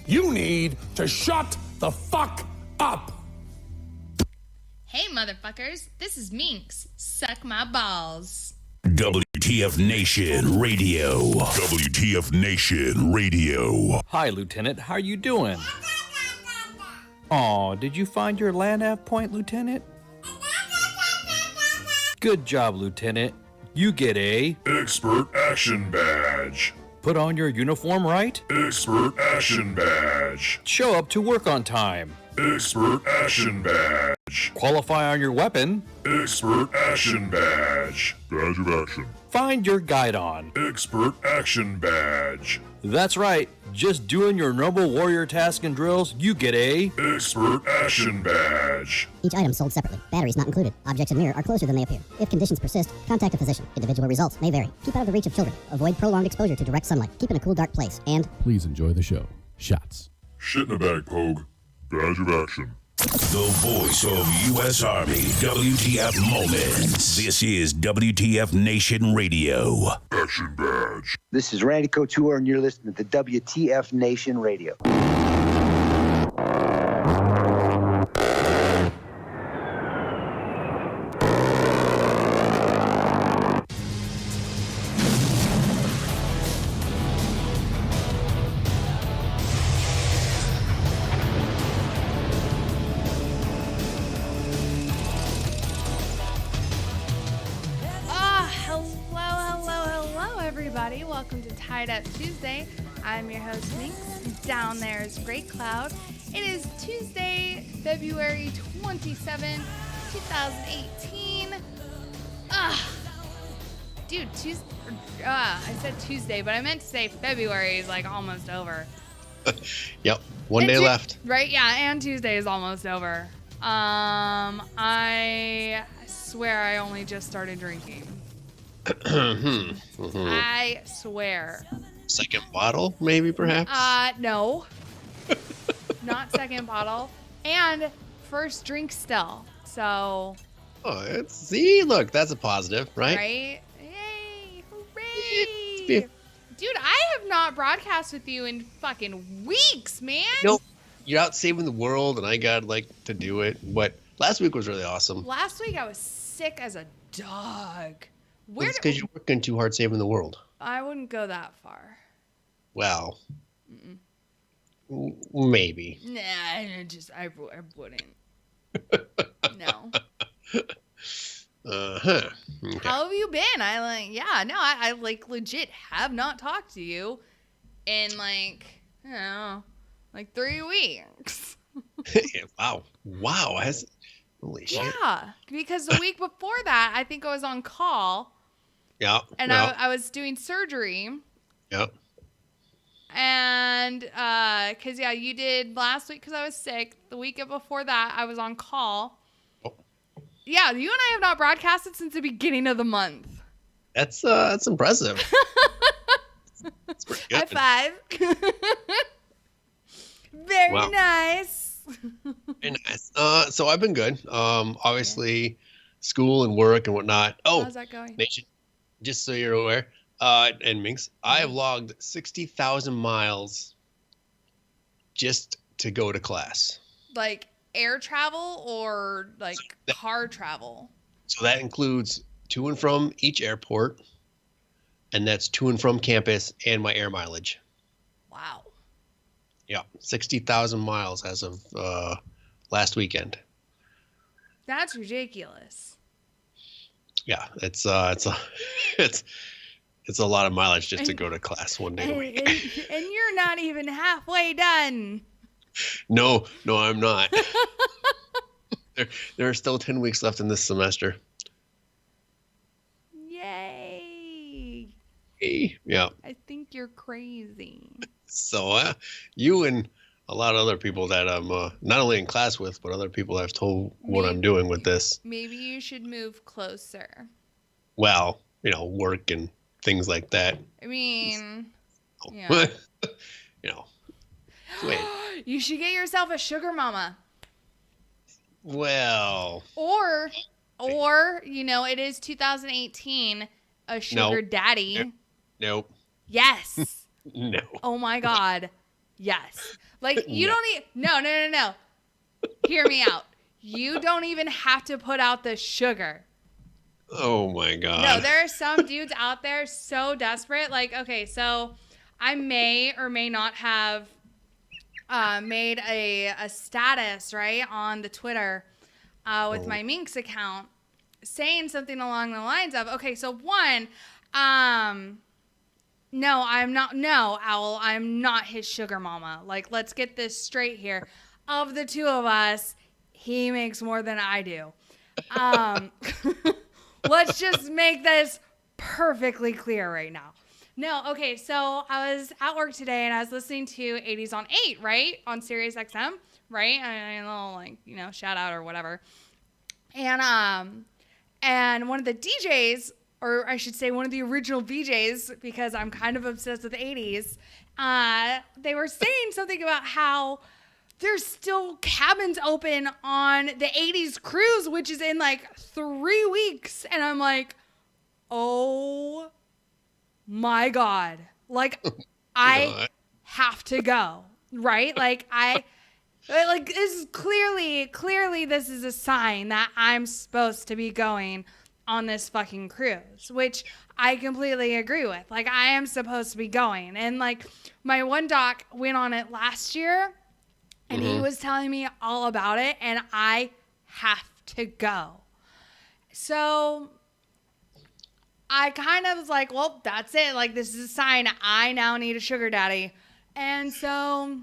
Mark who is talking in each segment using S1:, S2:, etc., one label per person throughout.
S1: You need to shut the fuck up.
S2: Hey, motherfuckers. This is Minx. Suck my balls.
S3: WTF Nation Radio. WTF Nation Radio.
S4: Hi, Lieutenant. How are you doing? Aw, did you find your land nav point, Lieutenant? Good job, Lieutenant. You get a
S3: Expert Action Badge.
S4: put on your uniform right,
S3: Expert Action Badge.
S4: show up to work on time,
S3: Expert Action Badge.
S4: qualify on your weapon,
S3: Expert Action Badge. Badge of Action.
S4: find your guidon.
S3: Expert Action Badge.
S4: That's right, just doing your normal warrior task and drills, you get a
S3: Expert Action Badge.
S5: Each item sold separately. Batteries not included. Objects in mirror are closer than they appear. If conditions persist, contact a physician. Individual results may vary. Keep out of the reach of children. Avoid prolonged exposure to direct sunlight. Keep in a cool, dark place. And
S6: Please enjoy the show. Shots.
S3: Shit in a bag, Pogue. Badge of Action. The voice of U.S. Army. WTF Moments. This is WTF Nation Radio. Action Badge.
S7: This is Randy Couture, and you're listening to WTF Nation Radio.
S2: Welcome to Tied Up Tuesday. I'm your host, Minx. Down there is Great Cloud. It is Tuesday, February 27, 2018. Dude, I said Tuesday, but I meant to say February is like almost over.
S8: Yep, one day left.
S2: Right, yeah, and Tuesday is almost over. I swear I only just started drinking. I swear.
S8: Second bottle, maybe, perhaps?
S2: No. Not second bottle. And first drink still. So.
S8: Oh, see, look, that's a positive, right?
S2: Right? Yay! Hooray! Dude, I have not broadcast with you in fucking weeks, man.
S8: Nope. You're out saving the world, and I got, to do it. But last week was really awesome.
S2: Last week I was sick as a dog.
S8: It's because you're working too hard saving the world.
S2: I wouldn't go that far.
S8: Well, maybe.
S2: Nah, I wouldn't. No.
S8: Okay.
S2: How have you been? I legit have not talked to you in 3 weeks.
S8: Wow. Holy shit.
S2: Yeah, because the week before that, I think I was on call.
S8: Yeah.
S2: And I was doing surgery.
S8: Yep.
S2: And, because, you did last week because I was sick. The week before that, I was on call. Oh. Yeah, you and I have not broadcasted since the beginning of the month.
S8: That's impressive. That's pretty good.
S2: High five. Very nice.
S8: Very nice. So I've been good. Obviously, school and work and whatnot. Oh,
S2: how's that going?
S8: Nation, just so you're aware, and Minx, I have logged 60,000 miles just to go to class.
S2: Like air travel or car travel?
S8: So that includes to and from each airport, and that's to and from campus and my air mileage.
S2: Wow.
S8: Yeah, 60,000 miles as of last weekend.
S2: That's ridiculous.
S8: Yeah, it's a lot of mileage just to go to class one day a week.
S2: And you're not even halfway done.
S8: No, I'm not. There are still 10 weeks left in this semester.
S2: Yay.
S8: Yeah.
S2: I think you're crazy.
S8: So you and a lot of other people that I'm not only in class with, but other people I've told what I'm doing with this.
S2: Maybe you should move closer.
S8: Well, work and things like that.
S2: I mean, yeah.
S8: Wait.
S2: You should get yourself a sugar mama.
S8: Well.
S2: Or it is 2018, a sugar daddy.
S8: Nope.
S2: Yes.
S8: No.
S2: Oh my God. Yes. Like, you don't need... No. Hear me out. You don't even have to put out the sugar.
S8: Oh, my God.
S2: No, there are some dudes out there so desperate. Like, okay, so I may or may not have made a status, right, on the Twitter with my Minx account saying something along the lines of, okay, so one, no, Owl, I'm not his sugar mama. Like, let's get this straight here. Of the two of us, he makes more than I do. Let's just make this perfectly clear right now. No, okay, so I was at work today and I was listening to 80s on 8, right? On Sirius XM, right? A little, like, you know, shout out or whatever. And one of the DJs, or I should say one of the original VJs, because I'm kind of obsessed with the 80s, they were saying something about how there's still cabins open on the 80s cruise, which is in like 3 weeks. And I'm like, oh my God. Like, I have to go, right? Like, this is clearly this is a sign that I'm supposed to be going on this fucking cruise, which I completely agree with. Like, I am supposed to be going. And like, my one doc went on it last year and he was telling me all about it and I have to go. So I kind of was like, well, that's it. Like, this is a sign I now need a sugar daddy. And so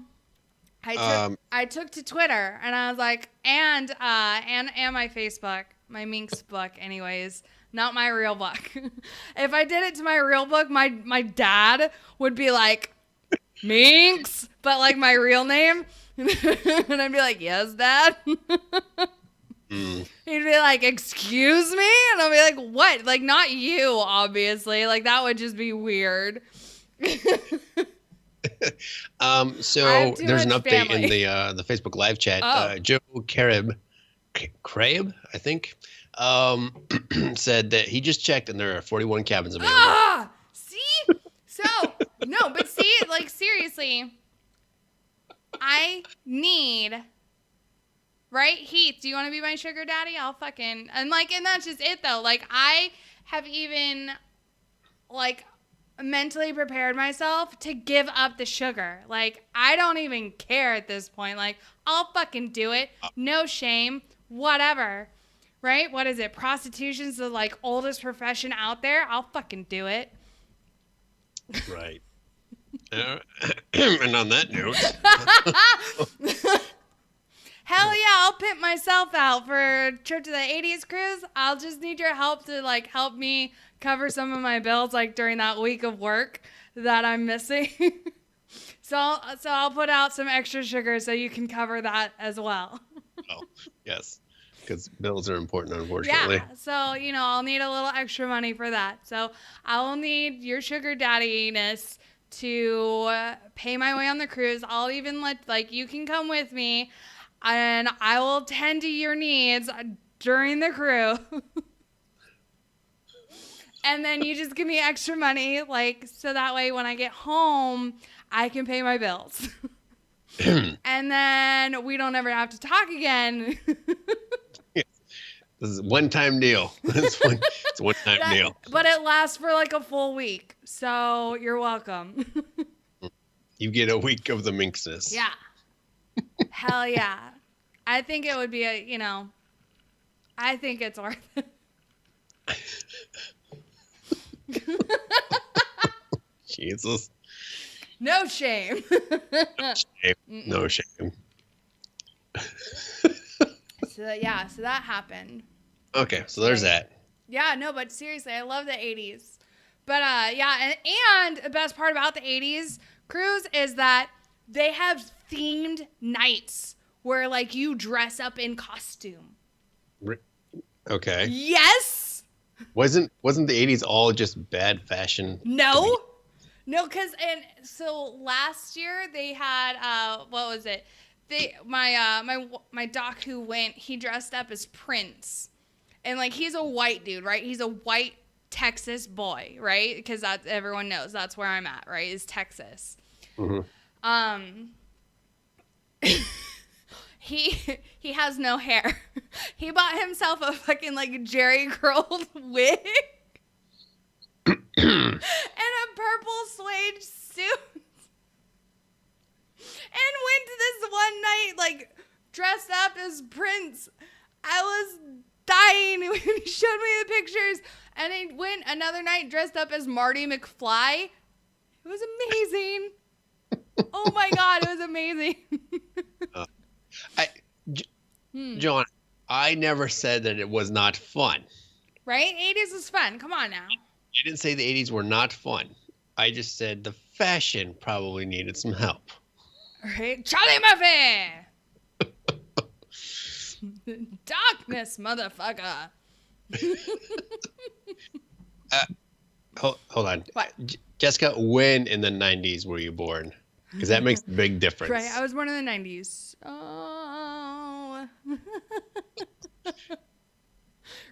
S2: I took to Twitter and I was like, and my Facebook, my Minx book anyways, not my real book. If I did it to my real book, my dad would be like, Minx, but like my real name. And I'd be like, yes, Dad. He'd be like, excuse me? And I'll be like, what? Like, not you, obviously. Like, that would just be weird.
S8: So there's an update in the Facebook live chat. Joe Carib, I think, said that he just checked and there are 41 cabins available.
S2: See? So, no, but see, like, seriously, I need... Right? Heath, do you want to be my sugar daddy? I'll fucking... And that's just it, though. Like, I have even, like, mentally prepared myself to give up the sugar. Like, I don't even care at this point. Like, I'll fucking do it. No shame. Whatever. Right? What is it? Prostitution's the, like, oldest profession out there. I'll fucking do it.
S8: Right. And on that note...
S2: Hell yeah, I'll pimp myself out for a trip to the 80s cruise. I'll just need your help to, like, help me cover some of my bills, like, during that week of work that I'm missing. So I'll put out some extra sugar so you can cover that as well.
S8: Oh, yes. Because bills are important, unfortunately.
S2: Yeah, so, I'll need a little extra money for that. So I'll need your sugar daddy-ness to pay my way on the cruise. I'll even you can come with me. And I will tend to your needs during the cruise. And then you just give me extra money, so that way when I get home, I can pay my bills. And then we don't ever have to talk again.
S8: This is a one-time deal. It's a one-time deal.
S2: But it lasts for like a full week. So you're welcome.
S8: You get a week of the Minxness.
S2: Yeah. Hell yeah. I think it would be I think it's worth it.
S8: Jesus.
S2: No shame.
S8: No shame.
S2: So that happened.
S8: Okay, so there's that.
S2: Yeah, no, but seriously, I love the 80s. But and the best part about the 80s cruise is that they have themed nights where you dress up in costume.
S8: Okay.
S2: Yes.
S8: Wasn't the 80s all just bad fashion?
S2: No, so last year they had what was it? My doc who went, he dressed up as Prince, and he's a white dude, right? He's a white Texas boy, right? Because everyone knows that's where I'm at, right? Is Texas. Mm-hmm. He has no hair. He bought himself a fucking like Jerry curled wig and a purple suede suit. And went to this one night like dressed up as Prince. I was dying when he showed me the pictures. And he went another night dressed up as Marty McFly. It was amazing. Oh my God, it was amazing.
S8: John, I never said that it was not fun.
S2: Right? 80s was fun. Come on now.
S8: I didn't say the 80s were not fun. I just said the fashion probably needed some help.
S2: Right? Charlie Murphy! Darkness, motherfucker.
S8: Hold on.
S2: What?
S8: Jessica, when in the 90s were you born? Because that makes a big difference.
S2: Right, I was born in the 90s. Oh.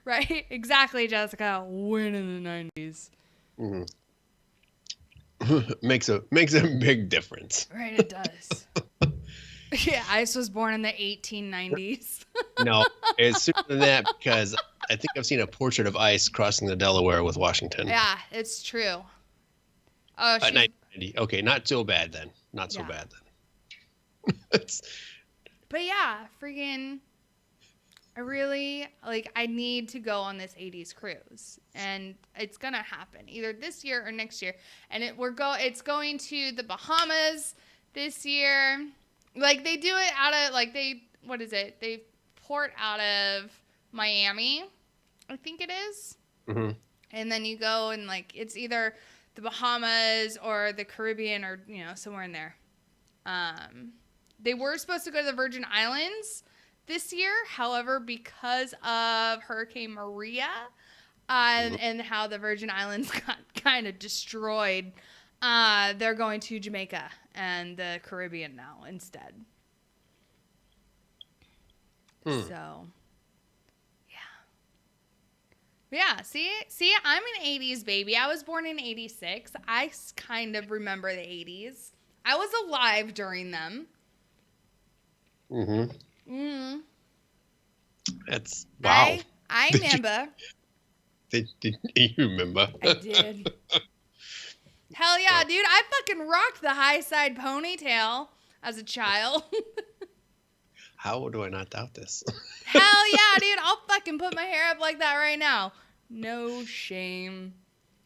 S2: Right, exactly, Jessica. When in the 90s.
S8: Mm-hmm. makes a big difference.
S2: Right, it does. Yeah, Ice was born in the 1890s.
S8: No, it's sooner than that because I think I've seen a portrait of Ice crossing the Delaware with Washington.
S2: Yeah, it's true. Oh,
S8: 1990. Okay, not so bad then. Not so bad then.
S2: But yeah, freaking, I really, like, I need to go on this 80s cruise. And it's going to happen either this year or next year. And it's going to the Bahamas this year. Like, they do it out of, like, they port out of Miami, I think it is.
S8: Mm-hmm.
S2: And then you go and, like, it's either the Bahamas or the Caribbean or, you know, somewhere in there. They were supposed to go to the Virgin Islands this year. However, because of Hurricane Maria and how the Virgin Islands got kind of destroyed, they're going to Jamaica and the Caribbean now instead. So, yeah. See, I'm an 80s baby. I was born in 86. I kind of remember the 80s. I was alive during them.
S8: That's wow.
S2: I remember.
S8: Did you remember?
S2: I did. Hell yeah, dude. I fucking rocked the high side ponytail as a child.
S8: How do I not doubt this?
S2: Hell yeah, dude. I'll fucking put my hair up like that right now. No shame.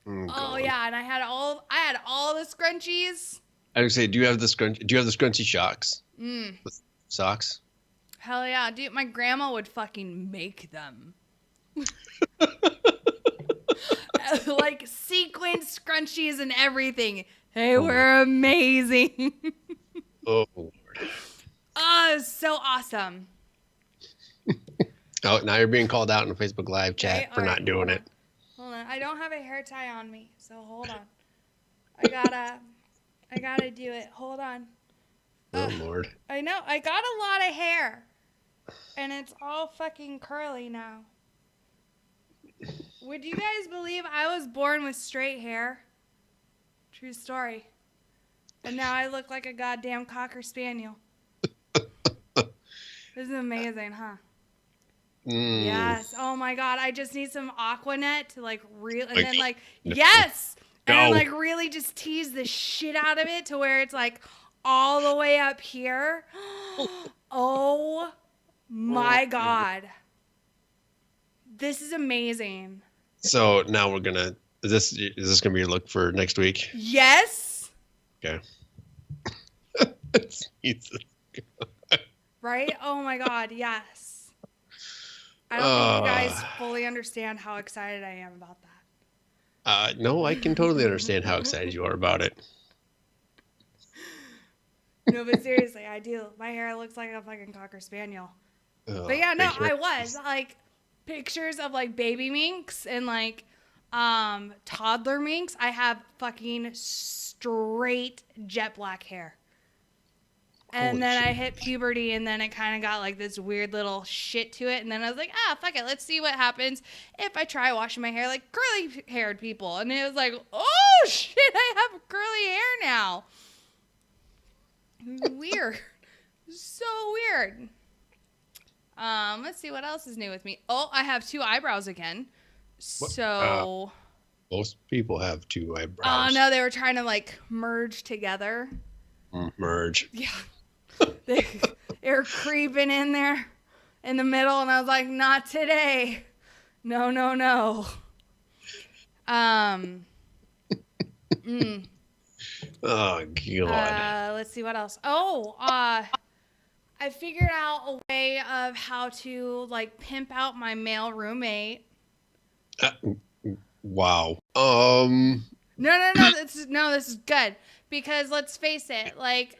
S2: Oh yeah, and I had all the scrunchies.
S8: I would say, do you have the scrunchy socks? Socks?
S2: Hell yeah, dude. My grandma would fucking make them. Like sequin scrunchies and everything. They were amazing.
S8: Oh, Lord.
S2: Oh, so awesome.
S8: Oh, now you're being called out in the Facebook Live chat for not doing it.
S2: Hold on. I don't have a hair tie on me, so hold on. I gotta do it. Hold on.
S8: Oh, Lord.
S2: I know. I got a lot of hair. And it's all fucking curly now. Would you guys believe I was born with straight hair? True story. And now I look like a goddamn Cocker Spaniel. This is amazing, huh? Yes. Oh my God. I just need some Aquanet to like yes! And then like really just tease the shit out of it to where it's like all the way up here. Oh my God. This is amazing.
S8: So now we're gonna. Is this gonna be your look for next week?
S2: Yes.
S8: Okay. Jesus.
S2: Right? Oh my God. Yes. I don't think you guys fully understand how excited I am about that.
S8: No, I can totally understand how excited you are about it.
S2: No, but seriously, I do. My hair looks like a fucking Cocker Spaniel. But yeah, no, I was like pictures of like baby minks and like toddler minks. I have fucking straight jet black hair. And then I hit puberty, and then it kind of got like this weird little shit to it. And then I was like, fuck it. Let's see what happens if I try washing my hair like curly-haired people. And it was like, oh, shit, I have curly hair now. Weird. So weird. Let's see what else is new with me. Oh, I have 2 eyebrows again. So
S8: most people have 2 eyebrows.
S2: Oh no, they were trying to like merge together.
S8: Merge.
S2: Yeah. They were creeping in there in the middle, and I was like, not today. No.
S8: Oh God.
S2: Let's see what else. Oh, I figured out a way of how to like pimp out my male roommate.
S8: Wow.
S2: No. This is good because let's face it, like,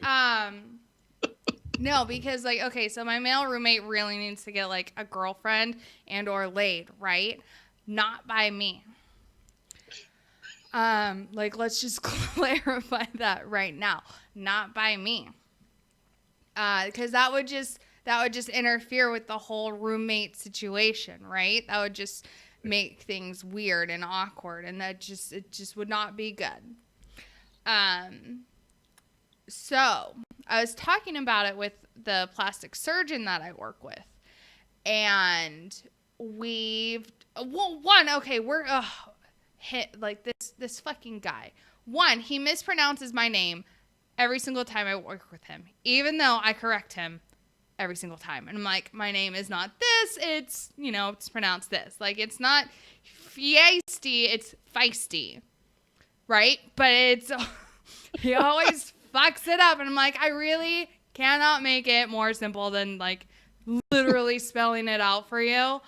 S2: no, because like, okay, so my male roommate really needs to get like a girlfriend and or laid, right? Not by me. Like, let's just clarify that right now. Not by me. Because that would just interfere with the whole roommate situation, right? That would just make things weird and awkward, and it just would not be good. So I was talking about it with the plastic surgeon that I work with, and we're hit like this fucking guy. One, he mispronounces my name every single time I work with him, even though I correct him every single time. And I'm like, my name is not this. It's, it's pronounced this. Like, it's not feisty. It's feisty. Right? But he always fucks it up. And I'm like, I really cannot make it more simple than, like, literally spelling it out for you.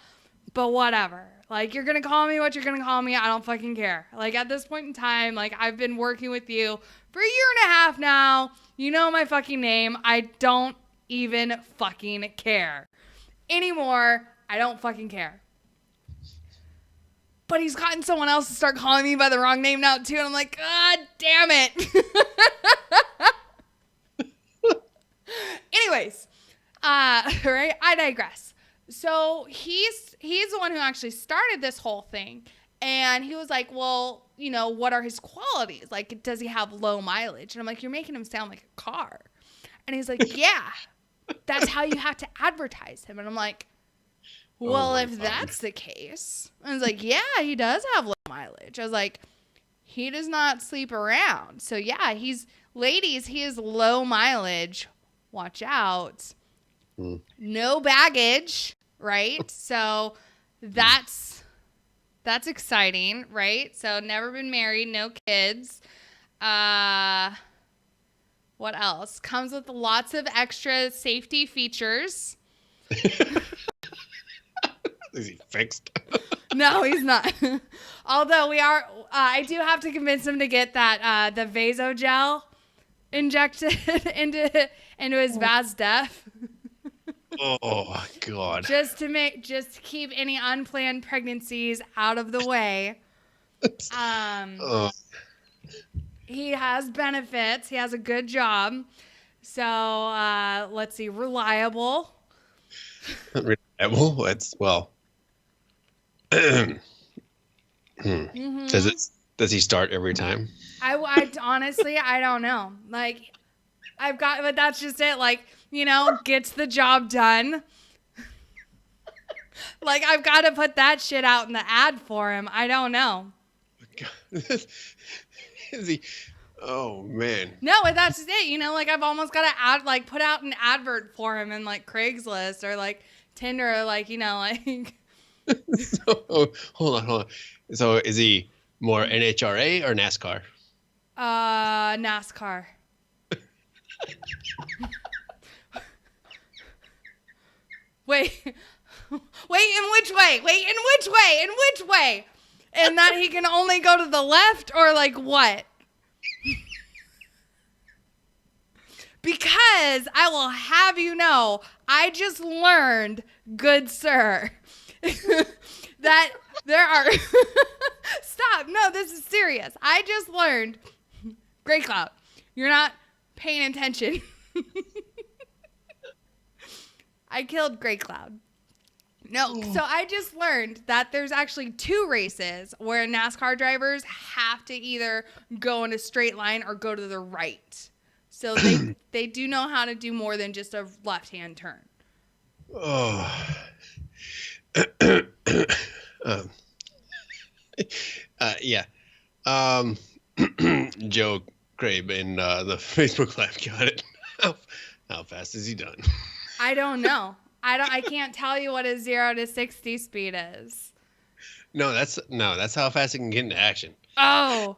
S2: But whatever. Like, you're going to call me what you're going to call me. I don't fucking care. Like, at this point in time, like, I've been working with you for a year and a half now. You know my fucking name. I don't even fucking care. Anymore, I don't fucking care. But he's gotten someone else to start calling me by the wrong name now, too. And I'm like, God damn it. Anyways, right? I digress. So he's the one who actually started this whole thing. And he was like, well, what are his qualities? Like, does he have low mileage? And I'm like, you're making him sound like a car. And he's like, yeah, that's how you have to advertise him. And I'm like, well, if that's the case. I was like, yeah, he does have low mileage. I was like, he does not sleep around. So yeah, ladies, he is low mileage. Watch out. No baggage, right? So that's exciting, right? So never been married, no kids. What else? Comes with lots of extra safety features.
S8: Is he fixed?
S2: No, he's not. Although I do have to convince him to get that the vasogel injected into his vas def.
S8: Oh God!
S2: Just to keep any unplanned pregnancies out of the way. He has benefits. He has a good job. So let's see, reliable.
S8: Reliable. It's well.
S2: Mm-hmm.
S8: Does he start every time?
S2: I honestly, I don't know. Like, but that's just it. Like, gets the job done. Like, I've got to put that shit out in the ad for him. I don't know.
S8: Is he? Oh man.
S2: No, but that's it. Like, I've almost got to put out an advert for him in like Craigslist or like Tinder, or like, like.
S8: So, hold on. So is he more NHRA or NASCAR?
S2: NASCAR. Wait, in which way? In which way? And that he can only go to the left, or like what? Because I will have you know, I just learned, good sir, that there are... Stop. No, this is serious. I just learned... Gray Cloud, you're not paying attention. I killed Gray Cloud. No, so I just learned that there's actually 2 races where NASCAR drivers have to either go in a straight line or go to the right. So they do know how to do more than just a left-hand turn.
S8: Oh. Yeah. Joe Crabe in the Facebook Live got it. How fast is he done?
S2: I don't know. I can't tell you what a 0 to 60 speed is.
S8: No, that's how fast he can get into action.
S2: Oh,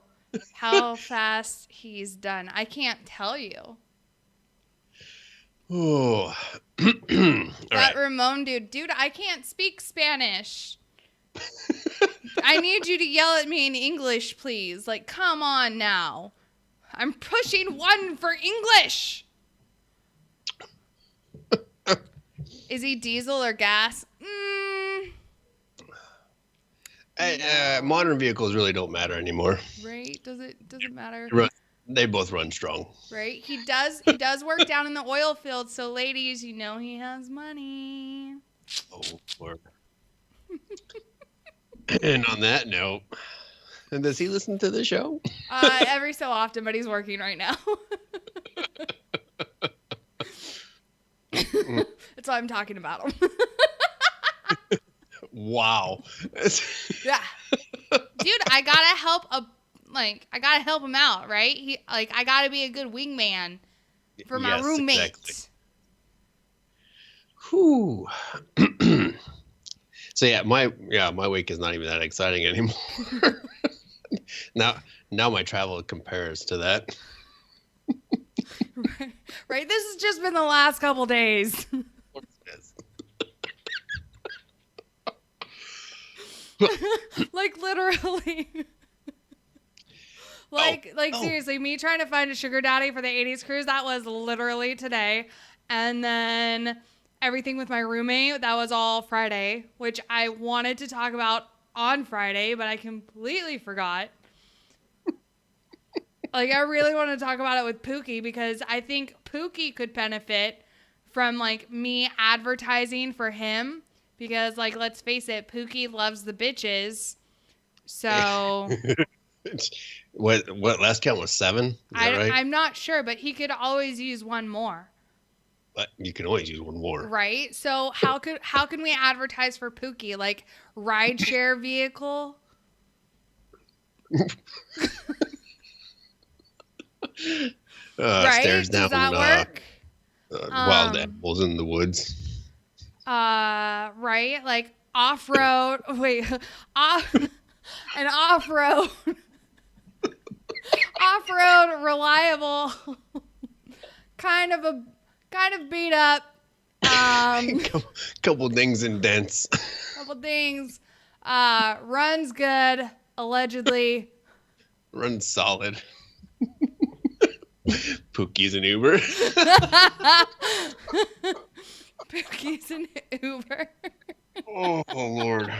S2: how fast he's done. I can't tell you.
S8: Oh.
S2: That
S8: right.
S2: Ramon dude, I can't speak Spanish. I need you to yell at me in English, please. Like, come on now. I'm pushing 1 for English. Is he diesel or gas?
S8: Modern vehicles really don't matter anymore.
S2: Right? Does it matter?
S8: They both run strong.
S2: Right? He does work down in the oil field, so ladies, you know he has money.
S8: Oh, Lord. And on that note, does he listen to the show?
S2: Every so often, but he's working right now. That's why I'm talking about him.
S8: Wow.
S2: Yeah. Dude, I gotta help him out, right? I gotta be a good wingman for my roommate. Exactly.
S8: Whew. So my week is not even that exciting anymore. Now my travel compares to that.
S2: Right. This has just been the last couple days. Like literally. Seriously, me trying to find a sugar daddy for the 80s cruise, that was literally today. And then everything with my roommate, that was all Friday, which I wanted to talk about on Friday, but I completely forgot. Like, I really want to talk about it with Pookie because I think Pookie could benefit from, like, me advertising for him because, like, let's face it, Pookie loves the bitches. So...
S8: What last count was 7? Is that right?
S2: I'm not sure, but he could always use one more.
S8: But you can always use one more.
S2: Right? So how can we advertise for Pookie? Like rideshare vehicle? Right?
S8: Stairs down.
S2: Does that work?
S8: Wild animals in the woods.
S2: Right? Like off-road. Wait. An off-road. Off-road, reliable, kind of beat up.
S8: Couple things in dents.
S2: Couple things. Runs good, allegedly.
S8: Runs solid. Pookie's an Uber.
S2: Pookie's an Uber.
S8: Oh Lord.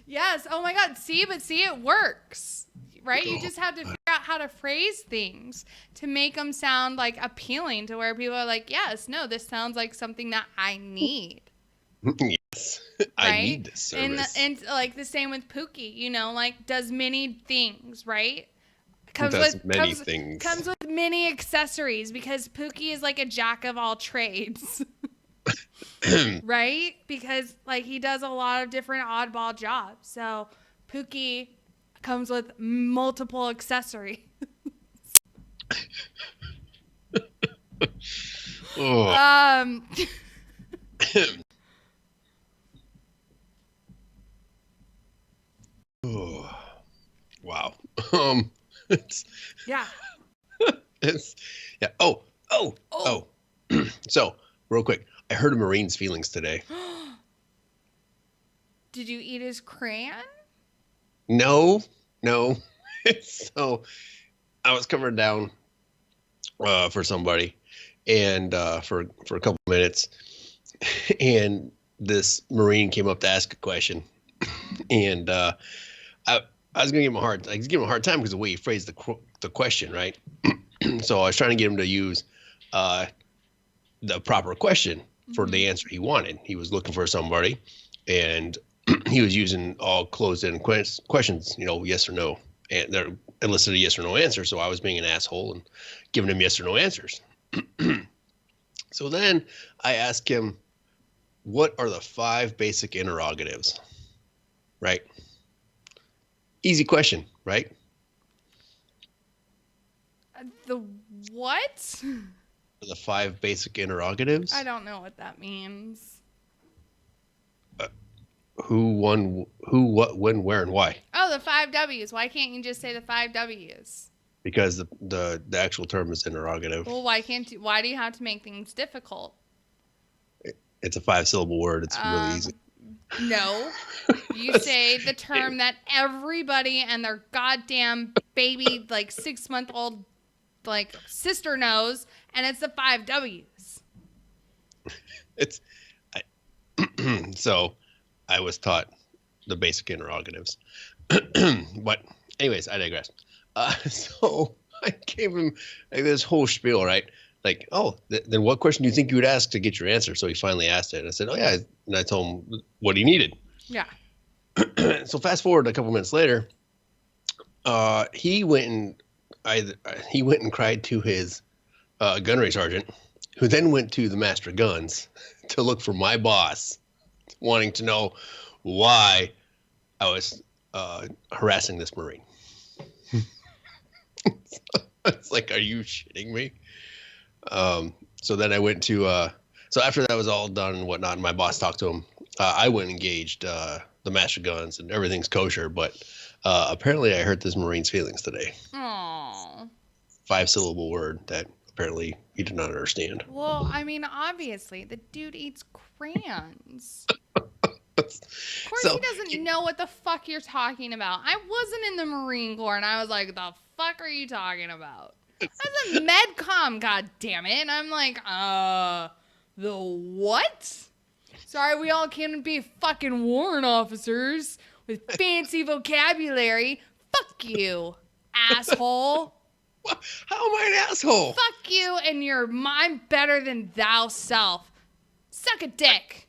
S2: Yes. Oh my God. See, it works. Right? You just have to figure out how to phrase things to make them sound like appealing to where people are like, yes, no, this sounds like something that I need.
S8: Yes. Right? I need this service.
S2: And like the same with Pookie, you know, like does many things, right?
S8: Comes with
S2: many accessories because Pookie is like a jack of all trades. Right? Because like he does a lot of different oddball jobs. So Pookie comes with multiple accessories.
S8: Oh. Oh. Wow.
S2: Yeah.
S8: Yeah. Oh. So, real quick, I heard a Marine's feelings today.
S2: Did you eat his crayon?
S8: No. So, I was covered down for somebody, and for a couple minutes, and this Marine came up to ask a question, and I was gonna give him a hard time because the way he phrased the question, right? So I was trying to get him to use the proper question for the answer he wanted. He was looking for somebody, and he was using all closed-ended questions, you know, yes or no, and they're elicited a yes or no answer. So I was being an asshole and giving him yes or no answers. So then I asked him, what are the 5 basic interrogatives? Right? Easy question, right?
S2: The what?
S8: The 5 basic interrogatives.
S2: I don't know what that means.
S8: Who, won, who, what, when, where, and why?
S2: Oh, the 5 W's. Why can't you just say the 5 W's?
S8: Because the actual term is interrogative.
S2: Well, why do you have to make things difficult?
S8: It's a 5-syllable word. It's really easy.
S2: No. You say the term that everybody and their goddamn baby, like 6-month-old, like sister knows, and it's the 5 W's.
S8: So I was taught the basic interrogatives. But anyways, I digress. So I gave him like this whole spiel, right? Like, then what question do you think you would ask to get your answer? So he finally asked it. And I said, oh, yeah. And I told him what he needed.
S2: Yeah.
S8: So fast forward a couple minutes later, he went and cried to his gunnery sergeant, who then went to the master of guns to look for my boss, wanting to know why I was harassing this Marine. It's like, are you shitting me? So then I went to so after that was all done and whatnot, and my boss talked to him, I went and engaged the master guns, and everything's kosher, but apparently I hurt this Marine's feelings today.
S2: Aww.
S8: 5-syllable word that apparently he did not understand.
S2: Well, I mean, obviously, the dude eats crayons. Of course he doesn't know what the fuck you're talking about. I wasn't in the Marine Corps, and I was like, the fuck are you talking about? I was in MedCom, goddammit. And I'm like, the what? Sorry, we all can't be fucking warrant officers with fancy vocabulary. Fuck you, asshole.
S8: How am I an asshole?
S2: Fuck you and your I'm better than thou self. Suck a dick.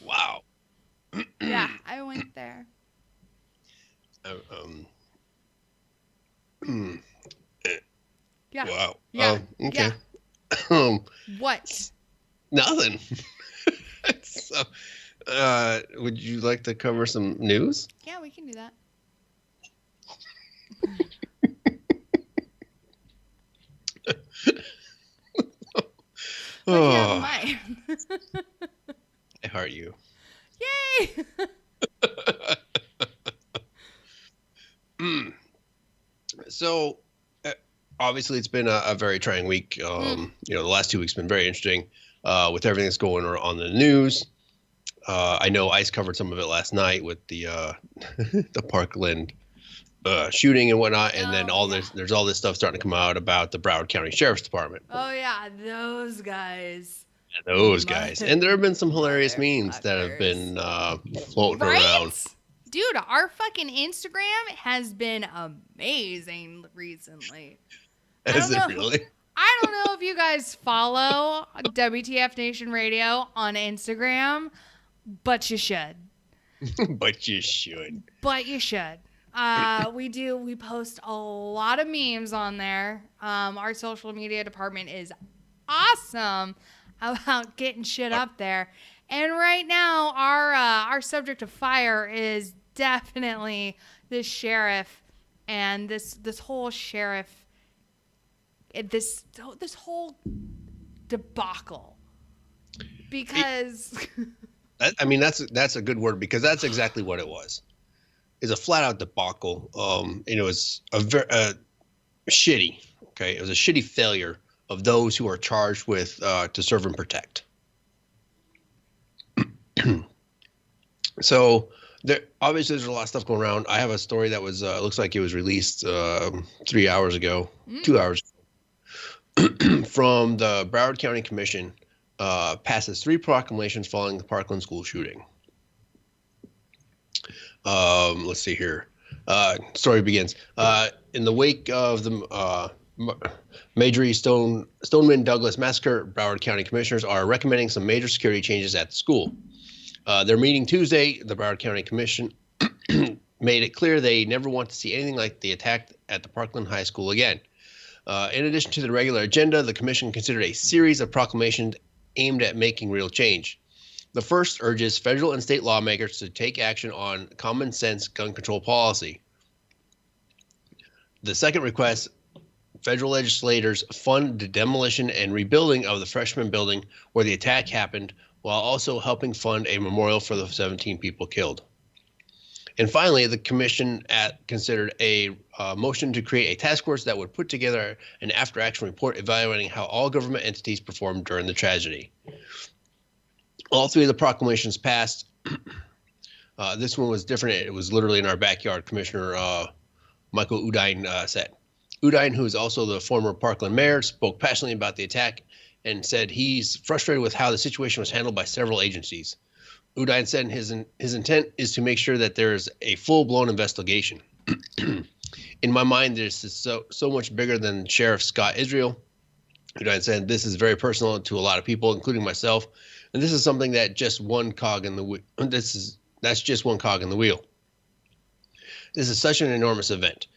S8: Wow.
S2: Yeah, I went there. Yeah.
S8: Wow.
S2: Yeah.
S8: Okay.
S2: Yeah. What?
S8: Nothing. So, would you like to cover some news?
S2: Yeah, we can do that. What do you have in mind?
S8: I heart you.
S2: Yay!
S8: So, obviously, it's been a very trying week. The last 2 weeks have been very interesting with everything that's going on in the news. I know ICE covered some of it last night with the the Parkland shooting and whatnot, and then there's all this stuff starting to come out about the Broward County Sheriff's Department.
S2: Oh yeah, those guys.
S8: And there have been some hilarious memes that have been floating around.
S2: Dude, our fucking Instagram has been amazing recently.
S8: Is it really?
S2: I don't know if you guys follow WTF Nation Radio on Instagram, but you should.
S8: But you should.
S2: We post a lot of memes on there. Our social media department is awesome about getting shit up there. And right now, our subject of fire is definitely this sheriff and this whole sheriff, this whole debacle. Because
S8: that's a good word, because that's exactly what it was. It's a flat out debacle. It was a very shitty. Okay, it was a shitty failure of those who are charged with to serve and protect. So obviously there's a lot of stuff going around. I have a story that was looks like it was released 3 hours ago, 2 hours ago, from the Broward County Commission. Passes 3 proclamations following the Parkland school shooting. Let's see here. Story begins. In the wake of the Marjorie Stoneman Douglas massacre, Broward County commissioners are recommending some major security changes at the school. Their meeting Tuesday, the Broward County Commission made it clear they never want to see anything like the attack at the Parkland High School again. In addition to the regular agenda, the commission considered a series of proclamations aimed at making real change. The first urges federal and state lawmakers to take action on common sense gun control policy. The second requests federal legislators fund the demolition and rebuilding of the freshman building where the attack happened, while also helping fund a memorial for the 17 people killed. And finally, the commission considered a motion to create a task force that would put together an after-action report evaluating how all government entities performed during the tragedy. All three of the proclamations passed. This one was different. It was literally in our backyard, Commissioner Michael Udine said. Udine, who is also the former Parkland mayor, spoke passionately about the attack and said he's frustrated with how the situation was handled by several agencies. Udine said his intent is to make sure that there is a full-blown investigation. In my mind, this is so much bigger than Sheriff Scott Israel. Udine said this is very personal to a lot of people, including myself, and this is something that just one cog in the that's just one cog in the wheel. This is such an enormous event.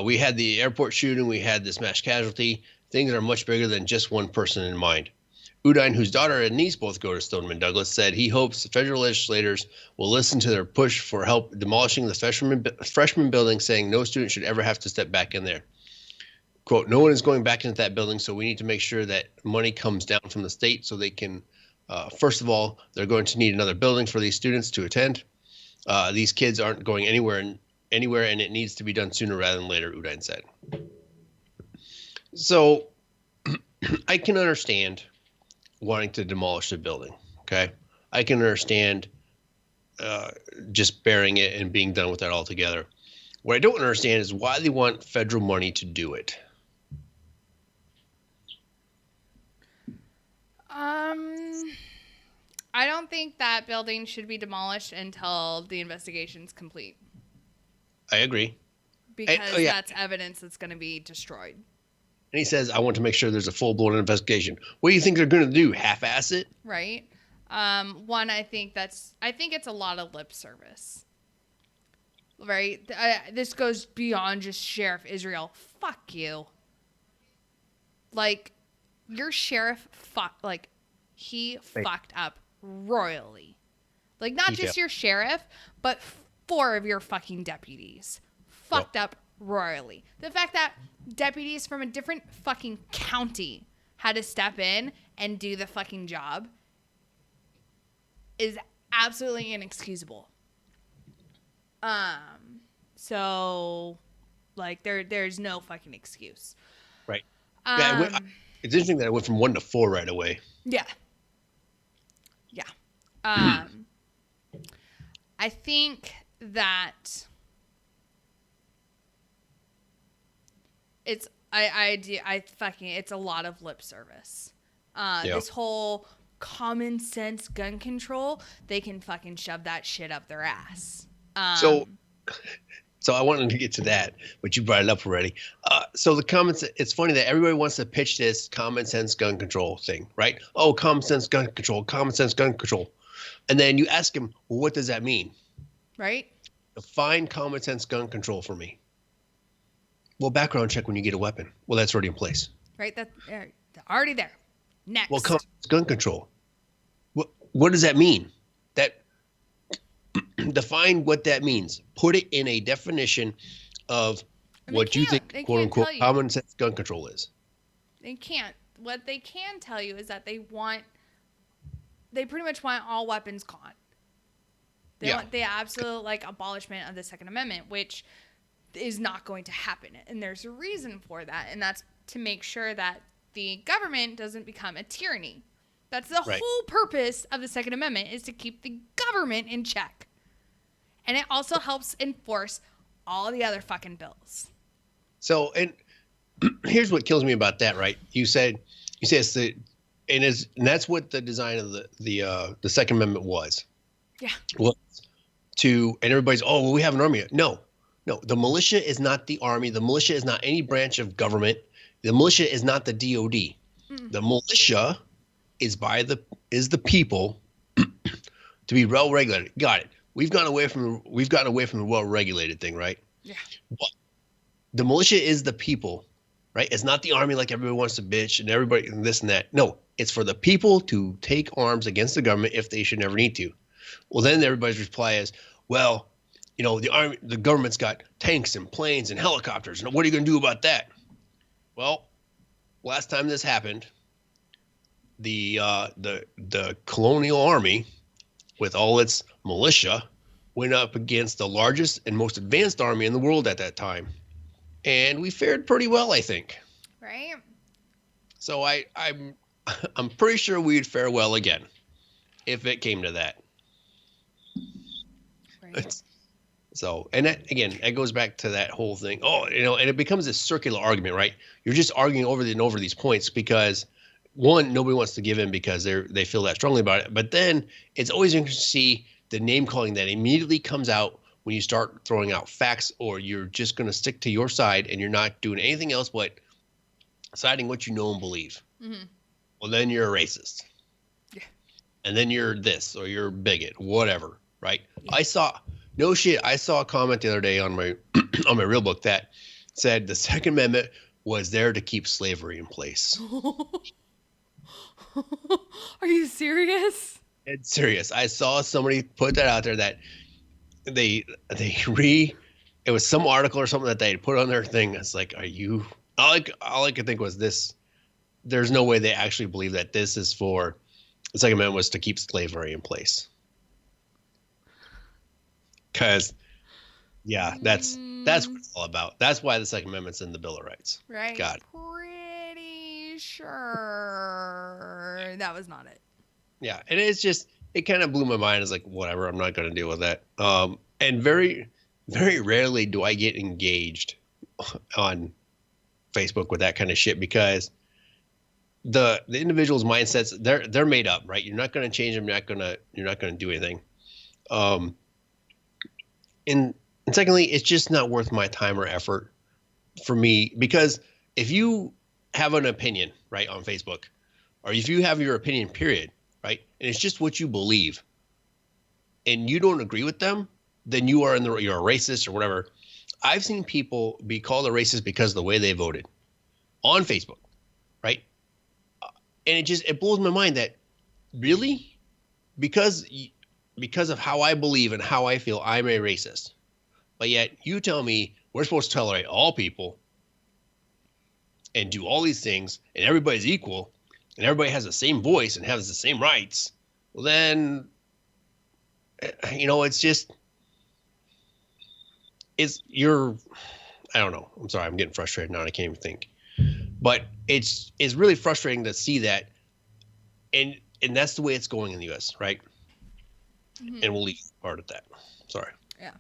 S8: We had the airport shooting, we had this mass casualty. Things are much bigger than just one person in mind. Udine, whose daughter and niece both go to Stoneman Douglas, said he hopes federal legislators will listen to their push for help demolishing the freshman building, saying no student should ever have to step back in there. Quote, no one is going back into that building, so we need to make sure that money comes down from the state so they can, first of all, they're going to need another building for these students to attend. These kids aren't going anywhere, and it needs to be done sooner rather than later, Udine said. So I can understand wanting to demolish the building, okay? I can understand just burying it and being done with that altogether. What I don't understand is why they want federal money to do it.
S2: I don't think that building should be demolished until the investigation's complete.
S8: I agree.
S2: Because that's evidence that's going to be destroyed.
S8: And he says, I want to make sure there's a full-blown investigation. What do you think they're going to do? Half-ass it?
S2: Right. One, I think it's a lot of lip service. Right. This goes beyond just Sheriff Israel. Fuck you. Like, your sheriff he fucked up royally. Like, not just your sheriff, but 4 of your fucking deputies fucked up royally. The fact that deputies from a different fucking county had to step in and do the fucking job is absolutely inexcusable. So, like, there's no fucking excuse.
S8: Right. It's interesting that it went from 1 to 4 right away.
S2: Yeah. Yeah. I think that it's it's a lot of lip service. This whole common sense gun control, they can fucking shove that shit up their ass.
S8: So I wanted to get to that, but you brought it up already. So the comments, it's funny that everybody wants to pitch this common sense gun control thing, right? Oh, common sense gun control, common sense gun control. And then you ask them, well, what does that mean?
S2: Right.
S8: Define common sense gun control for me. Well, background check when you get a weapon. Well, that's already in place.
S2: Right. That's already there. Next.
S8: Well, common sense gun control. What does that mean? Define what that means. Put it in a definition of what you think, quote unquote, common sense gun control is.
S2: They can't. What they can tell you is that they pretty much want all weapons gone. They want the absolute abolishment of the Second Amendment, which is not going to happen. And there's a reason for that, and that's to make sure that the government doesn't become a tyranny. That's the whole purpose of the Second Amendment, is to keep the government in check. And it also helps enforce all the other fucking bills.
S8: So, and here's what kills me about that, right? You said it's and that's what the design of the Second Amendment was.
S2: Yeah.
S8: Was to, and everybody's, oh, well, we have an army. No, the militia is not the army. The militia is not any branch of government. The militia is not the DOD. The militia is the people to be well regulated. Got it. We've gotten away from the well regulated thing, right?
S2: Yeah.
S8: But the militia is the people, right? It's not the army like everybody wants to bitch and everybody and this and that. No, it's for the people to take arms against the government if they should never need to. Well, then everybody's reply is, well, the government's got tanks and planes and helicopters, and what are you going to do about that? Well, last time this happened, the colonial army, with all its militia, went up against the largest and most advanced army in the world at that time, and we fared pretty well, I think.
S2: Right.
S8: So I'm pretty sure we'd fare well again if it came to that.
S2: Right.
S8: So, and that, again, that goes back to that whole thing. Oh, and it becomes a circular argument, right? You're just arguing over and over these points because, one, nobody wants to give in because they feel that strongly about it. But then it's always interesting to see the name calling that immediately comes out when you start throwing out facts, or you're just going to stick to your side and you're not doing anything else but citing what you know and believe.
S2: Mm-hmm.
S8: Well, then you're a racist.
S2: Yeah.
S8: And then you're this, or you're a bigot, whatever, right? Yeah. I saw a comment the other day on my on my real book that said the Second Amendment was there to keep slavery in place.
S2: Are you serious?
S8: It's serious. I saw somebody put that out there that it was some article or something that they had put on their thing. It's like, are you? All I could think was this. There's no way they actually believe that this is for the Second Amendment was to keep slavery in place. Because, yeah, that's what it's all about. That's why the Second Amendment's in the Bill of Rights.
S2: Right.
S8: God.
S2: Pretty sure that was not it.
S8: Yeah, and it's just, it kind of blew my mind. It's like, whatever, I'm not going to deal with that. And very, very rarely do I get engaged on Facebook with that kind of shit because the individual's mindsets, they're made up, right? You're not going to change them. You're not going to do anything. And secondly, it's just not worth my time or effort for me, because if you have an opinion, right, on Facebook, or if you have your opinion, period, right, and it's just what you believe, and you don't agree with them, then you're a racist or whatever. I've seen people be called a racist because of the way they voted on Facebook, right? And it blows my mind that really, because of how I believe and how I feel, I'm a racist. But yet you tell me we're supposed to tolerate all people and do all these things, and everybody's equal, and everybody has the same voice and has the same rights. Well, then, it's just, I don't know. I'm sorry. I'm getting frustrated now. I can't even think. But it's really frustrating to see that. And that's the way it's going in the U.S., right? Mm-hmm. And we'll leave part of that. Sorry.
S2: Yeah.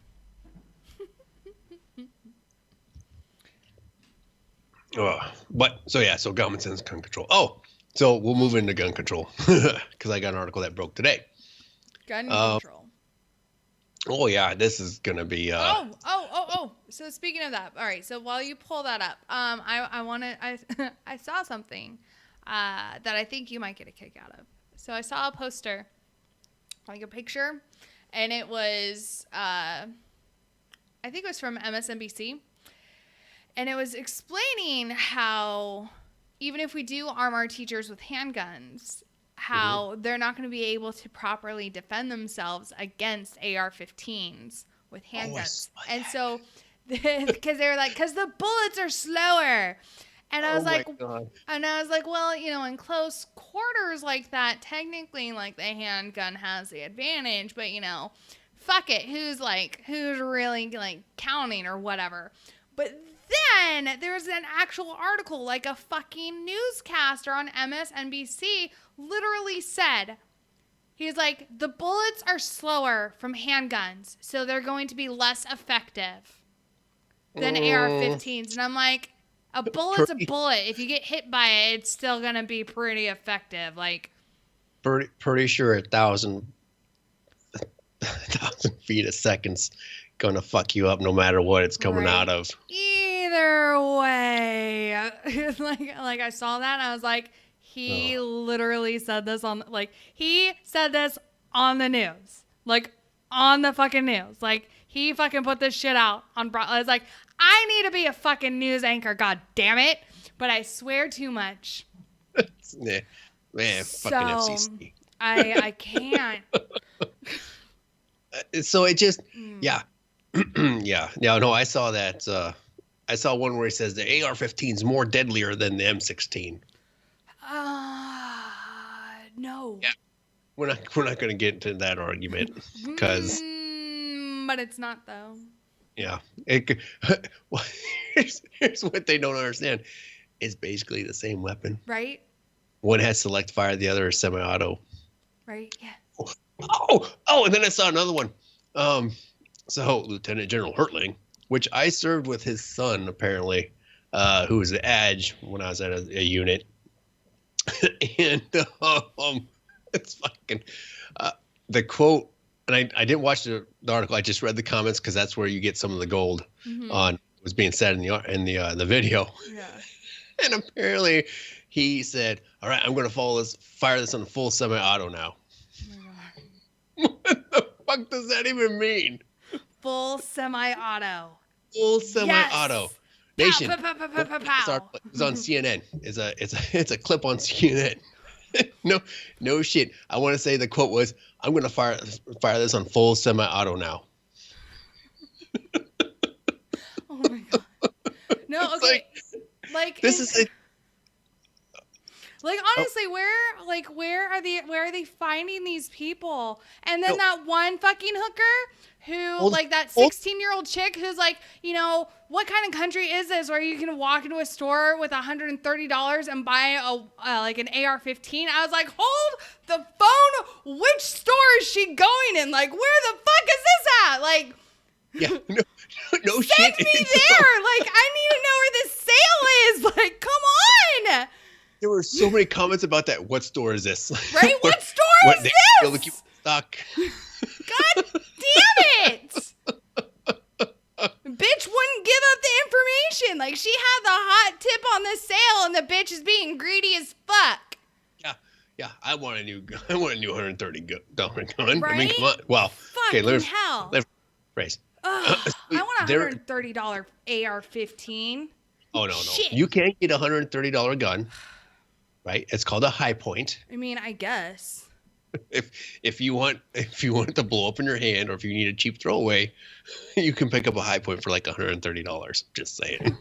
S8: So government sends gun control. Oh, so we'll move into gun control because I got an article that broke today.
S2: Gun control.
S8: Oh yeah, this is gonna be.
S2: Oh. So speaking of that, all right. So while you pull that up, I saw something that I think you might get a kick out of. So I saw a poster, like a picture, and it was I think it was from MSNBC, and it was explaining how even if we do arm our teachers with handguns, how they're not going to be able to properly defend themselves against AR-15s with handguns. And so, because they were like, because the bullets are slower. And I was like, well, in close quarters like that, technically, like, the handgun has the advantage, but, fuck it. Who's really, like, counting or whatever. But then there's an actual article, like a fucking newscaster on MSNBC literally said, he's like, the bullets are slower from handguns, so they're going to be less effective than AR-15s. And I'm like, a bullet's a bullet. If you get hit by it, it's still going to be pretty effective. Like,
S8: pretty sure 1,000 feet a second's going to fuck you up no matter what it's coming out of.
S2: Either way. like I saw that and I was like, he literally said this on on the news. Like, on the fucking news. Like, he fucking put this shit out on I was like, I need to be a fucking news anchor, god damn it. But I swear too much.
S8: Yeah. Man,
S2: So,
S8: fucking FCC.
S2: I can't.
S8: So it just, yeah. Yeah. No, I saw that. I saw one where he says the AR-15 is more deadlier than the M16.
S2: No.
S8: Yeah. We're not going to get into that argument because.
S2: But it's not, though.
S8: Yeah. Well, here's what they don't understand. It's basically the same weapon.
S2: Right?
S8: One has select fire, the other is semi-auto.
S2: Right? Yeah.
S8: Oh, and then I saw another one. So Lieutenant General Hertling, which I served with his son, apparently, who was the ADGE when I was at a unit. And it's fucking the quote, and I didn't watch the article. I just read the comments because that's where you get some of the gold on what was being said in the video.
S2: Yeah.
S8: And apparently, he said, "All right, I'm going to fire this on full semi-auto now." What the fuck does that even mean?
S2: Full semi-auto.
S8: Full semi-auto.
S2: Yes.
S8: Nation.
S2: Pow, pow, pow, pow, pow, pow.
S8: It was on CNN. It's a clip on CNN. No shit. I want to say the quote was, "I'm going to fire this on full semi-auto now."
S2: Oh my god. No, okay. Like
S8: this is it.
S2: Like honestly, where are they finding these people? And then that one fucking hooker who like that 16-year-old chick who's like, you know, what kind of country is this where you can walk into a store with $130 and buy like an AR-15? I was like, hold the phone. Which store is she going in? Like, where the fuck is this at? Like,
S8: yeah, no shit.
S2: Send me there. Like, I need to know where this sale is. Like, come on.
S8: There were so many comments about that. What store is this?
S2: Right? What store is this?
S8: To keep stock.
S2: God damn it! Bitch wouldn't give up the information. Like, she had the hot tip on the sale, and the bitch is being greedy as fuck.
S8: Yeah. I want a new $130 gun.
S2: Right?
S8: I mean, come on. Wow.
S2: Fucking hell.
S8: Let me phrase.
S2: I want a $130 AR-15.
S8: Oh no.
S2: Shit.
S8: You can't get a $130 gun. Right? It's called a high point.
S2: I mean, I guess.
S8: If you want it to blow up in your hand, or if you need a cheap throwaway, you can pick up a high point for like $130. Just saying.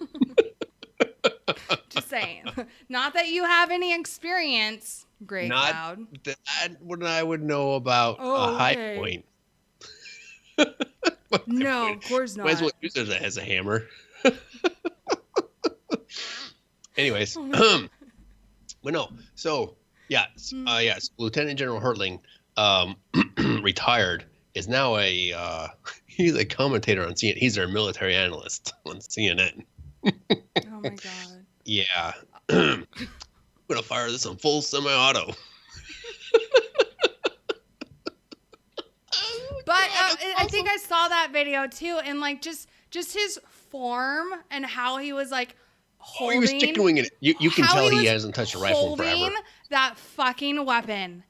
S2: Just saying. Not that you have any experience, Grey Cloud.
S8: Not that what I would know about a high point.
S2: No, of course not.
S8: Might as well use it as a hammer. Anyways, but no. So yes, Lieutenant General Hertling, retired, is now he's a commentator on CNN. He's their military analyst on CNN.
S2: Oh my god.
S8: Yeah. I'm gonna fire this on full semi-auto.
S2: But I think I saw that video too, and like just his form and how he was like holding.
S8: He was tickling it. You can tell he hasn't touched a rifle forever.
S2: That fucking weapon,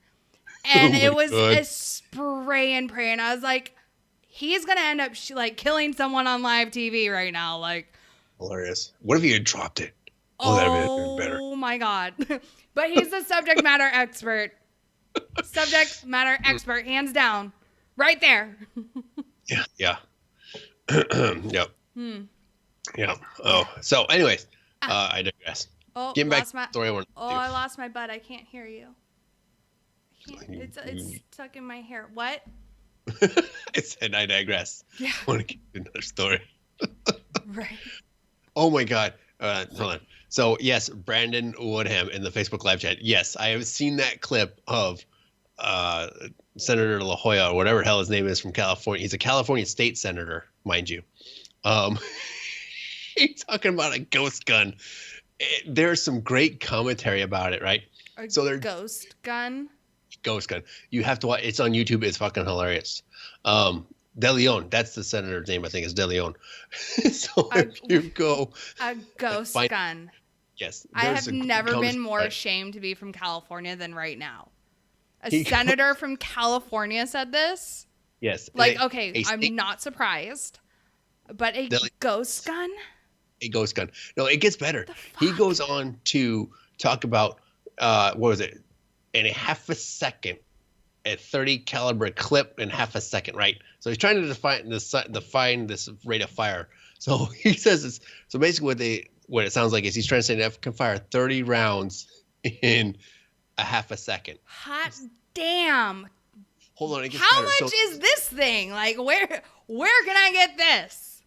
S2: and it was a spray and pray, and I was like, he's gonna end up like killing someone on live TV right now, like.
S8: Hilarious. What if he had dropped it? That'd been better.
S2: Oh my god! But he's the subject matter expert. Subject matter expert, hands down. Right there.
S8: Yeah. Yep. Yeah. Oh. So, anyways, I digress.
S2: Oh,
S8: getting back to the story I wanted to do.
S2: I lost my butt. I can't hear you. It's stuck in my hair. What?
S8: I said I digress.
S2: Yeah.
S8: I want to get another story.
S2: Right.
S8: Oh my God. Hold on. So yes, Brandon Woodham in the Facebook live chat. Yes, I have seen that clip of Senator La Jolla, or whatever the hell his name is, from California. He's a California state senator, mind you. He's talking about a ghost gun. There's some great commentary about it, right?
S2: Ghost gun?
S8: Ghost gun. You have to watch. It's on YouTube. It's fucking hilarious. De Leon, that's the senator's name, I think, is De Leon. So if you go...
S2: A ghost gun.
S8: Yes.
S2: I have never been more ashamed to be from California than right now. A senator from California said this?
S8: Yes.
S2: Like, okay, I'm not surprised. But a ghost gun?
S8: A ghost gun. No, it gets better. He goes on to talk about, what was it? In a half a second, a 30 caliber clip in half a second, right? So he's trying to define this rate of fire. So he says so basically what it sounds like is he's trying to say that it can fire 30 rounds in a half a second.
S2: Hot damn.
S8: Hold on, it gets
S2: How
S8: better.
S2: much is this thing? Like, where can I get this?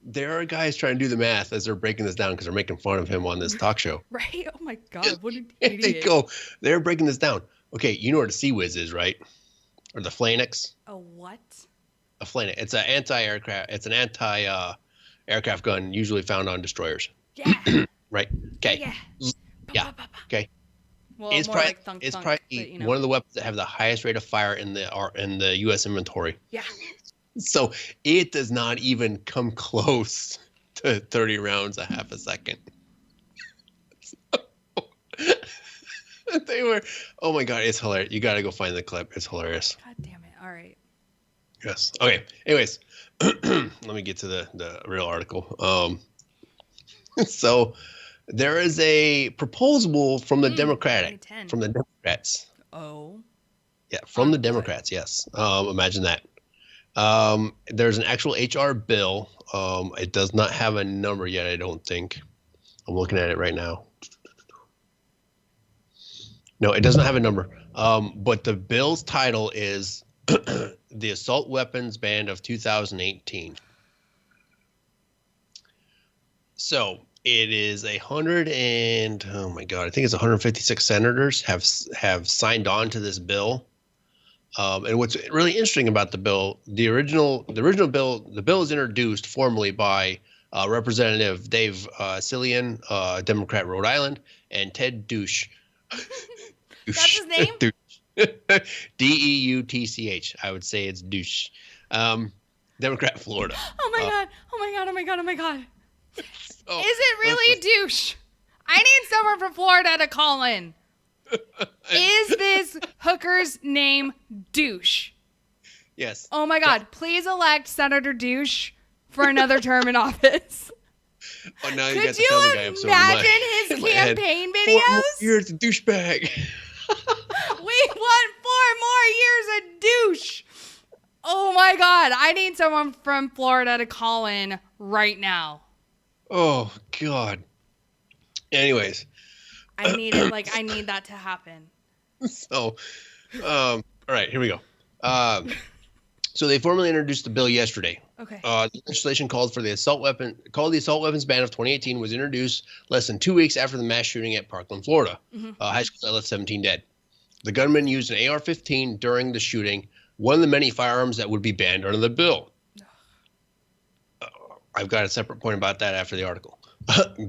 S8: There are guys trying to do the math as they're breaking this down because they're making fun of him on this talk show.
S2: Right? Oh my God, what an idiot.
S8: They go, they're breaking this down. Okay, you know what a Sea Whiz is, right? Or the Flanix?
S2: A what?
S8: A Flanix. It's an anti-aircraft. It's an anti-aircraft gun usually found on destroyers.
S2: Yeah.
S8: Right? Okay. Yeah. Okay.
S2: Well,
S8: it's
S2: more
S8: probably,
S2: like thunk,
S8: it's
S2: thunk,
S8: probably
S2: but, you know.
S8: one of the weapons that have the highest rate of fire in the U.S. inventory.
S2: Yeah.
S8: So it does not even come close to 30 rounds a half a second. They were, oh my God, it's hilarious. You got to go find the clip. It's hilarious.
S2: God damn it. All right.
S8: Yes. Okay. Anyways, let me get to the real article. So there is a proposal from the Democrats.
S2: Oh.
S8: Yeah, from the Democrats. Yes. Imagine that. There's an actual HR bill. It does not have a number yet, I don't think. I'm looking at it right now. No, it does not have a number. But the bill's title is the Assault Weapons Ban of 2018. So it is 100 and oh my God, I think it's 156 senators have signed on to this bill. And what's really interesting about the bill, the original bill, the bill is introduced formally by Representative Dave Cillian, Democrat, Rhode Island, and Ted Douche.
S2: That's his name?
S8: Deutch. I would say it's Douche. Democrat, Florida.
S2: Oh my God. Oh my God. Oh my God. Oh my God.
S8: Oh,
S2: is it really Douche? I need someone from Florida to call in. Is this hooker's name Douche?
S8: Yes.
S2: Oh my God. Please elect Senator Douche for another term in office.
S8: Oh, now you
S2: Could
S8: got the
S2: you
S8: family guy episode
S2: imagine
S8: in
S2: his
S8: my head.
S2: campaign
S8: 4 more
S2: videos?
S8: years of douchebag.
S2: We want 4 more years of douche. Oh my God. I need someone from Florida to call in right now.
S8: Oh God. Anyways.
S2: I need it. Like, I need that to happen.
S8: So, all right, here we go. So they formally introduced the bill yesterday.
S2: Okay.
S8: The legislation called the Assault Weapons Ban of 2018 was introduced less than 2 weeks after the mass shooting at Parkland, Florida. High school that left 17 dead. The gunman used an AR-15 during the shooting, one of the many firearms that would be banned under the bill. I've got a separate point about that after the article.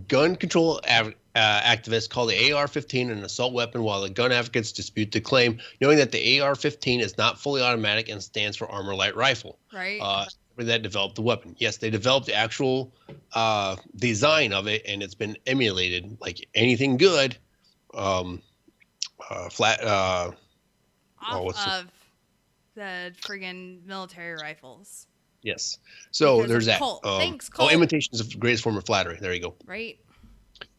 S8: Gun control activists call the AR-15 an assault weapon, while the gun advocates dispute the claim, knowing that the AR-15 is not fully automatic and stands for armor light rifle.
S2: Right.
S8: That developed the weapon. Yes, they developed the actual design of it, and it's been emulated like anything good. Of
S2: the friggin' military rifles.
S8: Yes. So
S2: Because
S8: there's
S2: of
S8: that.
S2: Colt. Thanks, Colt.
S8: Imitation is the greatest form of flattery. There you go.
S2: Right.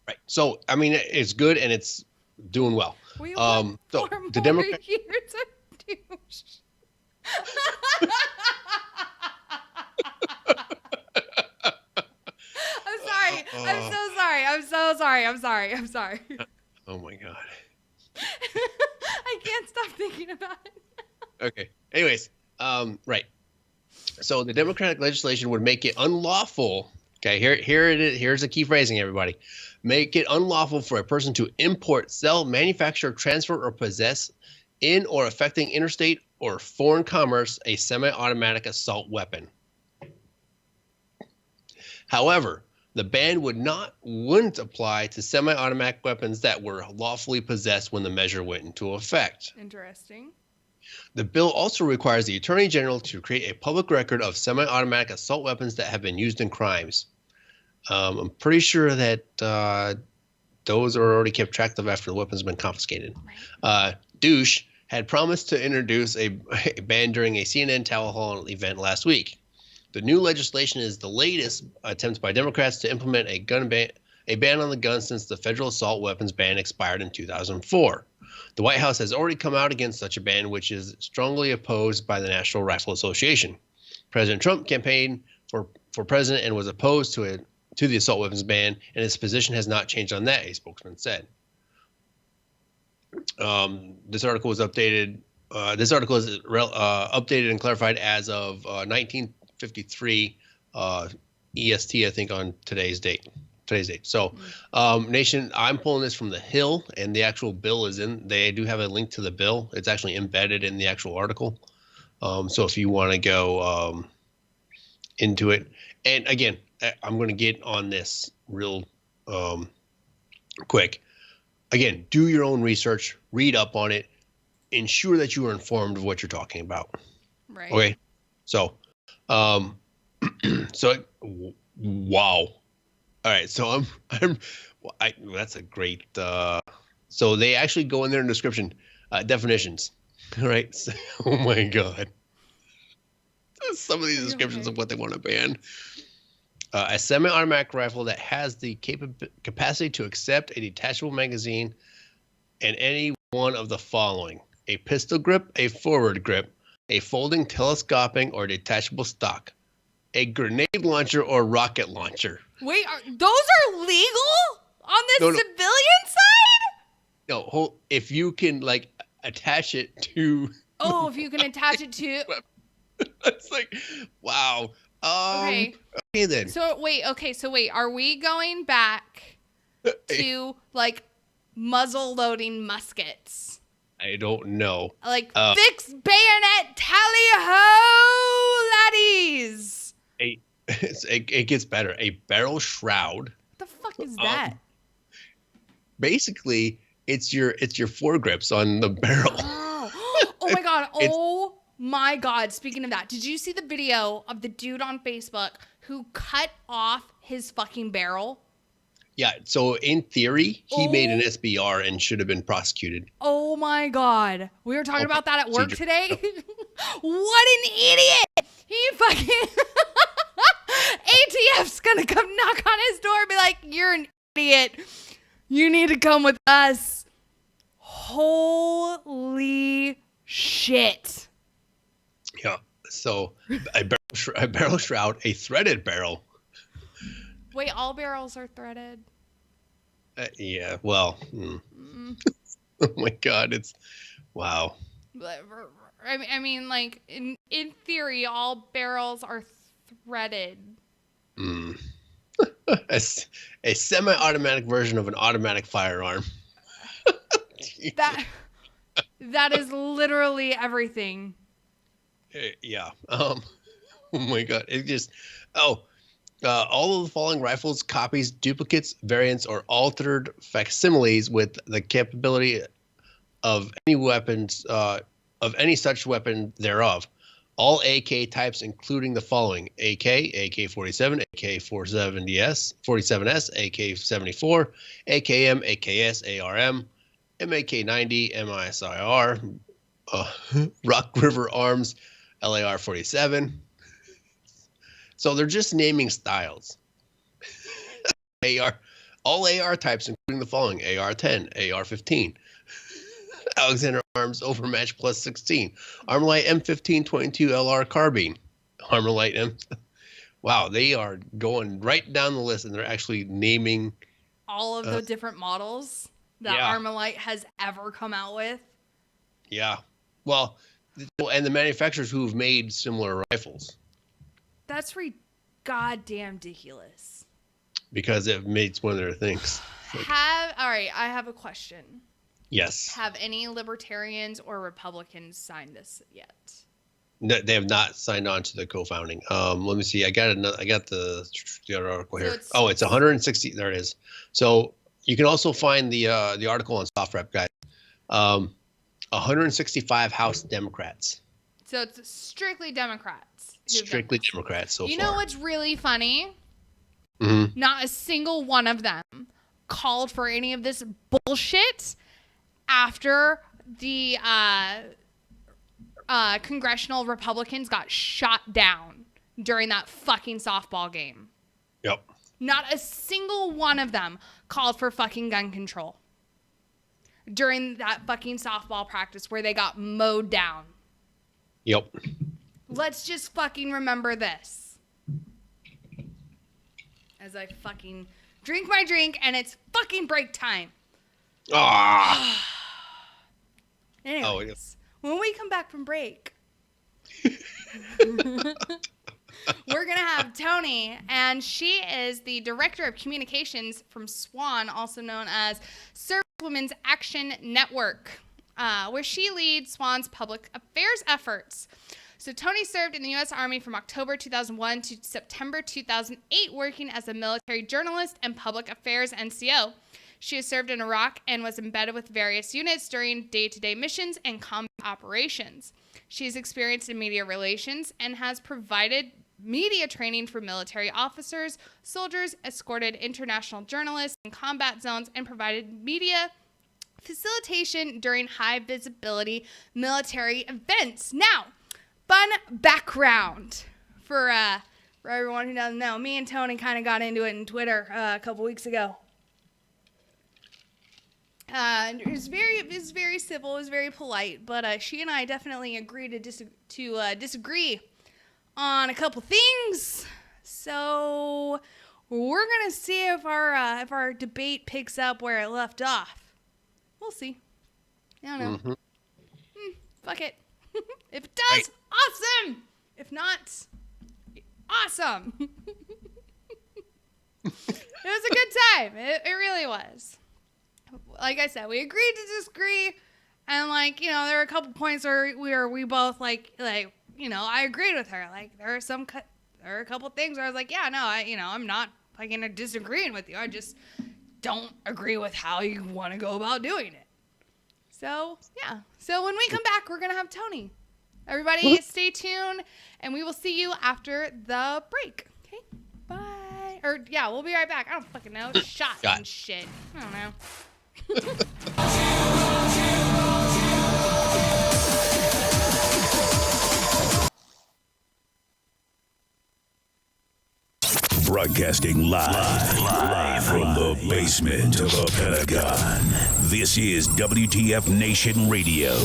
S8: Right. So I mean, it's good and it's doing well.
S2: We want
S8: so
S2: 4
S8: the
S2: more
S8: Democrat.
S2: years of douche. I'm sorry. I'm so sorry. I'm so sorry. I'm sorry. I'm sorry.
S8: Oh my God.
S2: I can't stop thinking about it.
S8: Okay. Anyways, right. So the Democratic legislation would make it unlawful. Okay, here it is. Here's the key phrasing, everybody. Make it unlawful for a person to import, sell, manufacture, transfer, or possess in or affecting interstate or foreign commerce a semi-automatic assault weapon. However, the ban wouldn't apply to semi-automatic weapons that were lawfully possessed when the measure went into effect.
S2: Interesting.
S8: The bill also requires the Attorney General to create a public record of semi-automatic assault weapons that have been used in crimes. I'm pretty sure that those are already kept track of after the weapon's been confiscated.
S2: Right.
S8: Douche had promised to introduce a ban during a CNN town hall event last week. The new legislation is the latest attempt by Democrats to implement a ban on the gun since the federal assault weapons ban expired in 2004. The White House has already come out against such a ban, which is strongly opposed by the National Rifle Association. President Trump campaigned for president and was opposed to the assault weapons ban, and his position has not changed on that, a spokesman said. This article was updated. This article is updated and clarified as of 1953 EST, I think, on today's date. So, Nation, I'm pulling this from the Hill, and the actual bill is in. They do have a link to the bill. It's actually embedded in the actual article. So if you want to go into it, and again, I'm going to get on this real quick. Again, do your own research, read up on it, ensure that you are informed of what you're talking about.
S2: Right.
S8: Okay. So, wow. All right. So that's a great. So they actually go in there in description, definitions. All right. So, oh my God. Some of these descriptions of what they want to ban. A semi-automatic rifle that has the capacity to accept a detachable magazine and any one of the following: a pistol grip, a forward grip, a folding telescoping or detachable stock, a grenade launcher or rocket launcher.
S2: Wait, those are legal on the civilian side?
S8: No, if you can like attach it to.
S2: Oh, if you can attach it to.
S8: It's like, wow. Okay then.
S2: So wait, are we going back to like muzzle loading muskets?
S8: I don't know.
S2: Like fixed bayonet tally-ho, laddies.
S8: It gets better. A barrel shroud.
S2: What the fuck is that?
S8: Basically, it's your foregrips on the barrel.
S2: Oh my God. Oh my God. Speaking of that, did you see the video of the dude on Facebook who cut off his fucking barrel?
S8: Yeah. So in theory, he made an SBR and should have been prosecuted.
S2: Oh my God. We were talking about that at work today. What an idiot. He fucking ATF's gonna come knock on his door and be like, you're an idiot. You need to come with us. Holy shit.
S8: Yeah. So a barrel shroud, a threaded barrel.
S2: Wait, all barrels are threaded?
S8: Yeah. Well. Oh my God. It's wow.
S2: I mean, like in theory, all barrels are threaded.
S8: A semi-automatic version of an automatic firearm.
S2: That is literally everything.
S8: Yeah. Oh my God. It just. All of the following rifles, copies, duplicates, variants, or altered facsimiles with the capability of any weapons, of any such weapon thereof. All AK types, including the following: AK, AK-47, AK-47S, 47S, AK-74, AKM, AKS, ARM, MAK-90, MISIR, Rock River Arms, LAR-47. So they're just naming styles. All AR types, including the following: AR-10, AR-15, Alexander Arms Overmatch Plus 16, Armalite M1522 LR Carbine, Armalite M. Wow, they are going right down the list, and they're actually naming
S2: all of the different models that Armalite has ever come out with.
S8: Yeah, well, and the manufacturers who've made similar rifles.
S2: That's goddamn ridiculous.
S8: Because it makes one of their things.
S2: All right, I have a question.
S8: Yes. Have
S2: any libertarians or Republicans signed this yet?
S8: No, they have not signed on to the co-founding. Let me see. I got the other article here. It's 160. There it is. So you can also find the article on SoftRep, guys. 165 House Democrats.
S2: So it's strictly Democrats.
S8: Strictly Democrats so far.
S2: You know what's really funny?
S8: Mm-hmm.
S2: Not a single one of them called for any of this bullshit after the congressional Republicans got shot down during that fucking softball game.
S8: Yep.
S2: Not a single one of them called for fucking gun control during that fucking softball practice where they got mowed down.
S8: Yep.
S2: Let's just fucking remember this. As I fucking drink my drink and it's fucking break time.
S8: Ah.
S2: Anyways, when we come back from break, we're going to have Tony, and she is the Director of Communications from SWAN, also known as Service Women's Action Network, where she leads SWAN's public affairs efforts. So Tony served in the U.S. Army from October 2001 to September 2008, working as a military journalist and public affairs NCO. She has served in Iraq and was embedded with various units during day-to-day missions and combat operations. She is experienced in media relations and has provided media training for military officers, soldiers, escorted international journalists in combat zones, and provided media facilitation during high-visibility military events. Now, fun background for everyone who doesn't know. Me and Tony kind of got into it in Twitter a couple weeks ago. It was very civil, it was very polite, but she and I definitely agreed to disagree on a couple things. So we're gonna see if our debate picks up where it left off. We'll see. I don't know. Mm-hmm. Fuck it. If it does, awesome. If not, awesome. It was a good time. It really was. Like I said, we agreed to disagree, and there were a couple points where we both I agreed with her. Like there are a couple things where I was like, yeah, no, I'm not disagreeing with you. I just don't agree with how you want to go about doing it. So yeah. So when we come back, we're gonna have Tony. Everybody, stay tuned, and we will see you after the break. Okay, bye. Or yeah, we'll be right back. I don't fucking know. Shots and shit. I don't know.
S3: Broadcasting live from the basement of the Pentagon. This is WTF Nation Radio.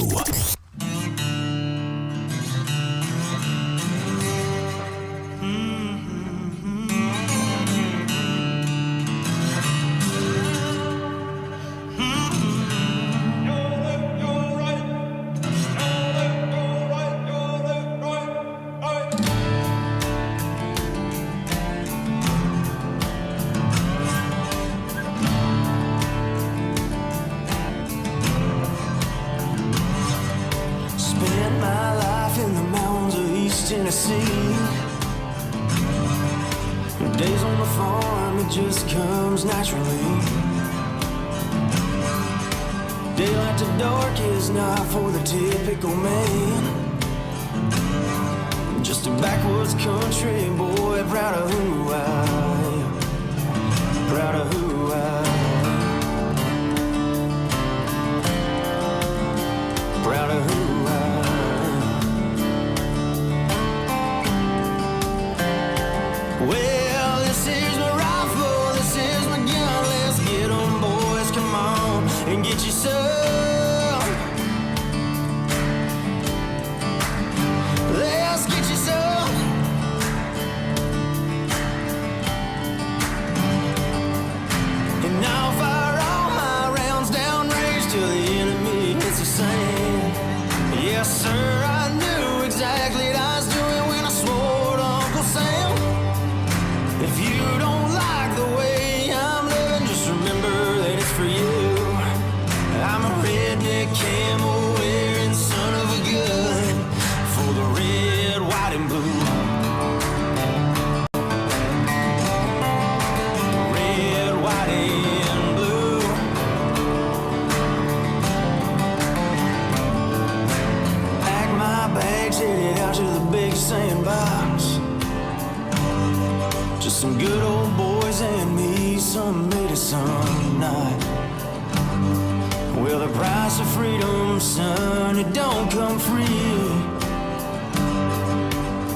S9: Well, the price of freedom, son, it don't come free.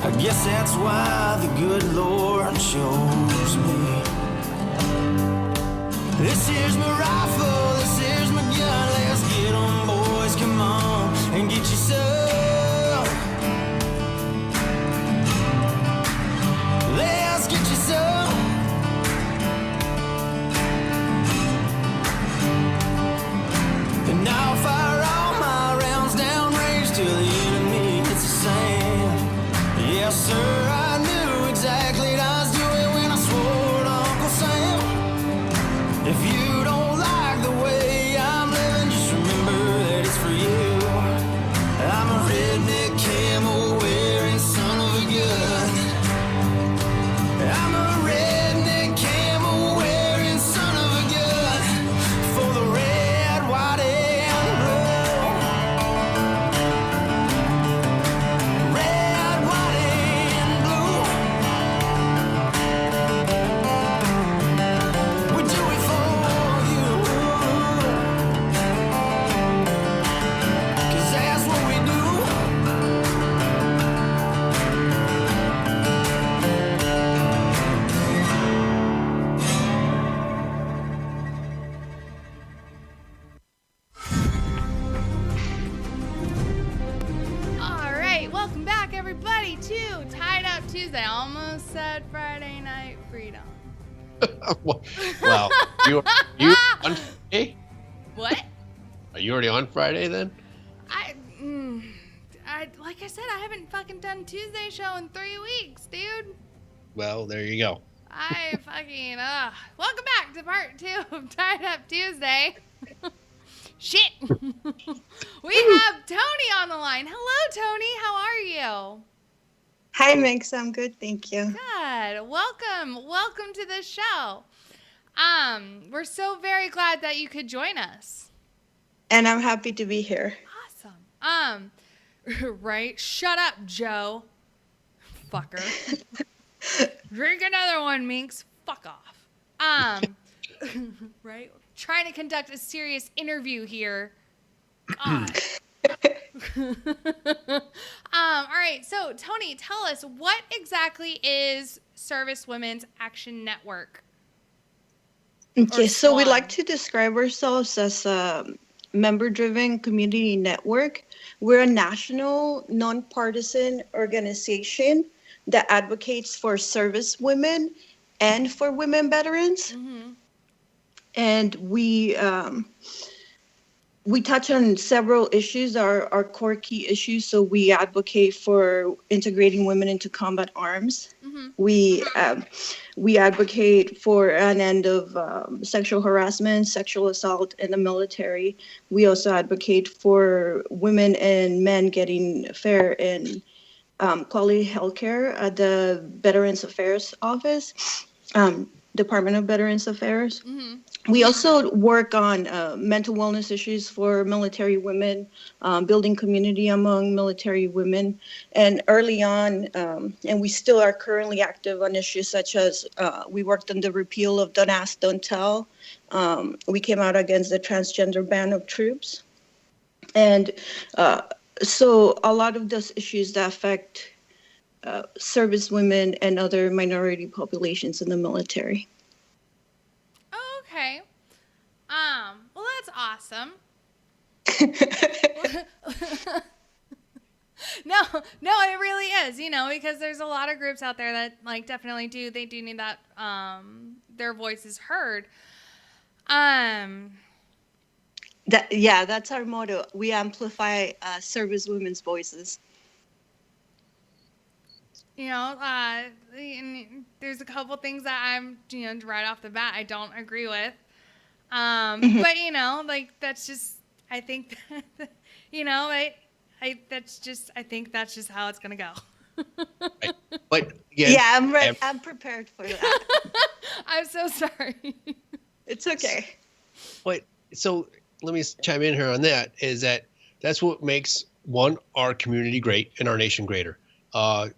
S9: I guess that's why the good Lord chose me. This here's my rifle, this here's my gun. Let's get 'em, boys, come on, and get you some. Let's get you some. And I'll fire all my rounds downrange till the enemy gets the sand. Yes, sir, I knew exactly what I was doing when I swore to Uncle Sam. If you don't like the way I'm living, just remember that it's for you. I'm a redneck camel wearing son of a gun. I'm a redneck camel wearing son of a gun for the red, white, and blue. Red, white, and blue. We do it for you, 'cause that's what we do.
S2: All right, welcome back, everybody, to Tied Up Tuesday. Almost said Friday Night Freedom.
S8: Wow. You on Friday?
S2: What?
S8: Are you already on Friday then?
S2: Like I said, I haven't fucking done Tuesday show in 3 weeks, dude.
S8: Well, there you go.
S2: I fucking, welcome back to part 2 of Tied Up Tuesday. Shit. We have Tony on the line. Hello, Tony. How are you?
S10: Hi, Mix. I'm good, thank you.
S2: Good. Welcome to the show. We're so very glad that you could join us.
S10: And I'm happy to be here.
S2: Awesome. Right? Shut up, Joe. Fucker. Drink another one, Minx. Fuck off. Right? Trying to conduct a serious interview here. God. All right. So, Tony, tell us, what exactly is Service Women's Action Network?
S10: Okay, so we like to describe ourselves as a member-driven community network. We're a national, nonpartisan organization that advocates for service women and for women veterans.
S2: Mm-hmm.
S10: And we touch on several issues, our core key issues. So we advocate for integrating women into combat arms.
S2: Mm-hmm.
S10: We advocate for an end of sexual harassment, sexual assault in the military. We also advocate for women and men getting fair and quality health care at the Veterans Affairs Office, Department of Veterans Affairs.
S2: Mm-hmm.
S10: We also work on mental wellness issues for military women, building community among military women. And early on, and we still are currently active on issues such as we worked on the repeal of Don't Ask, Don't Tell. We came out against the transgender ban of troops. And so a lot of those issues that affect service women and other minority populations in the military.
S2: Oh, okay. Well, that's awesome. No, it really is, because there's a lot of groups out there that definitely they do need that, their voices heard.
S10: That's our motto. We amplify service women's voices.
S2: There's a couple things that I'm, right off the bat, I don't agree with.
S10: Mm-hmm.
S2: But, that's just, I think, I think that's just how it's going to go.
S8: Right. But again,
S10: I'm prepared for that.
S2: I'm so sorry.
S10: It's okay.
S8: But so let me chime in here on that, is that's what makes our community great and our nation greater.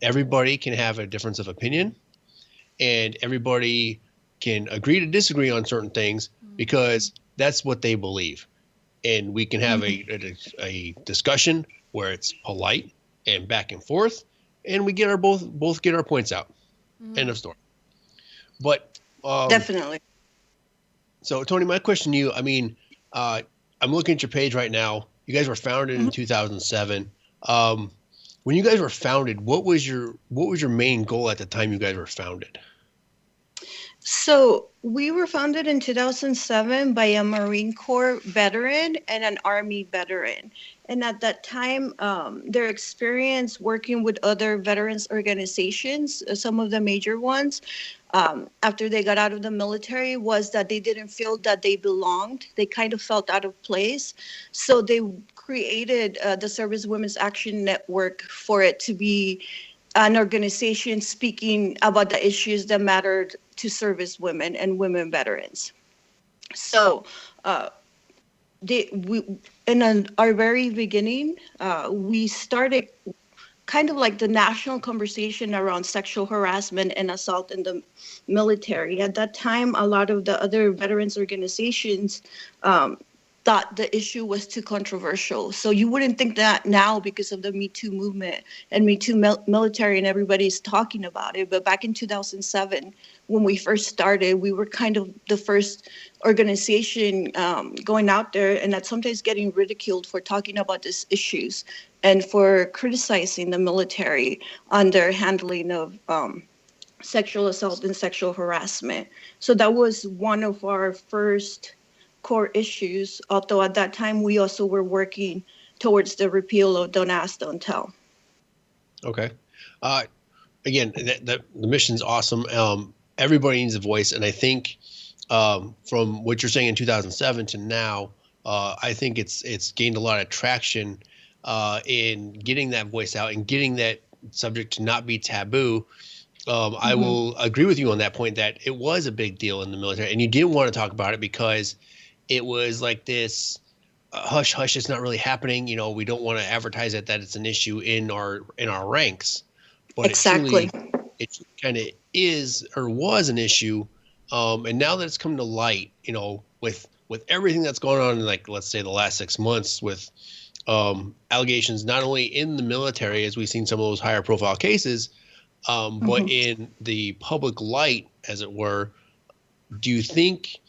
S8: Everybody can have a difference of opinion, and everybody can agree to disagree on certain things because that's what they believe. and we can have a discussion where it's polite and back and forth, and we get our both get our points out. End of story. But
S10: Definitely.
S8: So Tony, my question to you, I mean, I'm looking at your page right now. You guys were founded in 2007. When you guys were founded, what was your main goal at the time you guys were founded?
S10: So we were founded in 2007 by a Marine Corps veteran and an Army veteran. And at that time, their experience working with other veterans organizations, some of the major ones, after they got out of the military, was that they didn't feel that they belonged. They kind of felt out of place. So they created the Service Women's Action Network for it to be an organization speaking about the issues that mattered to service women and women veterans. So in our very beginning, we started kind of like the national conversation around sexual harassment and assault in the military. At that time, a lot of the other veterans organizations thought the issue was too controversial. So you wouldn't think that now because of the Me Too movement and Me Too military and everybody's talking about it. But back in 2007, when we first started, we were kind of the first organization going out there and that sometimes getting ridiculed for talking about these issues and for criticizing the military on their handling of sexual assault and sexual harassment. So that was one of our first core issues, although at that time we also were working towards the repeal of Don't Ask, Don't Tell.
S8: Okay. Again, the mission's awesome. Everybody needs a voice, and I think from what you're saying in 2007 to now, I think it's gained a lot of traction in getting that voice out and getting that subject to not be taboo. I will agree with you on that point that it was a big deal in the military, and you didn't want to talk about it because it was like this hush hush. It's not really happening. You know, we don't want to advertise it that it's an issue in our ranks, but
S10: exactly.
S8: It kind of is or was an issue. And now that it's come to light, you know, with everything that's going on in, like, let's say the last 6 months with allegations, not only in the military, as we've seen some of those higher profile cases, but in the public light, as it were, do you think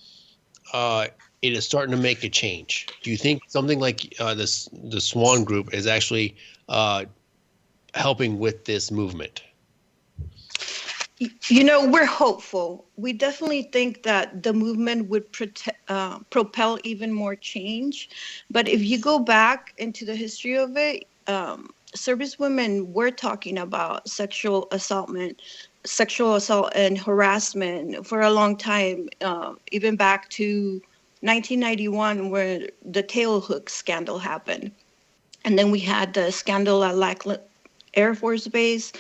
S8: it is starting to make a change? Do you think something like the Swan Group is actually helping with this movement?
S10: You know, we're hopeful. We definitely think that the movement would propel even more change. But if you go back into the history of it, service women were talking about sexual assault and harassment for a long time, even back to 1991, where the tailhook scandal happened. And then we had the scandal at Lackland Air Force Base.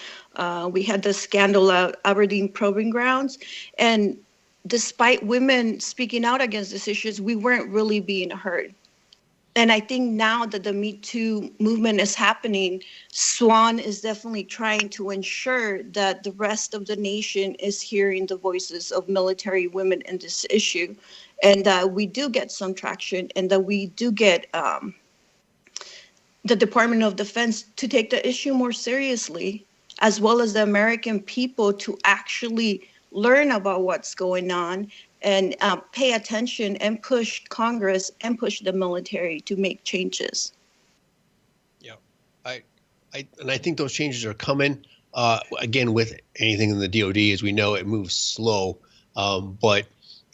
S10: We had the scandal at Aberdeen Proving Grounds. And despite women speaking out against these issues, we weren't really being heard. And I think now that the Me Too movement is happening, SWAN is definitely trying to ensure that the rest of the nation is hearing the voices of military women in this issue, and that we do get some traction, and that we do get the Department of Defense to take the issue more seriously, as well as the American people to actually learn about what's going on and pay attention and push Congress and push the military to make changes.
S8: Yeah, I think those changes are coming. Again, with anything in the DoD, as we know, it moves slow. But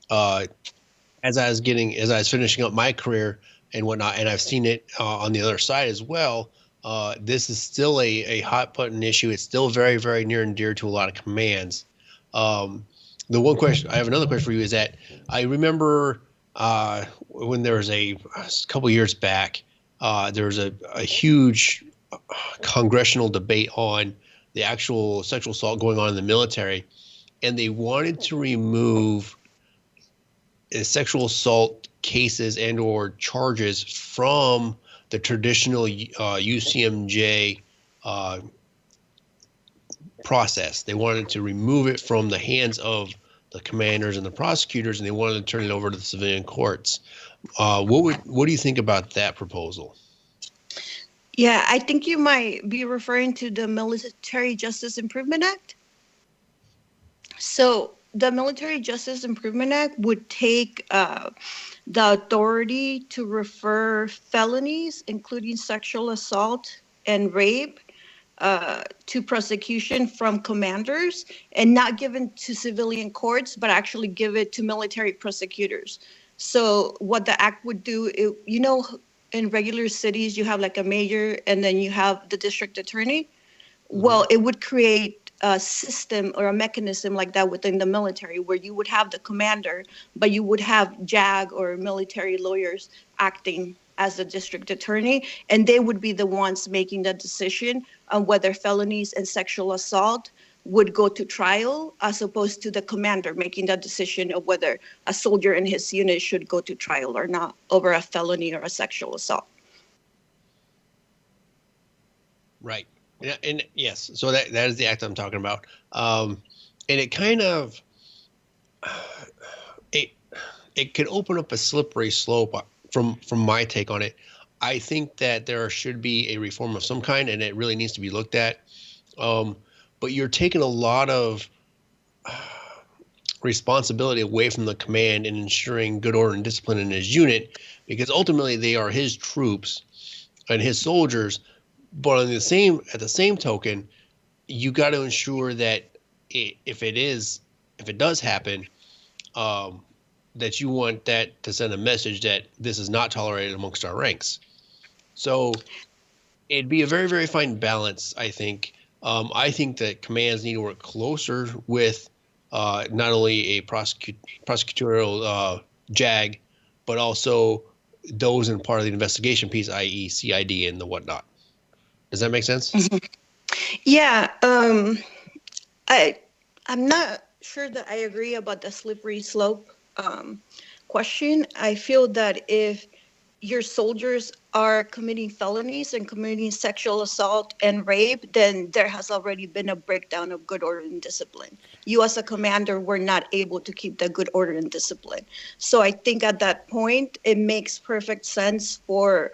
S8: as I was finishing up my career and whatnot, and I've seen it on the other side as well. This is still a hot button issue. It's still very, very near and dear to a lot of commands. The one question I have another question for you is that I remember when there was a couple years back, there was a huge congressional debate on the actual sexual assault going on in the military, and they wanted to remove sexual assault cases and or charges from the traditional UCMJ process. They wanted to remove it from the hands of the commanders and the prosecutors, and they wanted to turn it over to the civilian courts. What do you think about that proposal?
S10: Yeah, I think you might be referring to the Military Justice Improvement Act. So the Military Justice Improvement Act would take the authority to refer felonies, including sexual assault and rape, to prosecution from commanders, and not given to civilian courts, but actually give it to military prosecutors. So what the act would do, in regular cities, you have like a mayor and then you have the district attorney. Well, it would create a system or a mechanism like that within the military where you would have the commander, but you would have JAG or military lawyers acting as the district attorney, and they would be the ones making the decision on whether felonies and sexual assault would go to trial, as opposed to the commander making the decision of whether a soldier in his unit should go to trial or not over a felony or a sexual assault.
S8: Right. Yeah, and yes, so that is the act I'm talking about. And it kind of it could open up a slippery slope from my take on it. I think that there should be a reform of some kind, and it really needs to be looked at. But you're taking a lot of responsibility away from the command in ensuring good order and discipline in his unit, because ultimately they are his troops and his soldiers. But at the same token, you got to ensure that if it does happen, that you want that to send a message that this is not tolerated amongst our ranks. So it'd be a very, very fine balance, I think. I think that commands need to work closer with not only a prosecutorial JAG, but also those in part of the investigation piece, i.e. CID and the whatnot. Does that make sense?
S10: Mm-hmm. Yeah. I'm not sure that I agree about the slippery slope question. I feel that if your soldiers are committing felonies and committing sexual assault and rape, then there has already been a breakdown of good order and discipline. You as a commander were not able to keep the good order and discipline. So I think at that point, it makes perfect sense for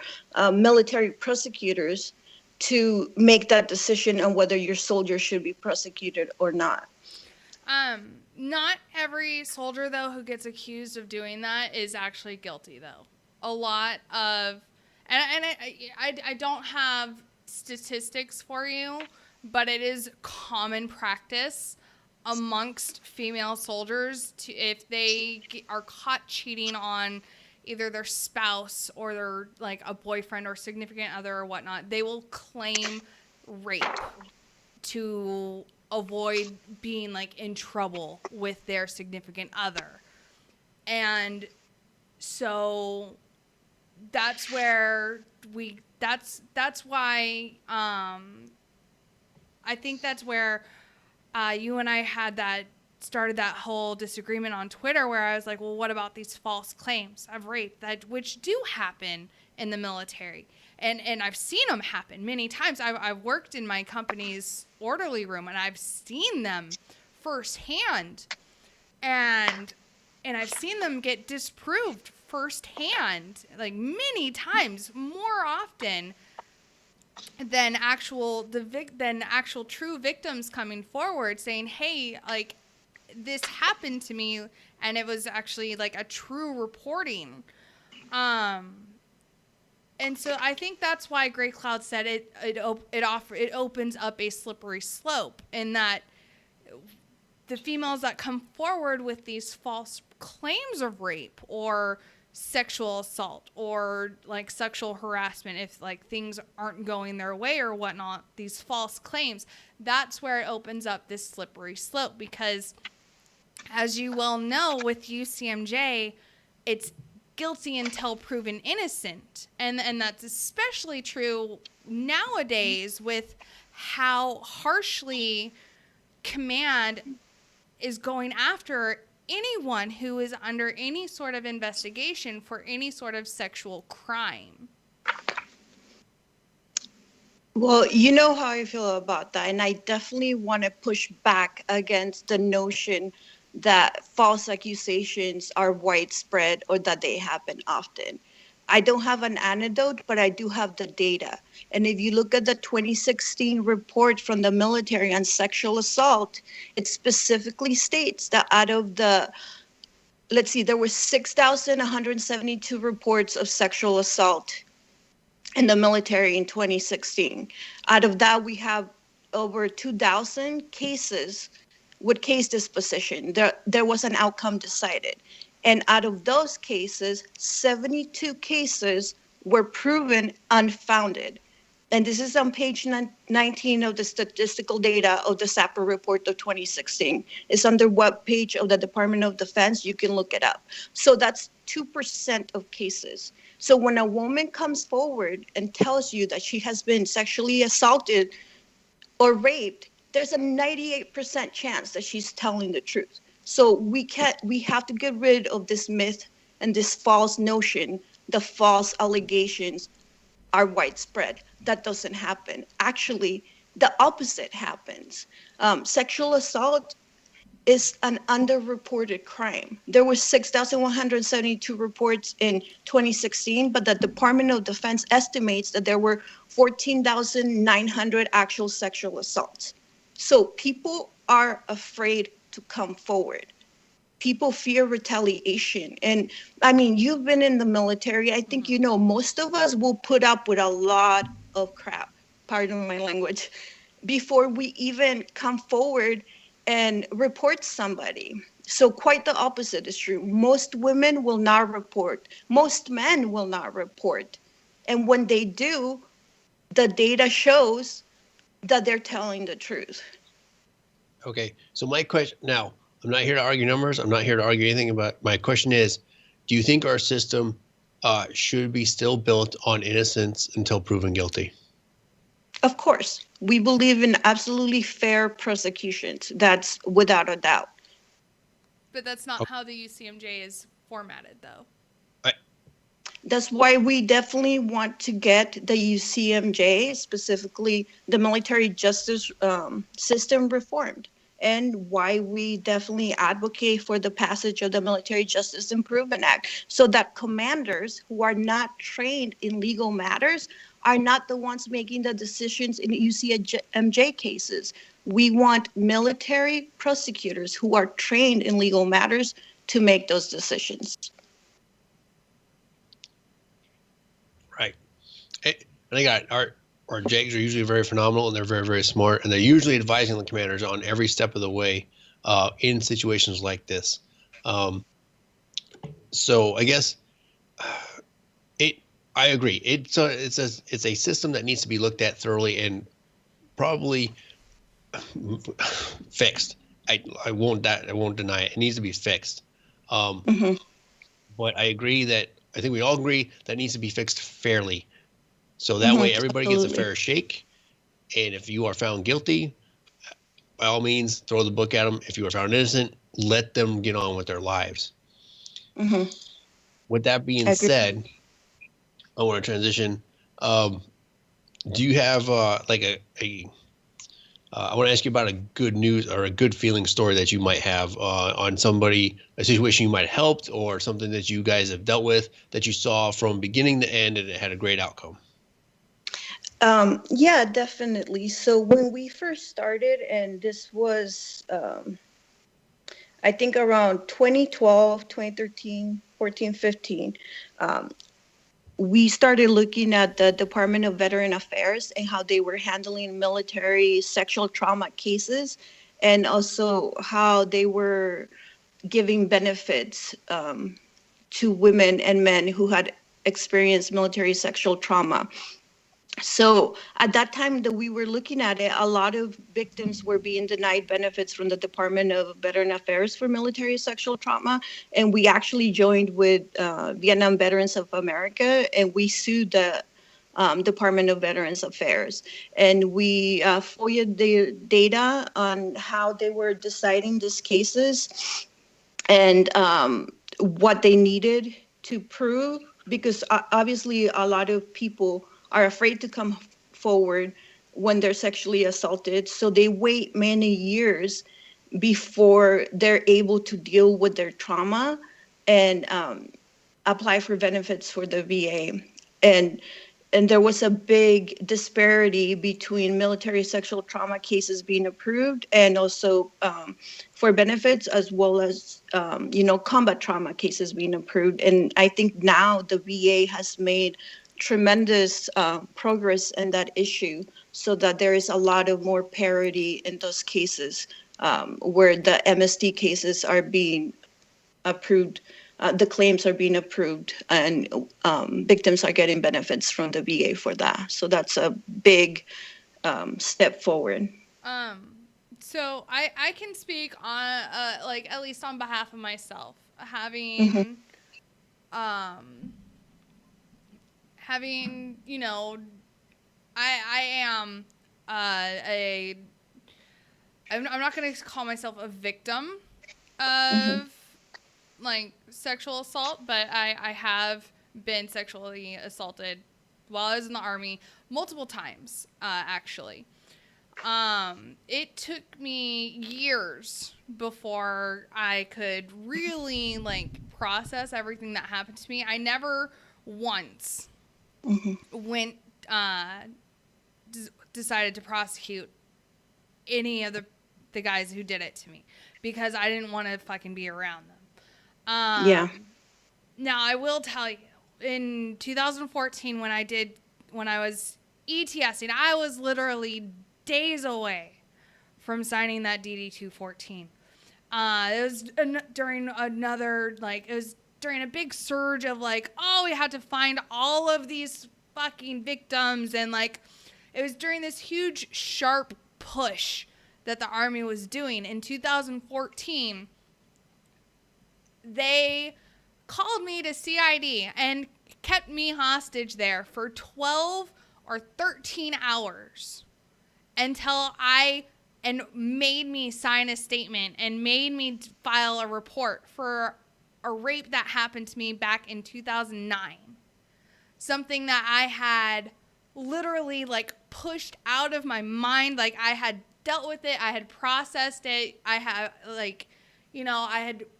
S10: military prosecutors to make that decision on whether your soldier should be prosecuted or not.
S2: Not every soldier, though, who gets accused of doing that is actually guilty, though. A lot of, and I don't have statistics for you, but it is common practice amongst female soldiers to, if they are caught cheating on either their spouse or their like a boyfriend or significant other or whatnot, they will claim rape to avoid being like in trouble with their significant other. And so that's where that's why I think that's where you and I had started that whole disagreement on Twitter, where I was like, well, what about these false claims of rape which do happen in the military? And I've seen them happen many times. I've worked in my company's orderly room, and I've seen them firsthand. And I've seen them get disproved firsthand, like many times, more often than actual true victims coming forward saying, hey, like, this happened to me, and it was actually like a true reporting. And so I think that's why Gray Cloud said it opens up a slippery slope, in that the females that come forward with these false claims of rape or sexual assault or like sexual harassment, if like things aren't going their way or whatnot, these false claims, that's where it opens up this slippery slope. Because as you well know, with UCMJ, it's guilty until proven innocent. And that's especially true nowadays with how harshly command is going after anyone who is under any sort of investigation for any sort of sexual crime.
S10: Well, you know how I feel about that. And I definitely want to push back against the notion that false accusations are widespread or that they happen often. I don't have an anecdote, but I do have the data. And if you look at the 2016 report from the military on sexual assault, it specifically states that out of the, let's see, there were 6,172 reports of sexual assault in the military in 2016. Out of that, we have over 2,000 cases with case disposition. There was an outcome decided. And out of those cases, 72 cases were proven unfounded. And this is on page 19 of the statistical data of the SAPR report of 2016. It's on the webpage of the Department of Defense. You can look it up. So that's 2% of cases. So when a woman comes forward and tells you that she has been sexually assaulted or raped, there's a 98% chance that she's telling the truth. So we have to get rid of this myth and this false notion, the false allegations are widespread. That doesn't happen. Actually, the opposite happens. Sexual assault is an underreported crime. There were 6,172 reports in 2016, but the Department of Defense estimates that there were 14,900 actual sexual assaults. So people are afraid to come forward. People fear retaliation. And I mean, you've been in the military. I think you know most of us will put up with a lot of crap, pardon my language, before we even come forward and report somebody. So quite the opposite is true. Most women will not report. Most men will not report. And when they do, the data shows that they're telling the truth.
S8: Okay, so my question now, I'm not here to argue numbers. I'm not here to argue anything about. My question is, do you think our system should be still built on innocence until proven guilty?
S10: Of course, we believe in absolutely fair prosecutions. That's without a doubt.
S2: But that's not how the UCMJ is formatted, though.
S10: That's why we definitely want to get the UCMJ, specifically the military justice system, reformed, and why we definitely advocate for the passage of the Military Justice Improvement Act, so that commanders who are not trained in legal matters are not the ones making the decisions in UCMJ cases. We want military prosecutors who are trained in legal matters to make those decisions.
S8: Right. And I got our JAGs are usually very phenomenal, and they're very, very smart, and they're usually advising the commanders on every step of the way in situations like this. So I guess I agree. It's a system that needs to be looked at thoroughly and probably fixed. I won't deny it. It needs to be fixed. But I agree that I think we all agree that needs to be fixed fairly. So that way everybody gets a fair shake. And if you are found guilty, by all means, throw the book at them. If you are found innocent, let them get on with their lives. With that being said, I want to transition. Do you have I want to ask you about a good news or a good feeling story that you might have on somebody, a situation you might have helped, or something that you guys have dealt with that you saw from beginning to end and it had a great outcome?
S10: Yeah, definitely. So when we first started, and this was, I think around 2012, 2013, 14, 15, we started looking at the Department of Veteran Affairs and how they were handling military sexual trauma cases, and also how they were giving benefits to women and men who had experienced military sexual trauma. So at that time that we were looking at it, a lot of victims were being denied benefits from the Department of Veteran Affairs for military sexual trauma. And we actually joined with Vietnam Veterans of America, and we sued the Department of Veterans Affairs. And we FOIA'd the data on how they were deciding these cases and what they needed to prove, because obviously a lot of people are afraid to come forward when they're sexually assaulted. So they wait many years, before they're able to deal with their trauma and apply for benefits for the VA. And there was a big disparity between military sexual trauma cases being approved and also for benefits, as well as combat trauma cases being approved. And I think now the VA has made tremendous progress in that issue, so that there is a lot of more parity in those cases where the MST cases are being approved, the claims are being approved, and victims are getting benefits from the VA for that. So that's a big step forward.
S2: So I can speak on like at least on behalf of myself, having you know, I am I'm not going to call myself a victim of like sexual assault, but I have been sexually assaulted while I was in the Army multiple times, actually. It took me years before I could really like process everything that happened to me. I never once went decided to prosecute any of the guys who did it to me because I didn't want to fucking be around them. Now I will tell you, in 2014 when I was ETSing, I was literally days away from signing that DD-214. It was during a big surge of like, oh, we had to find all of these fucking victims, and like it was during this huge sharp push that the Army was doing. In 2014, they called me to CID and kept me hostage there for 12 or 13 hours until made me sign a statement and made me file a report for a rape that happened to me back in 2009. Something that I had literally like pushed out of my mind. Like I had dealt with it. I had processed it. I had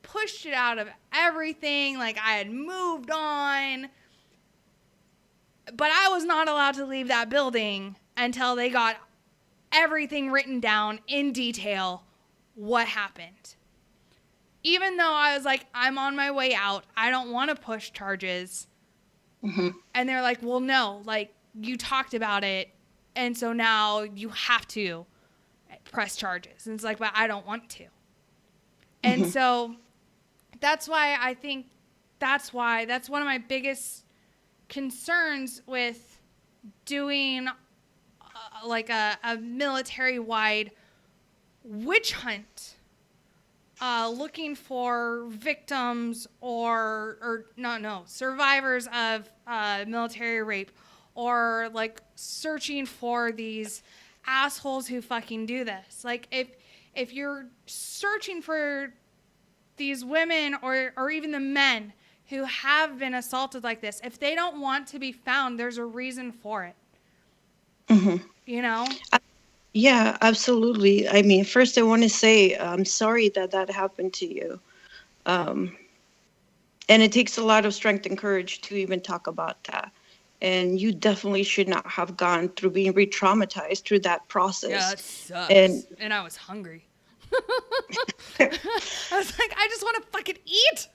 S2: pushed it out of everything. Like I had moved on. But I was not allowed to leave that building until they got everything written down in detail what happened. Even though I was like, I'm on my way out. I don't want to push charges. And they're like, well, no, like you talked about it. And so now you have to press charges. And it's like, but I don't want to. And so that's why I think that's one of my biggest concerns with doing like a military-wide witch hunt, looking for victims or survivors of military rape, or like searching for these assholes who fucking do this. Like if you're searching for these women or even the men who have been assaulted like this, if they don't want to be found, there's a reason for it. You know?
S10: Yeah, absolutely. I mean, first I want to say I'm sorry that happened to you. And it takes a lot of strength and courage to even talk about that. And you definitely should not have gone through being re-traumatized through that process.
S2: Yeah, that sucks. And I was hungry. I was like, I just want to fucking eat.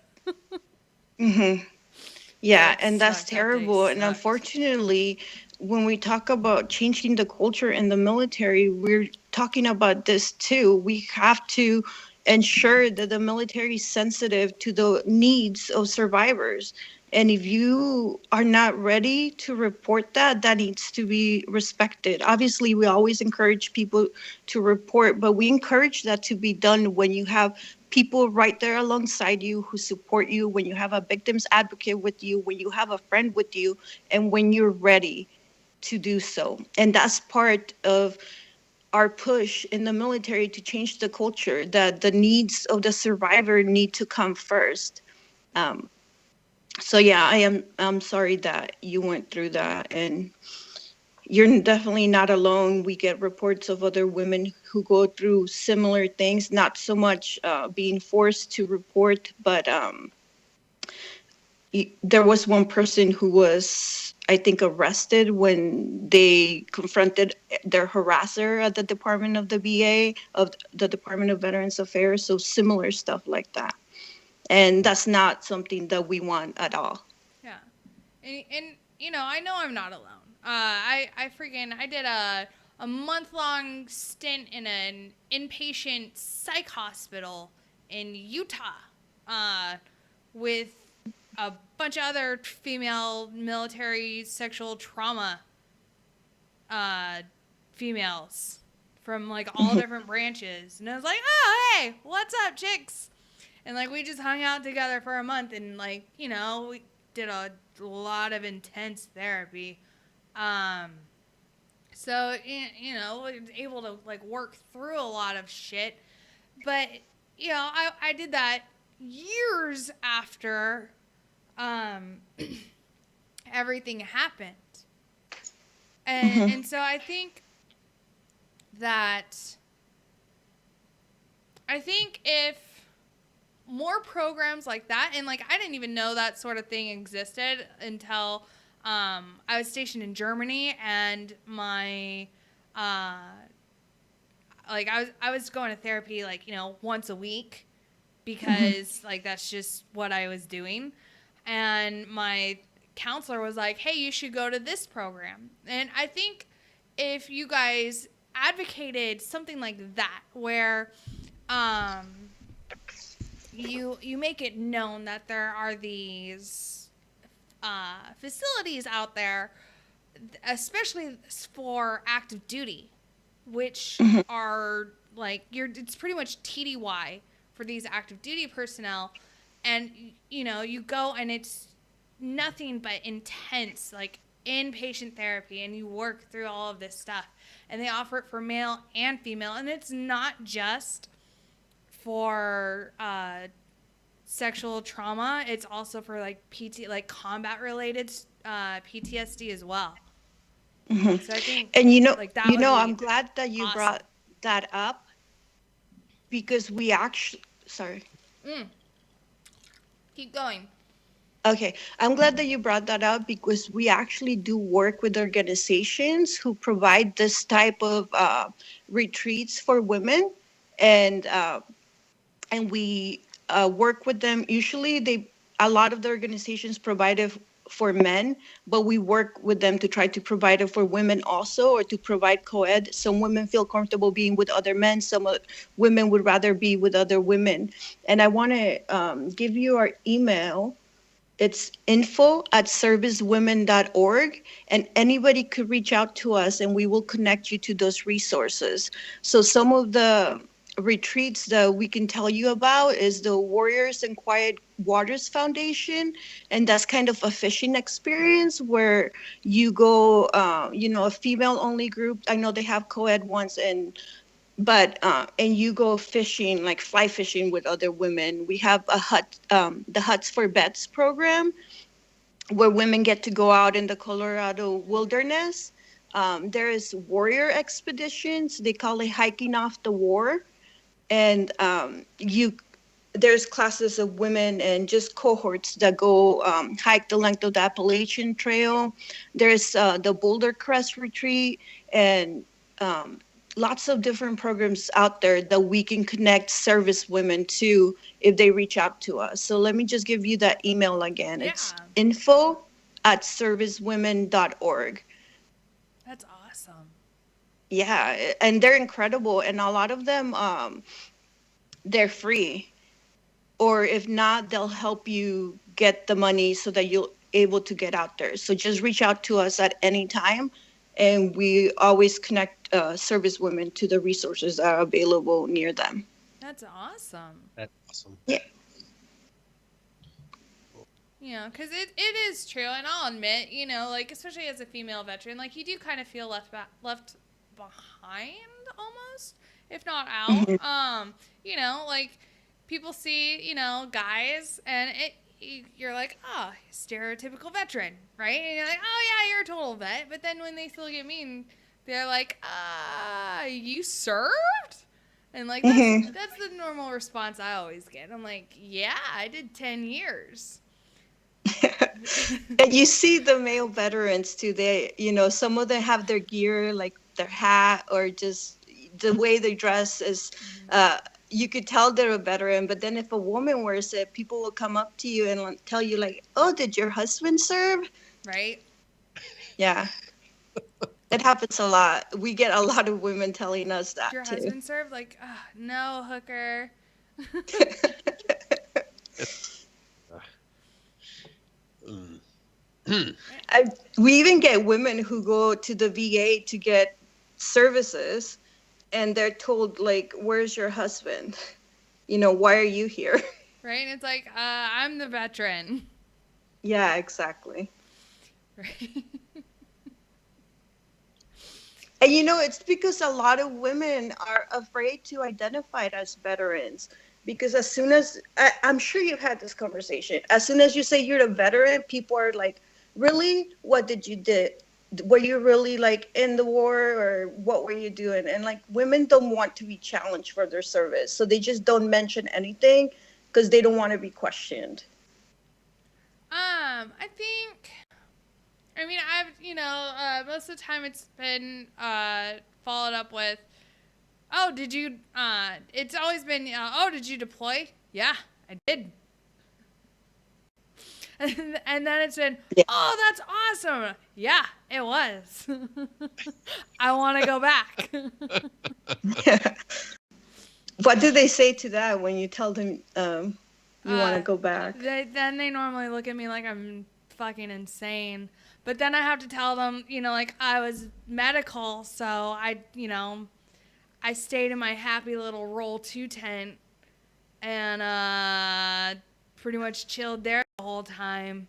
S10: Yeah, and that's terrible. And unfortunately, when we talk about changing the culture in the military, we're talking about this too. We have to ensure that the military is sensitive to the needs of survivors. And if you are not ready to report that needs to be respected. Obviously, we always encourage people to report, but we encourage that to be done when you have people right there alongside you who support you, when you have a victim's advocate with you, when you have a friend with you, and when you're ready to do so. And that's part of our push in the military to change the culture, that the needs of the survivor need to come first. So yeah, I'm sorry that you went through that. And you're definitely not alone. We get reports of other women who go through similar things, not so much being forced to report, but there was one person who was, I think, arrested when they confronted their harasser at the Department of the VA, of the Department of Veterans Affairs. So similar stuff like that. And that's not something that we want at all.
S2: Yeah. And I know I'm not alone. I did a month-long stint in an inpatient psych hospital in Utah with a bunch of other female military sexual trauma females from like all different branches. And I was like, oh, hey, what's up, chicks? And like we just hung out together for a month and like, we did a lot of intense therapy. So, we was able to like work through a lot of shit. But, I did that years after everything happened. And so I think if more programs like that, and like I didn't even know that sort of thing existed until I was stationed in Germany, and my I was going to therapy like once a week because like that's just what I was doing, and my counselor was like, hey, you should go to this program. And I think if you guys advocated something like that where you make it known that there are these facilities out there, especially for active duty, which are like it's pretty much TDY for these active duty personnel, and you go and it's nothing but intense like inpatient therapy, and you work through all of this stuff, and they offer it for male and female, and it's not just for sexual trauma, it's also for like combat related PTSD as well. So I think,
S10: and
S2: like that
S10: I'm glad that you brought that up, because we actually, sorry.
S2: Keep going.
S10: Okay, I'm glad that you brought that up, because we actually do work with organizations who provide this type of retreats for women, and we work with them. Usually, a lot of the organizations provide it for men, but we work with them to try to provide it for women also, or to provide co-ed. Some women feel comfortable being with other men. Some women would rather be with other women. And I want to give you our email. It's info@servicewomen.org, and anybody could reach out to us and we will connect you to those resources. So some of the retreats that we can tell you about is the Warriors and Quiet Waters Foundation, and that's kind of a fishing experience where you go, a female-only group. I know they have co-ed ones, and you go fishing, like fly fishing with other women. We have the Huts for Bets program, where women get to go out in the Colorado wilderness. There is warrior expeditions. They call it hiking off the war. And there's classes of women and just cohorts that go hike the length of the Appalachian Trail. There's the Boulder Crest Retreat, and lots of different programs out there that we can connect service women to if they reach out to us. So let me just give you that email again. Yeah. It's info@servicewomen.org.
S2: That's awesome.
S10: Yeah, and they're incredible, and a lot of them they're free, or if not, they'll help you get the money so that you're able to get out there. So just reach out to us at any time, and we always connect service women to the resources that are available near them.
S2: That's awesome.
S8: That's awesome.
S10: Yeah.
S2: Because it is true, and I'll admit, like especially as a female veteran, like you do kind of feel left behind almost, if not out. Like people see, guys, and you're like, oh, stereotypical veteran, right? And you're like, oh yeah, you're a total vet. But then when they still get mean, they're like, you served? And like that's the normal response I always get. I'm like, yeah, I did 10 years.
S10: And you see the male veterans too. They, some of them have their gear, like their hat, or just the way they dress is. You could tell they're a veteran. But then if a woman wears it, people will come up to you and tell you like, "Oh, did your husband serve?"
S2: Right.
S10: Yeah. It happens a lot. We get a lot of women telling us that
S2: Your
S10: too.
S2: husband served? Like, no, hooker.
S10: We even get women who go to the VA to get services, and they're told like, "Where's your husband? Why are you here?"
S2: Right? And it's like, I'm the veteran.
S10: Yeah, exactly.
S2: Right.
S10: And it's because a lot of women are afraid to identify as veterans, because as soon as I'm sure you've had this conversation, as soon as you say you're a veteran, people are like, really? What did you do? Were you really like in the war, or what were you doing? And like, women don't want to be challenged for their service, so they just don't mention anything because they don't want to be questioned.
S2: I think, I've, most of the time it's been followed up with, oh, did you, it's always been, oh, did you deploy? Yeah, I did. And then it's been, oh, that's awesome. Yeah, it was. I want to go back.
S10: What do they say to that when you tell them you want to go back?
S2: Then they normally look at me like I'm fucking insane. But then I have to tell them, like I was medical, so I stayed in my happy little Roll 2 tent and pretty much chilled there the whole time.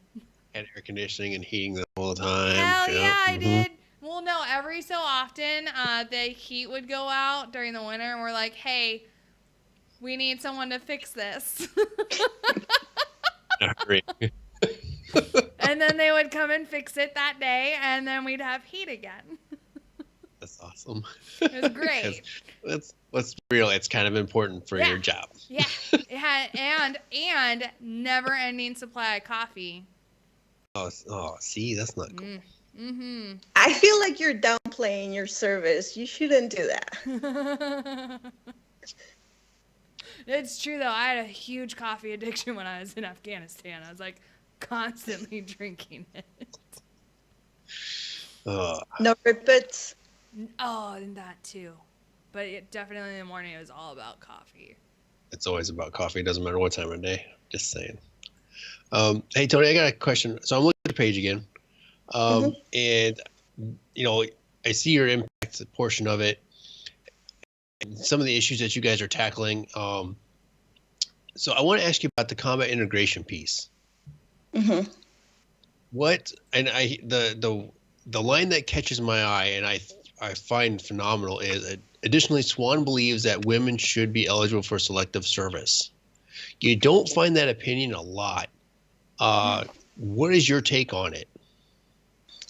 S8: Had air conditioning and heating the whole time.
S2: Hell yeah, I did. Well, no, every so often the heat would go out during the winter, and we're like, hey, we need someone to fix this.
S8: Hurry.
S2: And then they would come and fix it that day, and then we'd have heat again.
S8: That's awesome.
S2: It was great.
S8: Let's real. It's kind of important for your job.
S2: Yeah. It had and never-ending supply of coffee.
S8: Oh, see, that's not cool.
S2: Mm-hmm.
S10: I feel like you're downplaying your service. You shouldn't do that.
S2: It's true, though. I had a huge coffee addiction when I was in Afghanistan. I was like constantly drinking it.
S10: No ribbits?
S2: Oh, and that too. But definitely in the morning, it was all about coffee.
S8: It's always about coffee. It doesn't matter what time of day. Just saying. Hey, Tony, I got a question. So I'm looking at the page again. And, I see your impact portion of it. And some of the issues that you guys are tackling. So I want to ask you about the combat integration piece.
S10: Mm-hmm.
S8: The line that catches my eye and I find phenomenal is, additionally, SWAN believes that women should be eligible for selective service. You don't find that opinion a lot. What is your take on it?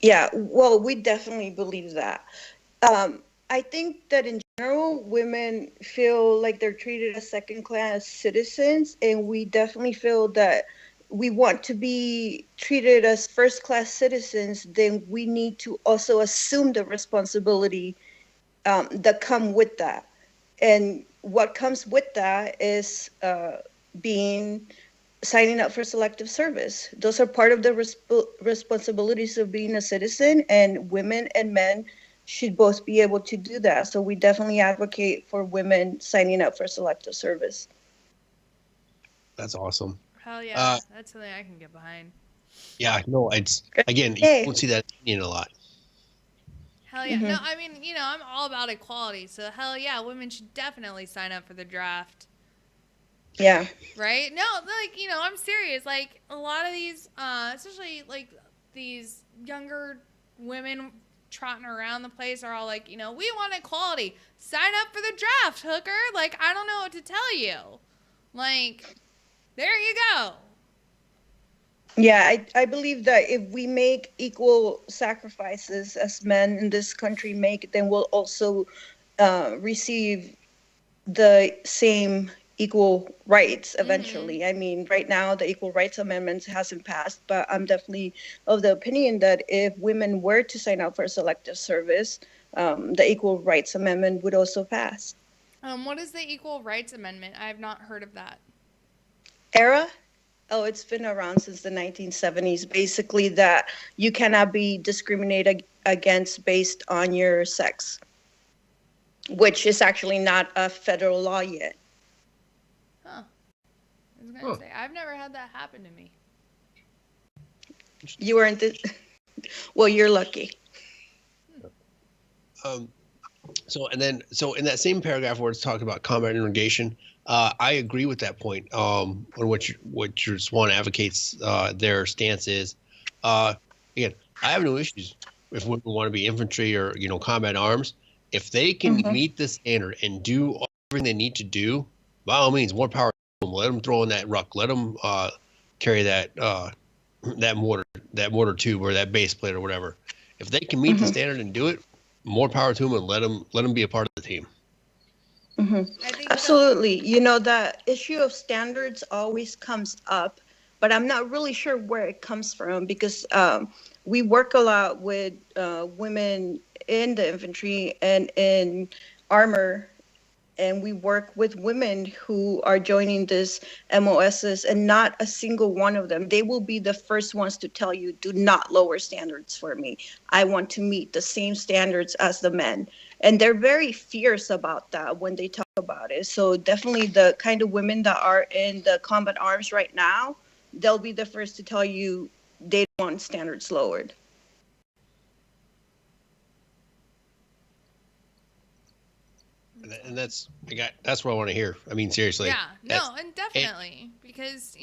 S10: Yeah, well, we definitely believe that. I think that in general, women feel like they're treated as second-class citizens, and we definitely feel that we want to be treated as first-class citizens. Then we need to also assume the responsibility that come with that. And what comes with that is signing up for selective service. Those are part of the responsibilities of being a citizen, and women and men should both be able to do that. So we definitely advocate for women signing up for selective service.
S8: That's awesome.
S2: Hell yeah, that's something I can get behind.
S8: Yeah, no, it's again, you don't see that opinion a lot.
S2: Hell yeah. No, I mean, I'm all about equality, so hell yeah, women should definitely sign up for the draft.
S10: Yeah.
S2: Right? No, like, I'm serious. Like, a lot of these, especially, like, these younger women trotting around the place are all like, we want equality. Sign up for the draft, hooker. Like, I don't know what to tell you. Like, there you go.
S10: Yeah, I believe that if we make equal sacrifices as men in this country make, then we'll also receive the same equal rights eventually. I mean, right now the Equal Rights Amendment hasn't passed, but I'm definitely of the opinion that if women were to sign up for selective service, the Equal Rights Amendment would also pass.
S2: What is the Equal Rights Amendment? I have not heard of that.
S10: Era? Oh, it's been around since the 1970s. Basically, that you cannot be discriminated against based on your sex, which is actually not a federal law yet.
S2: Huh. I was gonna say I've never had that happen to me.
S10: You weren't. Well, you're lucky.
S8: So in that same paragraph where it's talking about combat interrogation, I agree with that point. On what your Swan advocates their stance is. Again, I have no issues if women want to be infantry or combat arms. If they can meet the standard and do everything they need to do, by all means, more power to them. Let them throw in that ruck. Let them carry that mortar tube or that base plate or whatever. If they can meet the standard and do it, more power to them, and let them be a part of the team.
S10: Absolutely. The issue of standards always comes up, but I'm not really sure where it comes from because we work a lot with women in the infantry and in armor, and we work with women who are joining this MOSs, and not a single one of them. They will be the first ones to tell you, do not lower standards for me. I want to meet the same standards as the men. And they're very fierce about that when they talk about it. So definitely the kind of women that are in the combat arms right now, they'll be the first to tell you they don't want standards lowered.
S8: And that's what I want to hear. I mean, seriously.
S2: Yeah, no, and definitely because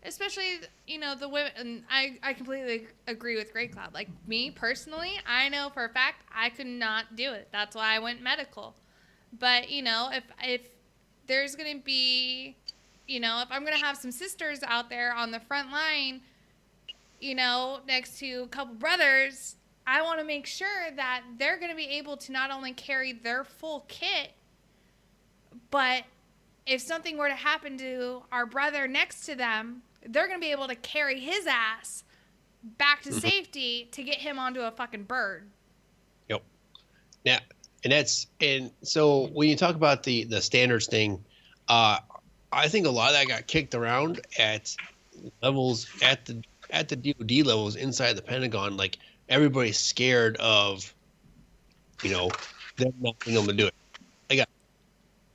S2: especially the women. And I completely agree with Great Cloud. Like me personally, I know for a fact I could not do it. That's why I went medical. But if there's gonna be, if I'm gonna have some sisters out there on the front line, next to a couple brothers, I want to make sure that they're going to be able to not only carry their full kit, but if something were to happen to our brother next to them, they're going to be able to carry his ass back to safety to get him onto a fucking bird.
S8: Yep. Now, and so when you talk about the standards thing, I think a lot of that got kicked around at levels at the DoD levels inside the Pentagon. Like everybody's scared of them not being able to do it. Like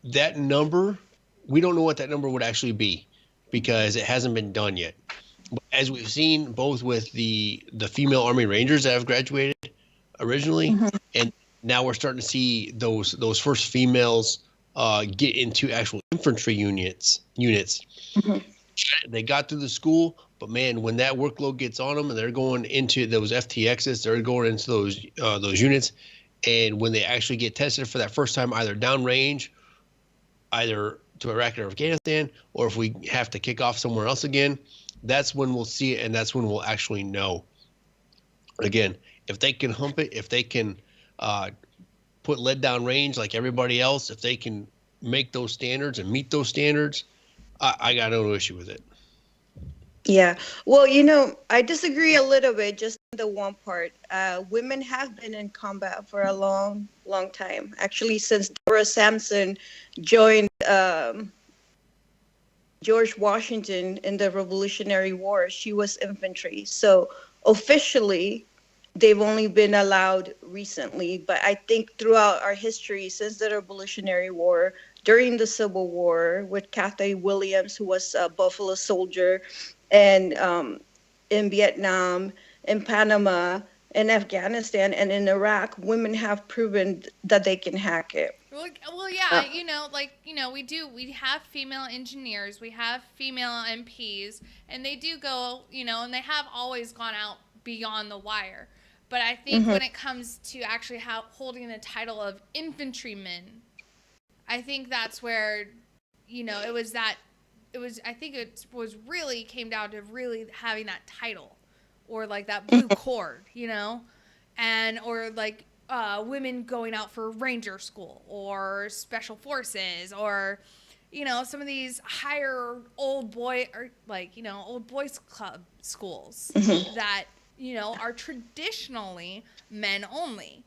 S8: that number, we don't know what that number would actually be because it hasn't been done yet. But as we've seen both with the female Army Rangers that have graduated originally, and now we're starting to see those first females get into actual infantry units. They got through the school, but man, when that workload gets on them and they're going into those FTXs, they're going into those units, and when they actually get tested for that first time, either downrange, either to Iraq or Afghanistan, or if we have to kick off somewhere else again, that's when we'll see it, and that's when we'll actually know. Again, if they can hump it, if they can put lead down range like everybody else, if they can make those standards and meet those standards, I got no issue with it.
S10: Yeah. Well, I disagree a little bit, just the one part. Women have been in combat for a long, long time. Actually, since Deborah Sampson joined George Washington in the Revolutionary War, she was infantry. So officially, they've only been allowed recently. But I think throughout our history, since the Revolutionary War, during the Civil War with Kathy Williams, who was a Buffalo Soldier, and in Vietnam, in Panama, in Afghanistan, and in Iraq, women have proven that they can hack it.
S2: Well, yeah, we have female engineers, we have female MPs, and they do go, and they have always gone out beyond the wire. But I think when it comes to actually holding the title of infantryman, I think that's where, it was that I think it was really came down to really having that title or like that blue cord, and or like women going out for ranger school or special forces or some of these higher old boys club schools that are traditionally men only.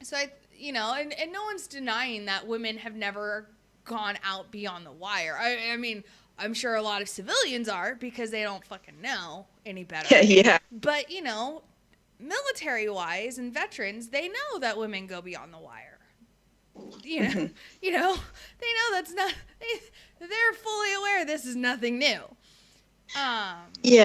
S2: So and no one's denying that women have never gone out beyond the wire. I mean, I'm sure a lot of civilians are because they don't fucking know any better.
S10: Yeah.
S2: But, military-wise and veterans, they know that women go beyond the wire. They know that's not, they're fully aware this is nothing new.
S10: Yeah.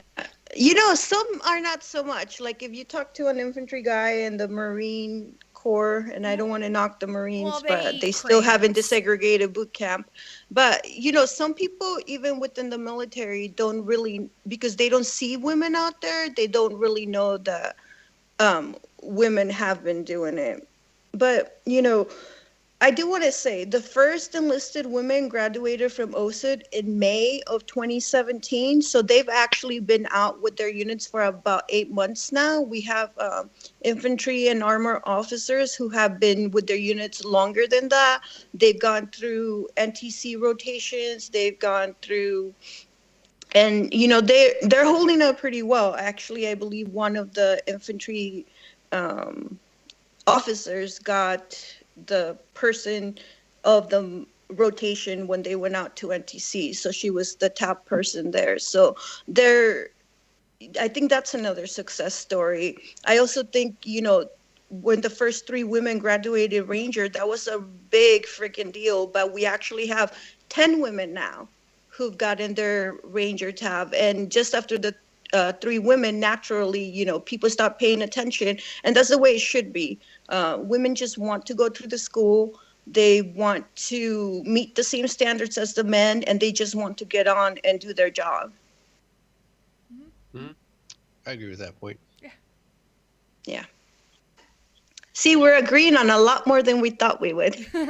S10: Some are not so much. Like if you talk to an infantry guy in the Marine Corps, and I don't want to knock the Marines, but they still haven't desegregated boot camp. But, some people, even within the military, don't really, because they don't see women out there, they don't really know that women have been doing it. But, I do want to say the first enlisted women graduated from OSUD in May of 2017. So they've actually been out with their units for about 8 months now. We have infantry and armor officers who have been with their units longer than that. They've gone through NTC rotations. They've gone through, and they're holding up pretty well. Actually, I believe one of the infantry officers got the person of the rotation when they went out to NTC. So she was the top person there. So I think that's another success story. I also think, when the first 3 women graduated Ranger, that was a big freaking deal. But we actually have 10 women now who've gotten their Ranger tab. And just after the 3 women, naturally, people stop paying attention. And that's the way it should be. Women just want to go through the school. They want to meet the same standards as the men, and they just want to get on and do their job.
S8: Mm-hmm. I agree with that point.
S10: Yeah. See, we're agreeing on a lot more than we thought we would.
S2: No,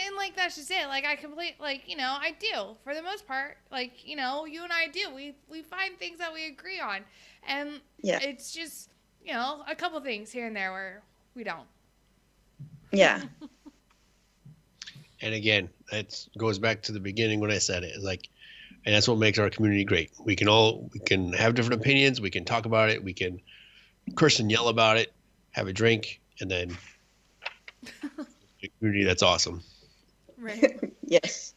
S2: and like that's just it. Like I I do for the most part. Like you and I do. We find things that we agree on, and it's just a couple things here and there where we don't.
S10: Yeah.
S8: And again, it goes back to the beginning when I said it. And that's what makes our community great. We can have different opinions. We can talk about it. We can curse and yell about it. Have a drink, and then the community. That's awesome.
S2: Right.
S10: Yes.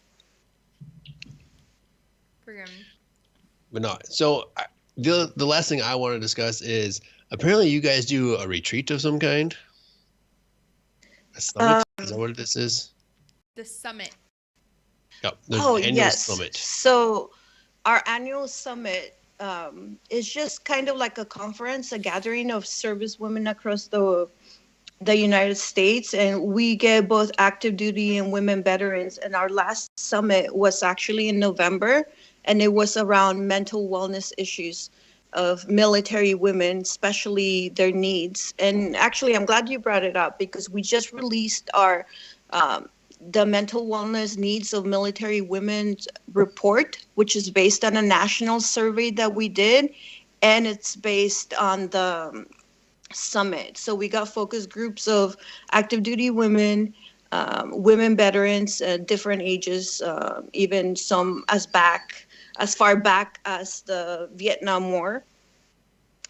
S8: But no. So the last thing I want to discuss is apparently you guys do a retreat of some kind. A summit? Is that what this is?
S2: The summit.
S8: Yep.
S10: Yes.
S8: Summit.
S10: So our annual summit is just kind of like a conference, a gathering of service women across the United States, and we get both active duty and women veterans. And our last summit was actually in November, and it was around mental wellness issues of military women, especially their needs. And actually, I'm glad you brought it up because we just released our the mental wellness needs of military women's report, which is based on a national survey that we did, and it's based on the summit. So we got focus groups of active duty women, women veterans, different ages, even some as far back as the Vietnam War.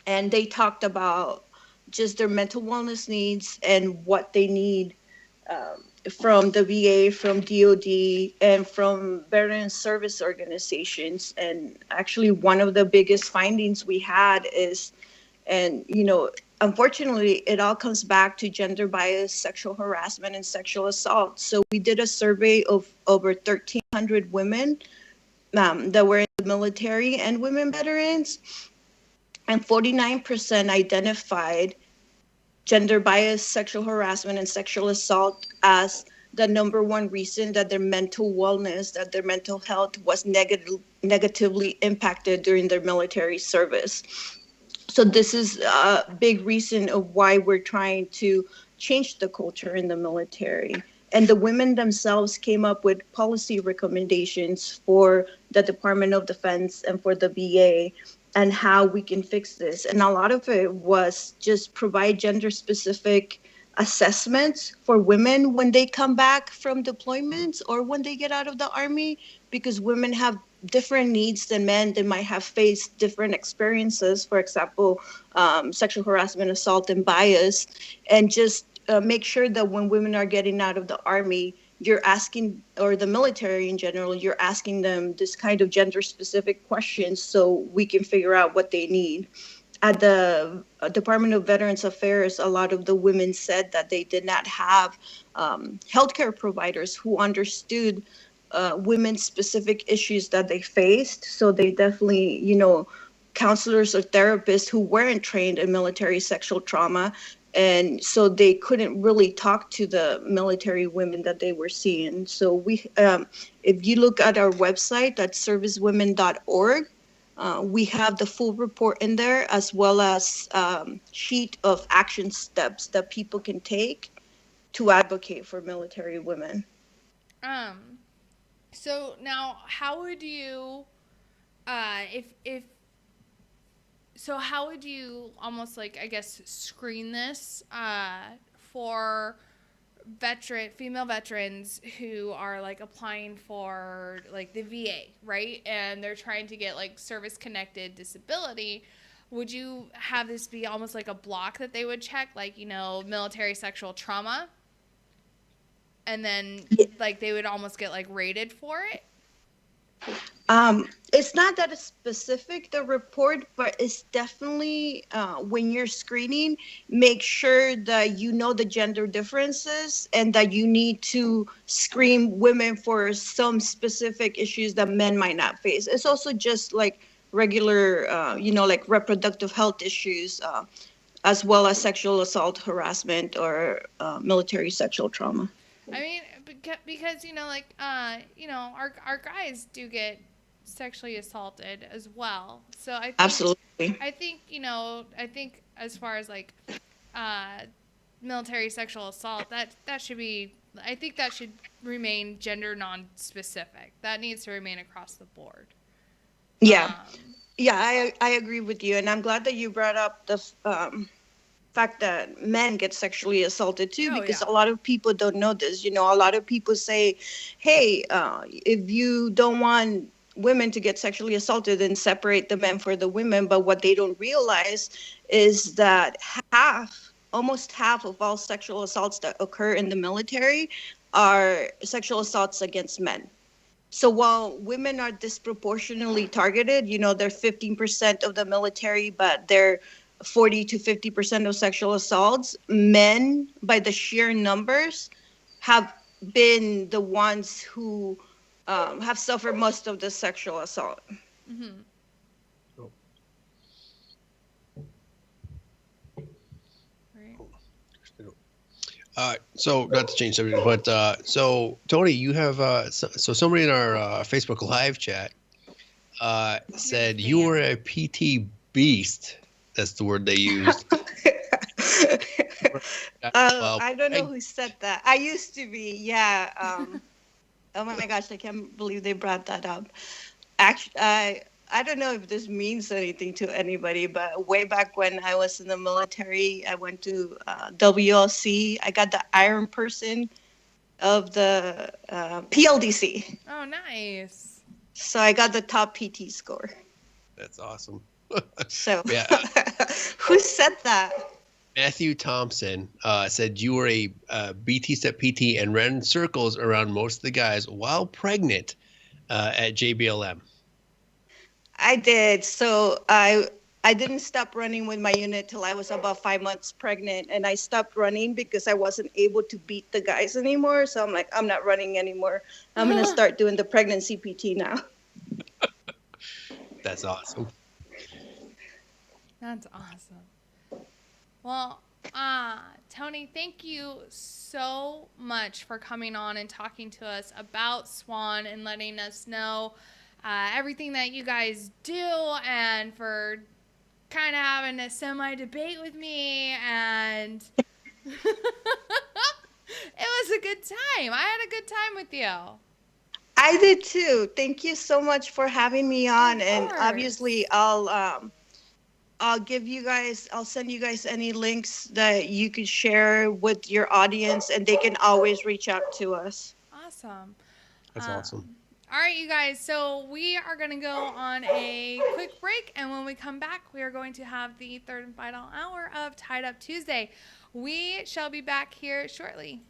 S10: And they talked about just their mental wellness needs and what they need from the VA, from DOD, and from veteran service organizations. And actually, one of the biggest findings we had is, unfortunately, it all comes back to gender bias, sexual harassment, and sexual assault. So we did a survey of over 1,300 women that were in the military and women veterans, and 49% identified gender bias, sexual harassment, and sexual assault as the number one reason that their mental wellness, that their mental health was negatively impacted during their military service. So this is a big reason of why we're trying to change the culture in the military. And the women themselves came up with policy recommendations for the Department of Defense and for the VA and how we can fix this. And a lot of it was just provide gender specific assessments for women when they come back from deployments or when they get out of the Army, because women have different needs than men. They might have faced different experiences, for example, sexual harassment, assault, and bias. And just make sure that when women are getting out of the Army, you're asking, or the military in general, you're asking them this kind of gender specific questions so we can figure out what they need. At the Department of Veterans Affairs, a lot of the women said that they did not have healthcare providers who understood women's specific issues that they faced. So they definitely, counselors or therapists who weren't trained in military sexual trauma. And so they couldn't really talk to the military women that they were seeing. So if you look at our website, that's servicewomen.org, we have the full report in there, as well as sheet of action steps that people can take to advocate for military women.
S2: So now, how would you, how would you almost like, I guess, screen this for female veterans who are like applying for like the VA, right? And they're trying to get like service connected disability. Would you have this be almost like a block that they would check, like, military sexual trauma? And then like they would almost get like rated for it?
S10: It's not that it's specific, the report, but it's definitely when you're screening, make sure that you know the gender differences and that you need to screen women for some specific issues that men might not face. It's also just like regular, like reproductive health issues, as well as sexual assault, harassment, or military sexual trauma.
S2: I mean, because our guys do get sexually assaulted as well. So I think,
S10: absolutely.
S2: I think as far as like military sexual assault, that should be. I think that should remain gender non-specific. That needs to remain across the board.
S10: Yeah, I agree with you, and I'm glad that you brought up the fact that men get sexually assaulted too, because a lot of people don't know this. A lot of people say, hey, if you don't want women to get sexually assaulted, then separate the men for the women. But what they don't realize is that almost half of all sexual assaults that occur in the military are sexual assaults against men. So while women are disproportionately targeted, they're 15% of the military, but they're 40 to 50% of sexual assaults, men, by the sheer numbers, have been the ones who have suffered most of the sexual assault.
S2: Mm-hmm.
S8: So not to change subject, but so Tony, you have so somebody in our Facebook live chat said you were a PT beast. That's the word they used.
S10: I don't know who said that. I used to be, yeah. Oh my gosh, I can't believe they brought that up. Actually, I don't know if this means anything to anybody, but way back when I was in the military, I went to WLC. I got the Iron Person of the PLDC.
S2: Oh, nice.
S10: So I got the top PT score.
S8: That's awesome.
S10: So, who said that?
S8: Matthew Thompson said you were a BT step PT and ran circles around most of the guys while pregnant at JBLM.
S10: I did. So I didn't stop running with my unit till I was about 5 months pregnant, and I stopped running because I wasn't able to beat the guys anymore. So I'm like, I'm not running anymore. I'm gonna start doing the pregnancy PT now.
S8: That's awesome.
S2: That's awesome. Well, Tony, thank you so much for coming on and talking to us about SWAN and letting us know everything that you guys do, and for kind of having a semi-debate with me. And It was a good time. I had a good time with you.
S10: I did too. Thank you so much for having me on. And obviously, I'll give you guys. I'll send you guys any links that you could share with your audience, and they can always reach out to us.
S2: Awesome.
S8: That's awesome.
S2: All right, you guys. So we are going to go on a quick break, and when we come back, we are going to have the third and final hour of Tied Up Tuesday. We shall be back here shortly.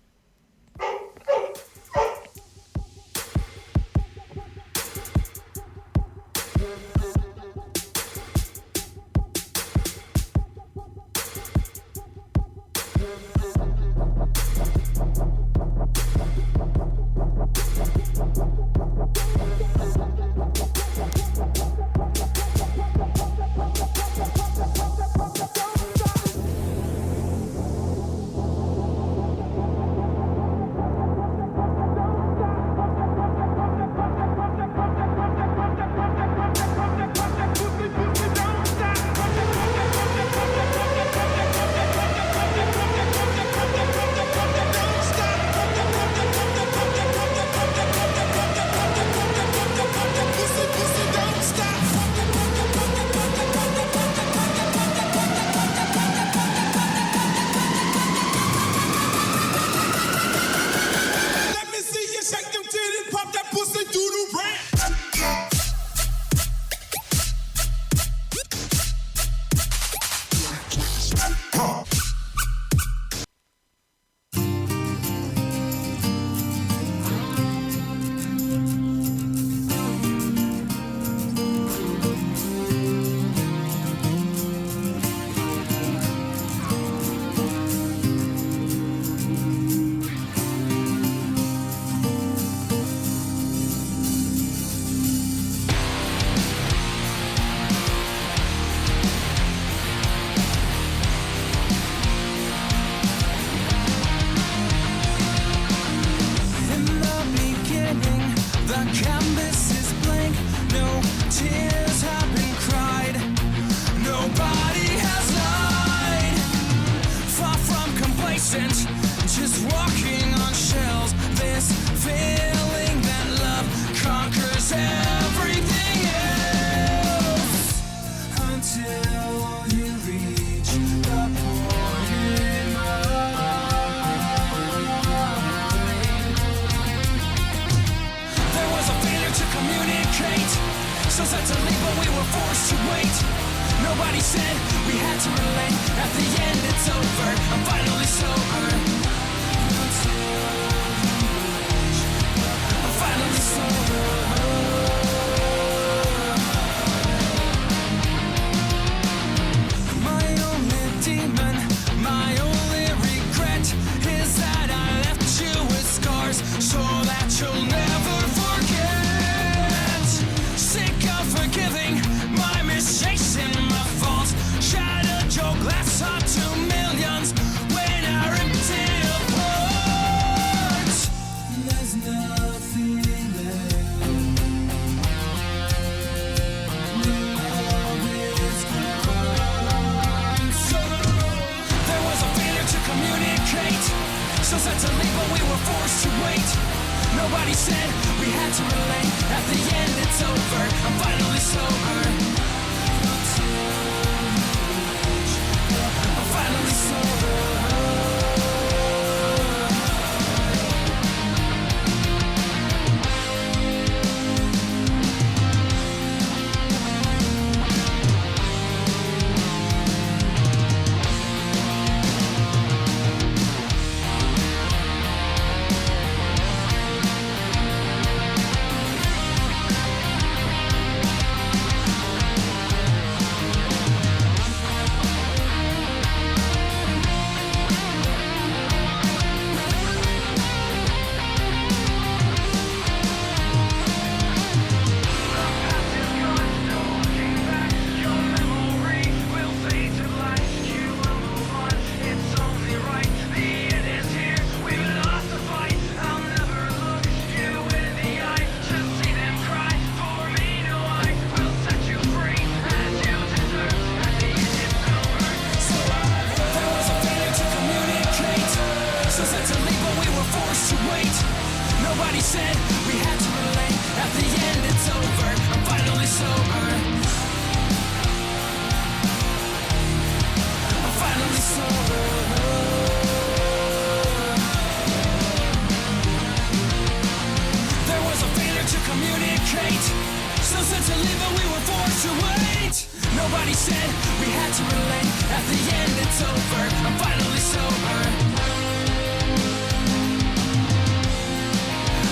S9: Everybody said we had to relate. At the end, it's over. I'm finally sober.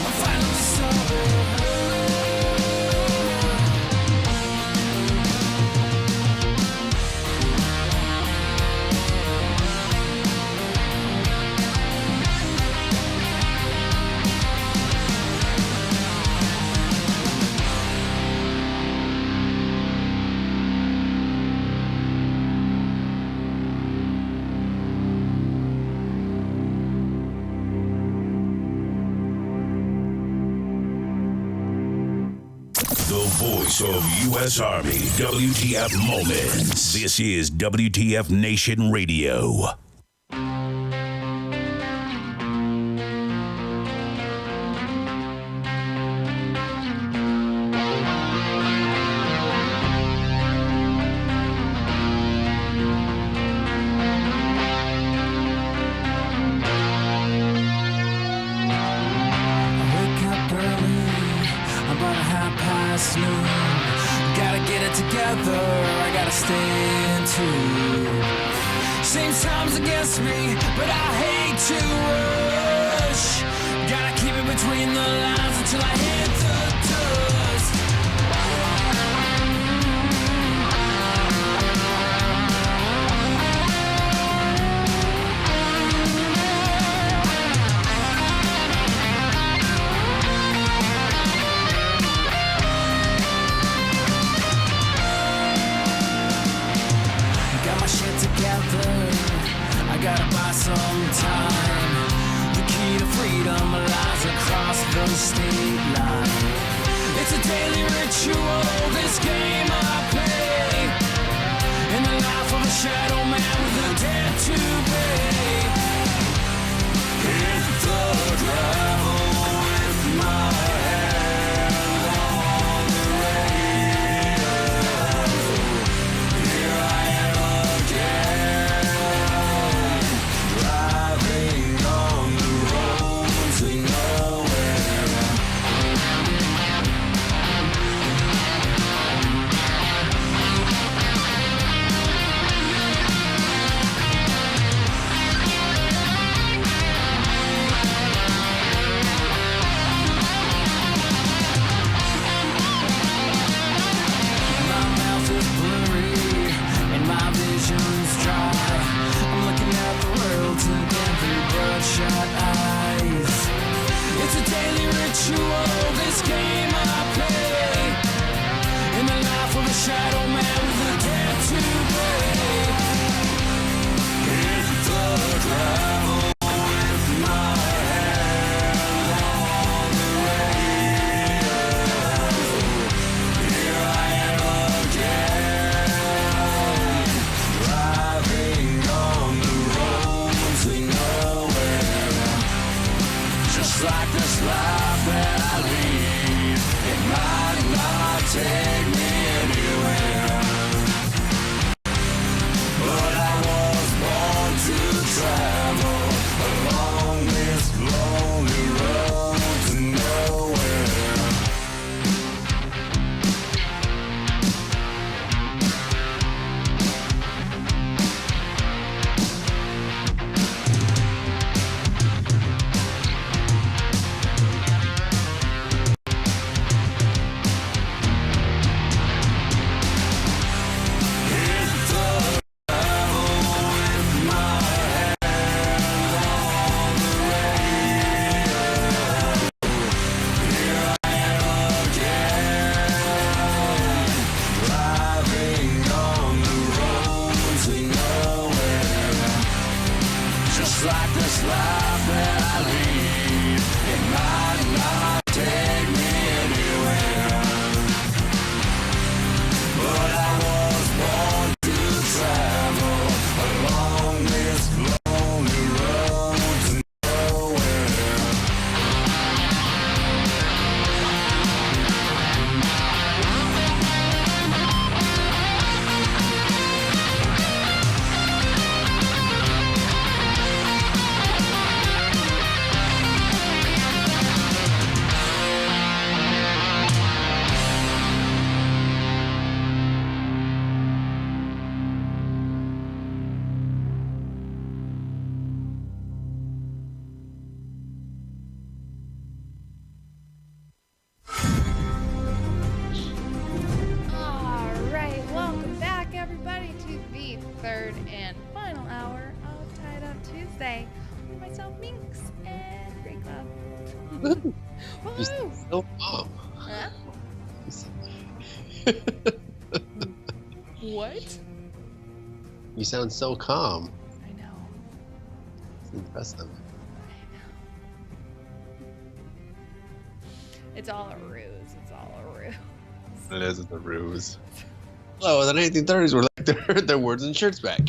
S9: I'm finally sober.
S3: The voice of U.S. Army, WTF Moments. This is WTF Nation Radio.
S2: third and final hour of Tied Up Tuesday with myself, Minx, and Rico.
S8: You sound so calm.
S2: Huh? What?
S8: You sound so calm.
S2: I know.
S8: It's impressive.
S2: It's all a ruse. It's all a ruse.
S8: It isn't a ruse. Oh, the 1930s were like their words and shirts back.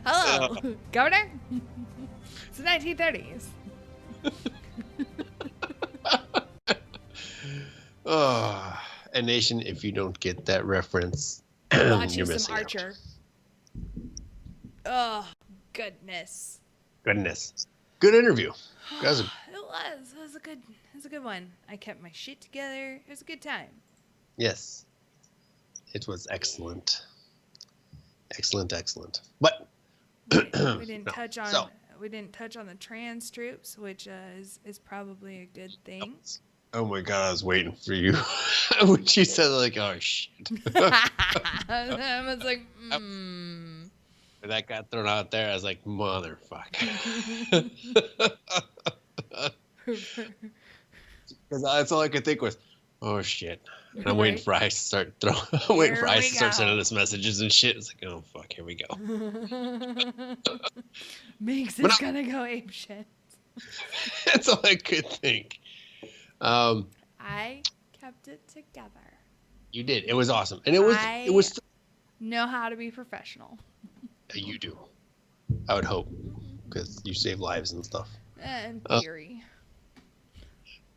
S2: Hello, Governor. It's the 1930s.
S8: Oh, a nation, if you don't get that reference,
S2: Watch
S8: you're
S2: you
S8: missing
S2: some Archer. Oh, goodness.
S8: Goodness. Good interview. Guys,
S2: It was a good one. I kept my shit together. It was a good time.
S8: yes. It was excellent. Excellent. But
S2: We didn't touch on the trans troops, which is probably a good thing.
S8: Oh my god, I was waiting for you. When she said like, oh shit.
S2: I was like,
S8: When that got thrown out there, I was like, motherfucker. Because that's all I could think was, oh shit. And I'm waiting for Ice to start sending us messages and shit. It's like, oh fuck, here we go.
S2: Minx is gonna go ape shit.
S8: That's all I could think.
S2: I kept it together.
S8: You did. It was awesome, and it was.
S2: Know how to be professional.
S8: You do. I would hope, because you save lives and stuff.
S2: In theory.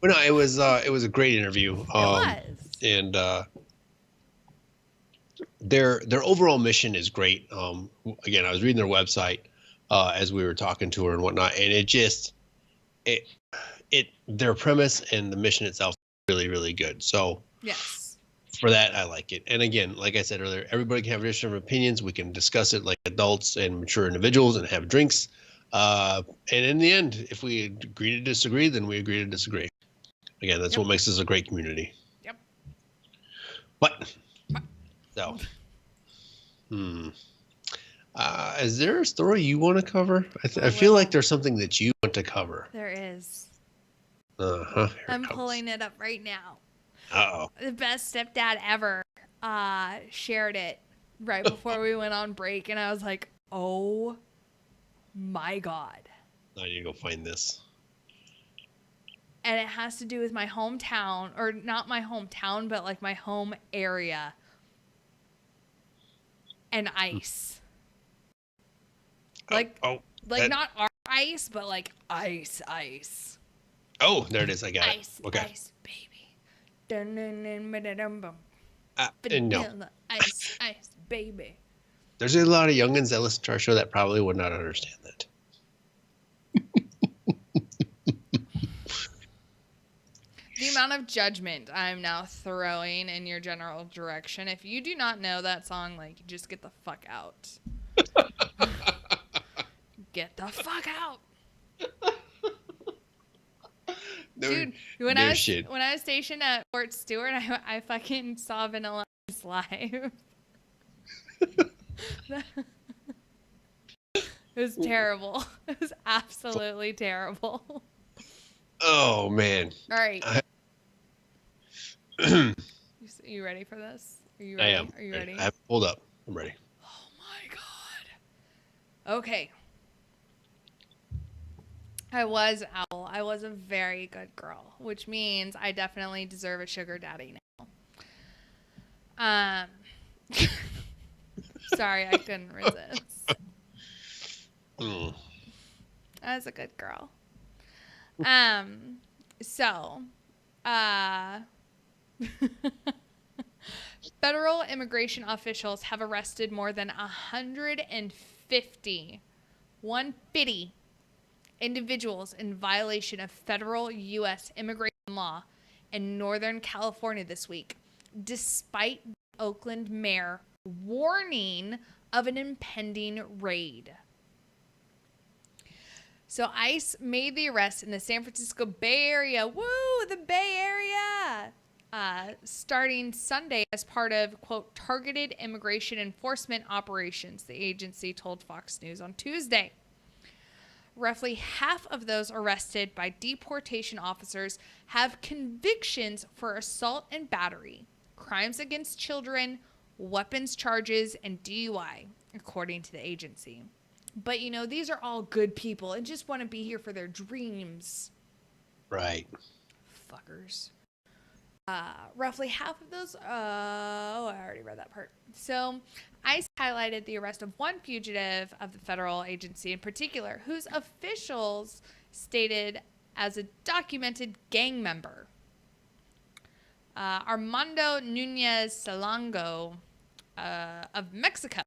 S8: But no, it was a great interview.
S2: It was.
S8: And their overall mission is great. Again, I was reading their website as we were talking to her and whatnot, and their premise and the mission itself is really, really good. So
S2: yes,
S8: for that, I like it. And again, like I said earlier, everybody can have different opinions. We can discuss it like adults and mature individuals and have drinks. And in the end, if we agree to disagree, then we agree to disagree. Again, that's what makes us a great community.
S2: Yep.
S8: But so, is there a story you want to cover? I feel like there's something that you want to cover.
S2: There is.
S8: I'm
S2: pulling it up right now.
S8: Uh-oh.
S2: The best stepdad ever shared it right before we went on break, and I was like, oh my God.
S8: I need to go find this.
S2: And it has to do with my hometown, or not my hometown, but like my home area. And ice. Like, not our ice, but like ice.
S8: Oh, there it is. I got it. Okay.
S2: Ice, baby.
S8: No.
S2: Ice, baby.
S8: There's a lot of youngins that listen to our show that probably would not understand that.
S2: The amount of judgment I'm now throwing in your general direction. If you do not know that song, like, just get the fuck out. Get the fuck out. Dude, when I was stationed at Fort Stewart, I fucking saw Vanilla Ice live. It was terrible. It was absolutely terrible.
S8: Oh, man.
S2: All right. You ready for this? Are you ready?
S8: I am.
S2: Are you ready?
S8: Hold up. I'm ready.
S2: Oh, my God. Okay. I was a very good girl, which means I definitely deserve a sugar daddy now. Sorry, I couldn't resist. I was a good girl. Federal immigration officials have arrested more than 150 individuals in violation of federal U.S. immigration law in Northern California this week, despite the Oakland mayor warning of an impending raid. So ICE made the arrest in the San Francisco Bay Area. Woo, the Bay Area! starting Sunday as part of, quote, targeted immigration enforcement operations, the agency told Fox News on Tuesday. Roughly half of those arrested by deportation officers have convictions for assault and battery, crimes against children, weapons charges, and DUI, according to the agency. But, you know, these are all good people and just want to be here for their dreams.
S8: Right.
S2: Fuckers. Roughly half of those, I already read that part. So ICE highlighted the arrest of one fugitive of the federal agency in particular, whose officials stated as a documented gang member. Armando Nunez Salongo of Mexico,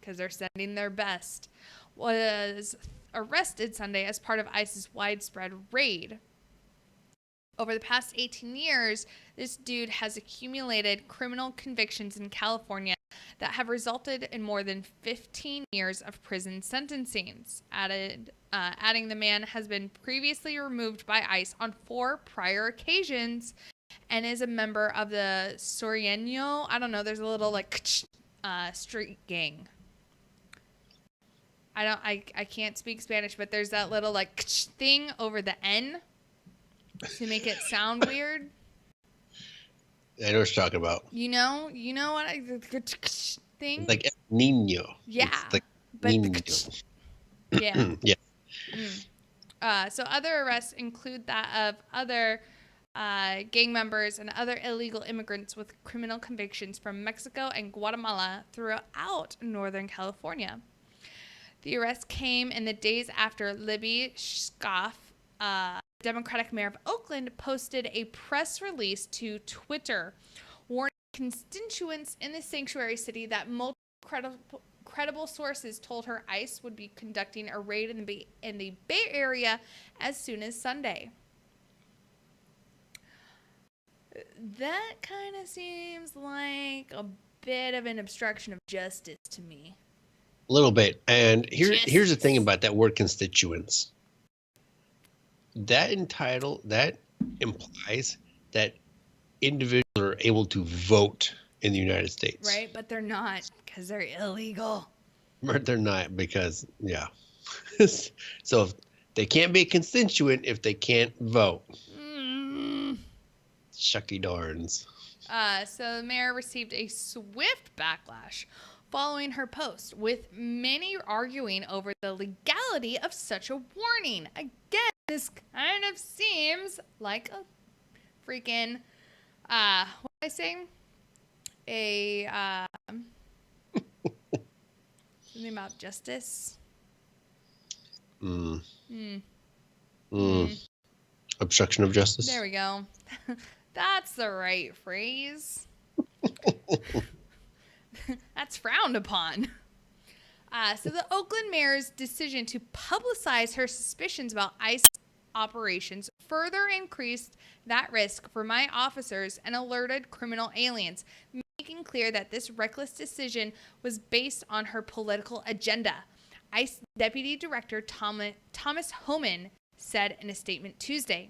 S2: because they're sending their best, was arrested Sunday as part of ICE's widespread raid. Over the past 18 years, this dude has accumulated criminal convictions in California that have resulted in more than 15 years of prison sentencings. Adding the man has been previously removed by ICE on 4 prior occasions and is a member of the Soriano, I don't know, there's a little like street gang. I can't speak Spanish, but there's that little like thing over the N to make it sound weird.
S8: I know what you're talking about.
S2: You know what thing?
S8: Like El Nino.
S2: Yeah.
S8: It's like
S2: but
S8: Nino.
S2: Yeah.
S8: Yeah.
S2: So other arrests include that of other gang members and other illegal immigrants with criminal convictions from Mexico and Guatemala throughout Northern California. The arrest came in the days after Libby Schaaf, Democratic mayor of Oakland, posted a press release to Twitter warning constituents in the sanctuary city that multiple credible sources told her ICE would be conducting a raid in the Bay Area as soon as Sunday. That kind of seems like a bit of an obstruction of justice to me.
S8: A little bit. And here's the thing about that word constituents. That implies that individuals are able to vote in the United States.
S2: Right, but they're not because they're illegal.
S8: But they're not because, yeah. So if they can't be a constituent if they can't vote. Shucky darns.
S2: So the mayor received a swift backlash following her post, with many arguing over the legality of such a warning. Again, this kind of seems like a freaking, what am I saying? Something about justice.
S8: Obstruction of justice.
S2: There we go. That's the right phrase. That's frowned upon. So the Oakland mayor's decision to publicize her suspicions about ICE operations further increased that risk for my officers and alerted criminal aliens, making clear that this reckless decision was based on her political agenda. ICE Deputy Director Thomas Homan said in a statement Tuesday,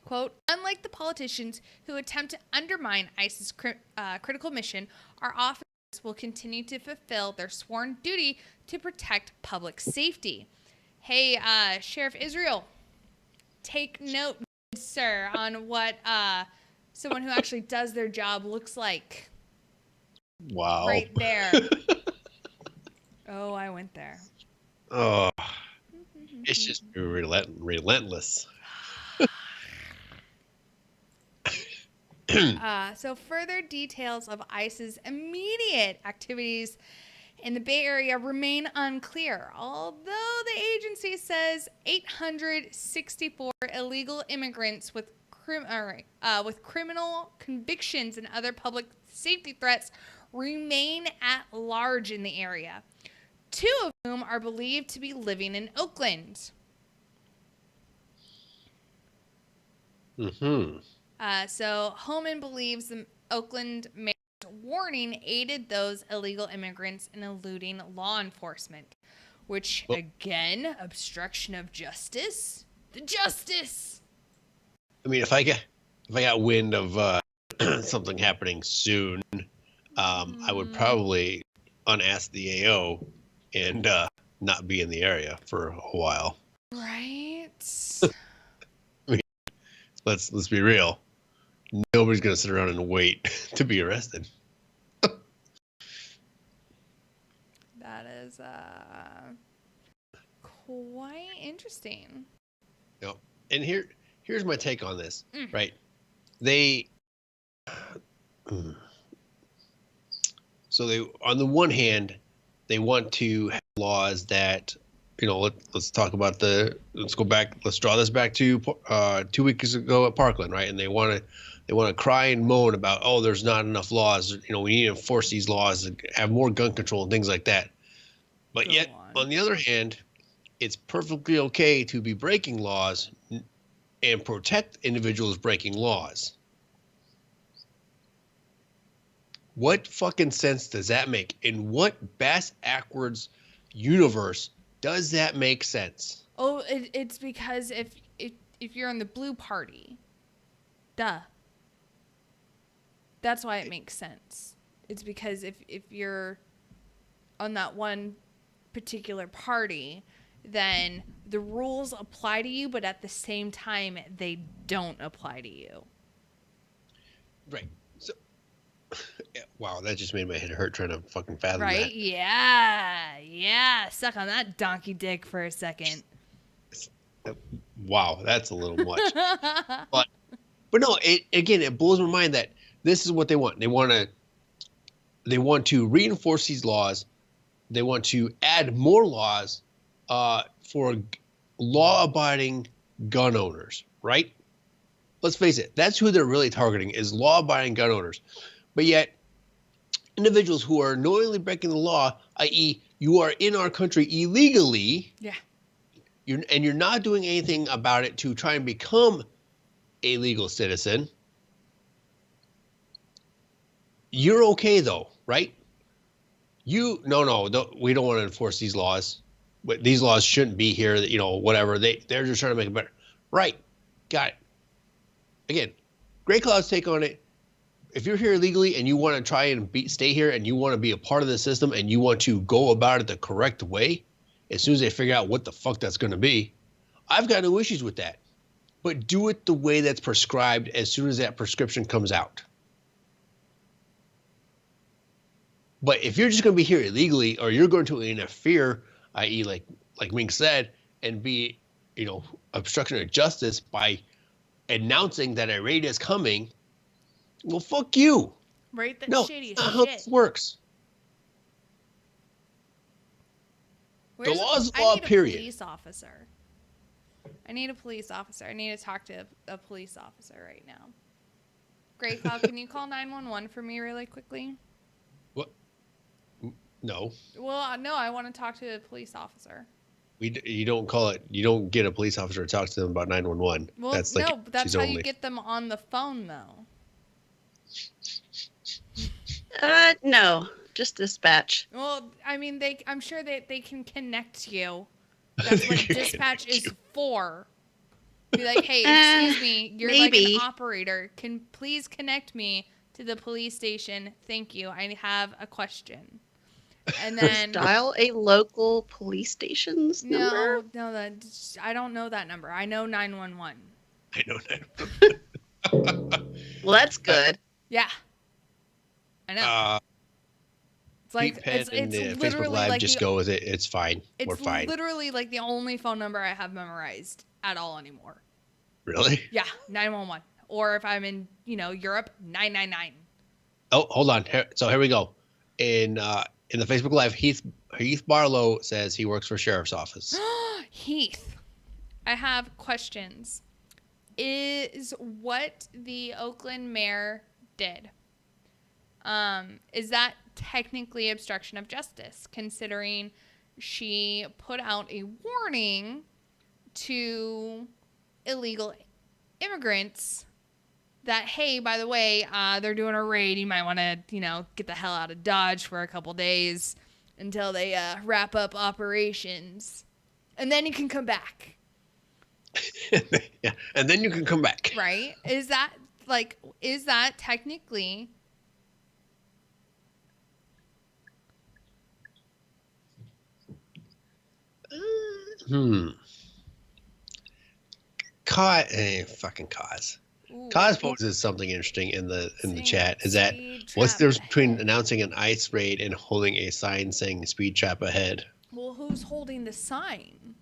S2: quote, unlike the politicians who attempt to undermine ICE's critical mission, our officers will continue to fulfill their sworn duty to protect public safety. Hey, Sheriff Israel, take note, sir, on what someone who actually does their job looks like.
S8: Wow.
S2: Right there. Oh, I went there.
S8: Oh, it's just relentless.
S2: So further details of ICE's immediate activities in the Bay Area remain unclear, although the agency says 864 illegal immigrants with criminal convictions and other public safety threats remain at large in the area, 2 of whom are believed to be living in Oakland. So Homan believes the Oakland mayor's warning aided those illegal immigrants in eluding law enforcement, which, again, obstruction of justice. The justice!
S8: I mean, if I if I got wind of something happening soon, I would probably unask the AO and not be in the area for a while.
S2: Right.
S8: I mean, let's be real. Nobody's gonna sit around and wait to be arrested.
S2: That is quite interesting.
S8: Yep. And here's my take on this. Right? So they, on the one hand, they want to have laws that, let's talk about let's go back, let's draw this back to 2 weeks ago at Parkland, right? And they want to cry and moan about, oh, there's not enough laws. We need to enforce these laws and have more gun control and things like that. But yet, on the other hand, it's perfectly okay to be breaking laws and protect individuals breaking laws. What fucking sense does that make? In what bass-ackwards universe does that make sense?
S2: Oh, it's because if you're in the blue party, duh. That's why it makes sense. It's because if you're on that one particular party, then the rules apply to you, but at the same time, they don't apply to you.
S8: Right. So, wow, that just made my head hurt trying to fucking fathom that.
S2: Right? Yeah. Suck on that donkey dick for a second.
S8: Wow, that's a little much. but no, it blows my mind that this is what they want. They want to reinforce these laws. They want to add more laws for law-abiding gun owners, right? Let's face it, that's who they're really targeting, is law-abiding gun owners. But yet, individuals who are knowingly breaking the law, i.e., you are in our country illegally, you're not doing anything about it to try and become a legal citizen, you're okay though, right? We don't want to enforce these laws. But these laws shouldn't be here, whatever. They're just trying to make it better. Right. Got it. Again, Grey Cloud's take on it. If you're here illegally and you want to try and stay here and you want to be a part of the system and you want to go about it the correct way, as soon as they figure out what the fuck that's going to be, I've got no issues with that. But do it the way that's prescribed as soon as that prescription comes out. But if you're just going to be here illegally, or you're going to interfere, i.e., like Ming said, and be, obstruction of justice by announcing that a raid is coming, well, fuck you.
S2: Right? That's
S8: no,
S2: shady
S8: that's not
S2: as
S8: how
S2: shit.
S8: this works. The law is law, period.
S2: I need a police officer. I need to talk to a police officer right now. Grey Cloud, can you call 911 for me really quickly?
S8: What? No.
S2: Well, no, I want to talk to a police officer.
S8: You don't call it. You don't get a police officer to talk to them about 911.
S2: Well, that's how you get them on the phone, though.
S11: No, just dispatch.
S2: Well, I mean, I'm sure that they can connect you. That's what dispatch is for. Be like, hey, excuse me, you're
S11: maybe.
S2: like an operator. Can please connect me to the police station? Thank you. I have a question. And then
S11: dial a local police station's number.
S2: No, I don't know that number. I know 911.
S8: I know 911.
S11: Well, that's good.
S2: Yeah, I know. It's like
S8: it's Facebook Live.
S2: like
S8: just go with it. It's fine. We're fine.
S2: It's literally like the only phone number I have memorized at all anymore.
S8: Really?
S2: Yeah, 911. Or if I'm in, Europe, 999.
S8: Oh, hold on. So here we go. In the Facebook Live, Heath Barlow says he works for Sheriff's Office.
S2: Heath, I have questions. Is what the Oakland mayor did, is that technically obstruction of justice, considering she put out a warning to illegal immigrants that, hey, by the way, they're doing a raid. You might want to, get the hell out of Dodge for a couple days until they wrap up operations. And then you can come back.
S8: Yeah, and then you can come back.
S2: Right? Is that like, is that technically...
S8: Fucking cause. Cause poses something interesting in the chat. Is that what's the difference between announcing an ICE raid and holding a sign saying speed trap ahead?
S2: Well, who's holding the sign?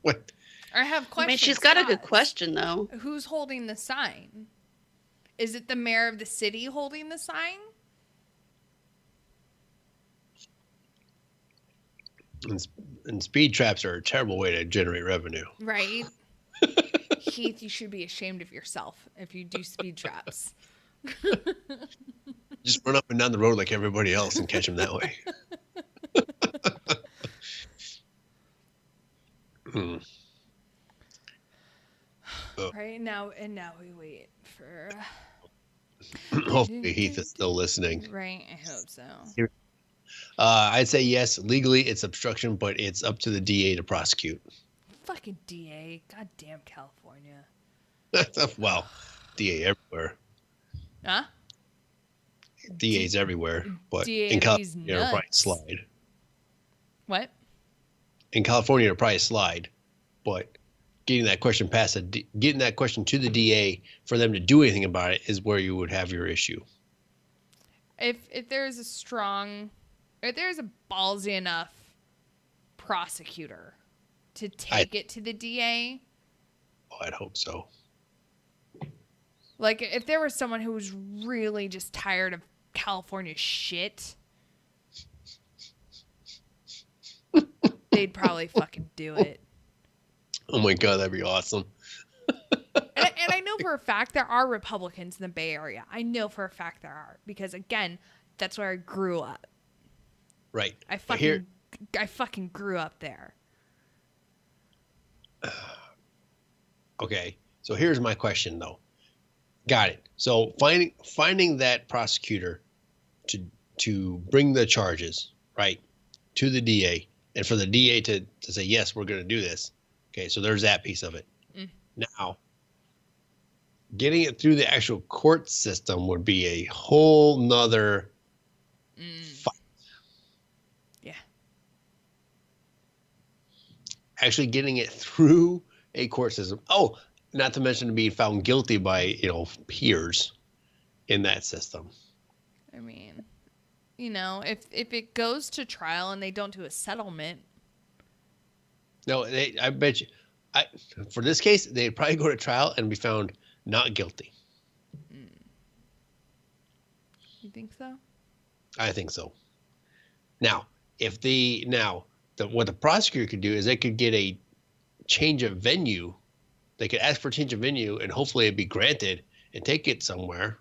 S8: What?
S2: I have questions.
S11: I mean, she's got a good question, though.
S2: Who's holding the sign? Is it the mayor of the city holding the sign?
S8: And speed traps are a terrible way to generate revenue.
S2: Right. Heath, you should be ashamed of yourself if you do speed traps.
S8: Just run up and down the road like everybody else and catch them that way.
S2: Right now, we wait for.
S8: Hopefully, Heath is still listening.
S2: Right, I hope so.
S8: I'd say yes. Legally, it's obstruction, but it's up to the DA to prosecute.
S2: Fucking DA, goddamn California.
S8: Well, DA everywhere.
S2: Huh?
S8: DA's everywhere, but
S2: DA
S8: in California, it'll probably
S2: nuts.
S8: slide.
S2: What?
S8: In California, it'll probably slide, but getting that question getting that question to the DA for them to do anything about it is where you would have your issue.
S2: If there's a ballsy enough prosecutor to take it to the DA.
S8: Oh, I'd hope so.
S2: Like, if there was someone who was really just tired of California shit, they'd probably fucking do it.
S8: Oh my God, that'd be awesome.
S2: And I know for a fact there are Republicans in the Bay Area. I know for a fact there are. Because, again, that's where I grew up.
S8: Right.
S2: I fucking grew up there.
S8: Okay. So here's my question, though. Got it. So finding that prosecutor to bring the charges, right, to the DA, and for the DA to say, yes, we're going to do this. Okay, so there's that piece of it. Now, getting it through the actual court system would be a whole nother fight.
S2: Yeah.
S8: Actually getting it through a court system. Oh, not to mention being found guilty by, peers in that system.
S2: I mean, if it goes to trial and they don't do a settlement.
S8: No, I bet you. For this case, they'd probably go to trial and be found not guilty.
S2: You think so?
S8: I think so. Now, what the prosecutor could do is they could get a change of venue. They could ask for a change of venue, and hopefully it'd be granted, and take it somewhere.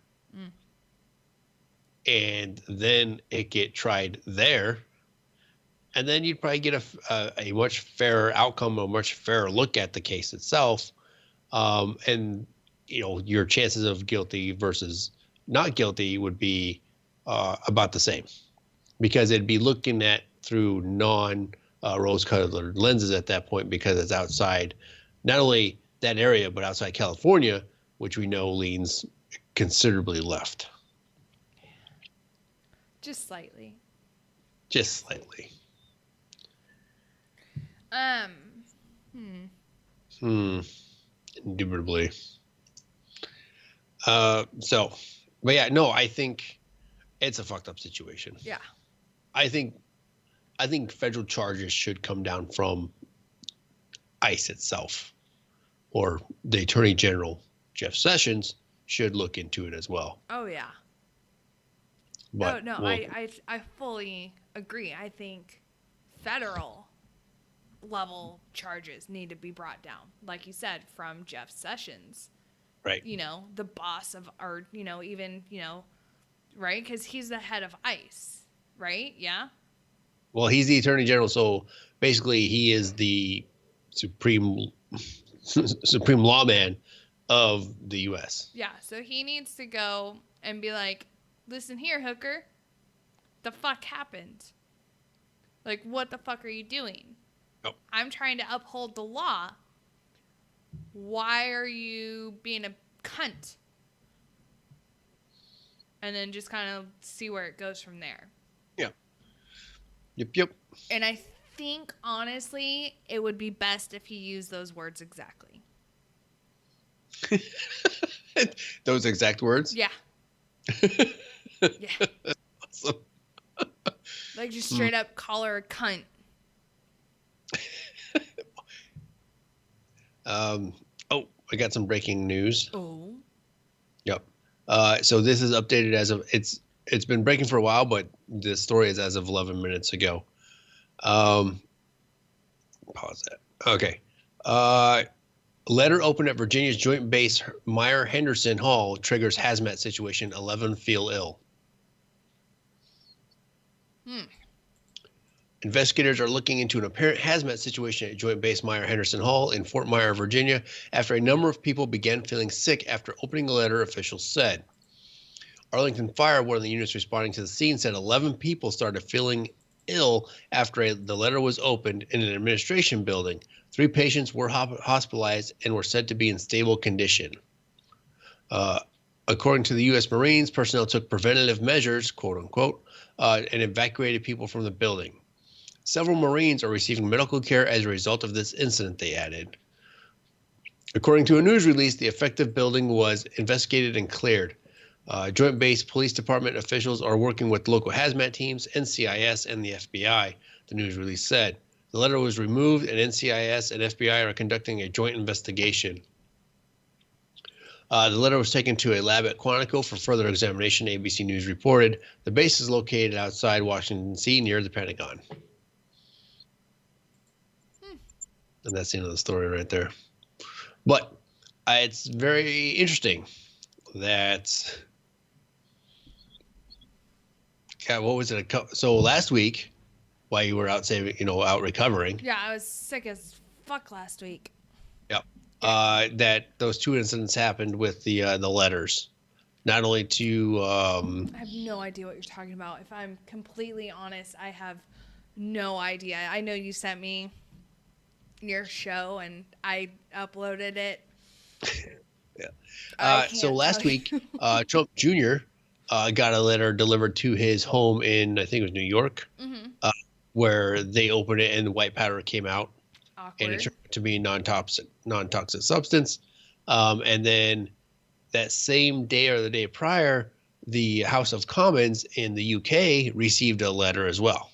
S8: And then it get tried there. And then you'd probably get a much fairer outcome, a much fairer look at the case itself. And, your chances of guilty versus not guilty would be about the same, because it'd be looking at through non-rose-colored lenses at that point, because it's outside not only that area, but outside California, which we know leans considerably left.
S2: Just slightly.
S8: Just slightly. Indubitably. But yeah, no, I think it's a fucked up situation.
S2: Yeah.
S8: I think federal charges should come down from ICE itself, or the Attorney General, Jeff Sessions, should look into it as well.
S2: Oh yeah.
S8: But
S2: I fully agree. I think federal level charges need to be brought down, like you said, from Jeff Sessions.
S8: Right.
S2: The boss of our, even, right? Because he's the head of ICE, right? Yeah.
S8: Well, he's the Attorney General, so basically he is the supreme lawman of the U.S.
S2: Yeah, so he needs to go and be like, listen here, hooker, the fuck happened? Like, what the fuck are you doing? I'm trying to uphold the law. Why are you being a cunt. And then just kind of see where it goes from there.
S8: Yeah. Yep.
S2: And I think, honestly, it would be best if you use those words exactly.
S8: Those exact words?
S2: Yeah. Yeah.
S8: Awesome.
S2: Like, just straight up call her a cunt.
S8: I got some breaking news.
S2: Oh.
S8: Yep. So this is updated as of it's been breaking for a while, but the story is as of 11 minutes ago. Pause that. Okay. Letter opened at Virginia's Joint Base Meyer Henderson Hall triggers hazmat situation. 11 feel ill. Investigators are looking into an apparent hazmat situation at Joint Base Meyer Henderson Hall in Fort Myer, Virginia, after a number of people began feeling sick after opening the letter, officials said. Arlington Fire, one of the units responding to the scene, said 11 people started feeling ill after the letter was opened in an administration building. 3 patients were hospitalized and were said to be in stable condition. According to the U.S. Marines, personnel took preventative measures, quote unquote, and evacuated people from the building. Several Marines are receiving medical care as a result of this incident, they added. According to a news release, the affected building was investigated and cleared. Joint Base Police Department officials are working with local hazmat teams, NCIS, and the FBI, the news release said. The letter was removed, and NCIS and FBI are conducting a joint investigation. The letter was taken to a lab at Quantico for further examination, ABC News reported. The base is located outside Washington, D.C., near the Pentagon. And that's the end of the story right there. But it's very interesting that... Yeah, what was it? So last week, while you were out out recovering.
S2: Yeah, I was sick as fuck last week.
S8: Yep. That those 2 incidents happened with the letters, not only to.
S2: I have no idea what you're talking about. If I'm completely honest, I have no idea. I know you sent me your show and I uploaded it.
S8: Yeah. So last week, Trump Jr. Got a letter delivered to his home in, I think it was New York, where they opened it and the white powder came out.
S2: Awkward.
S8: And it turned out to be non-toxic substance. And then that same day or the day prior, the House of Commons in the UK received a letter as well.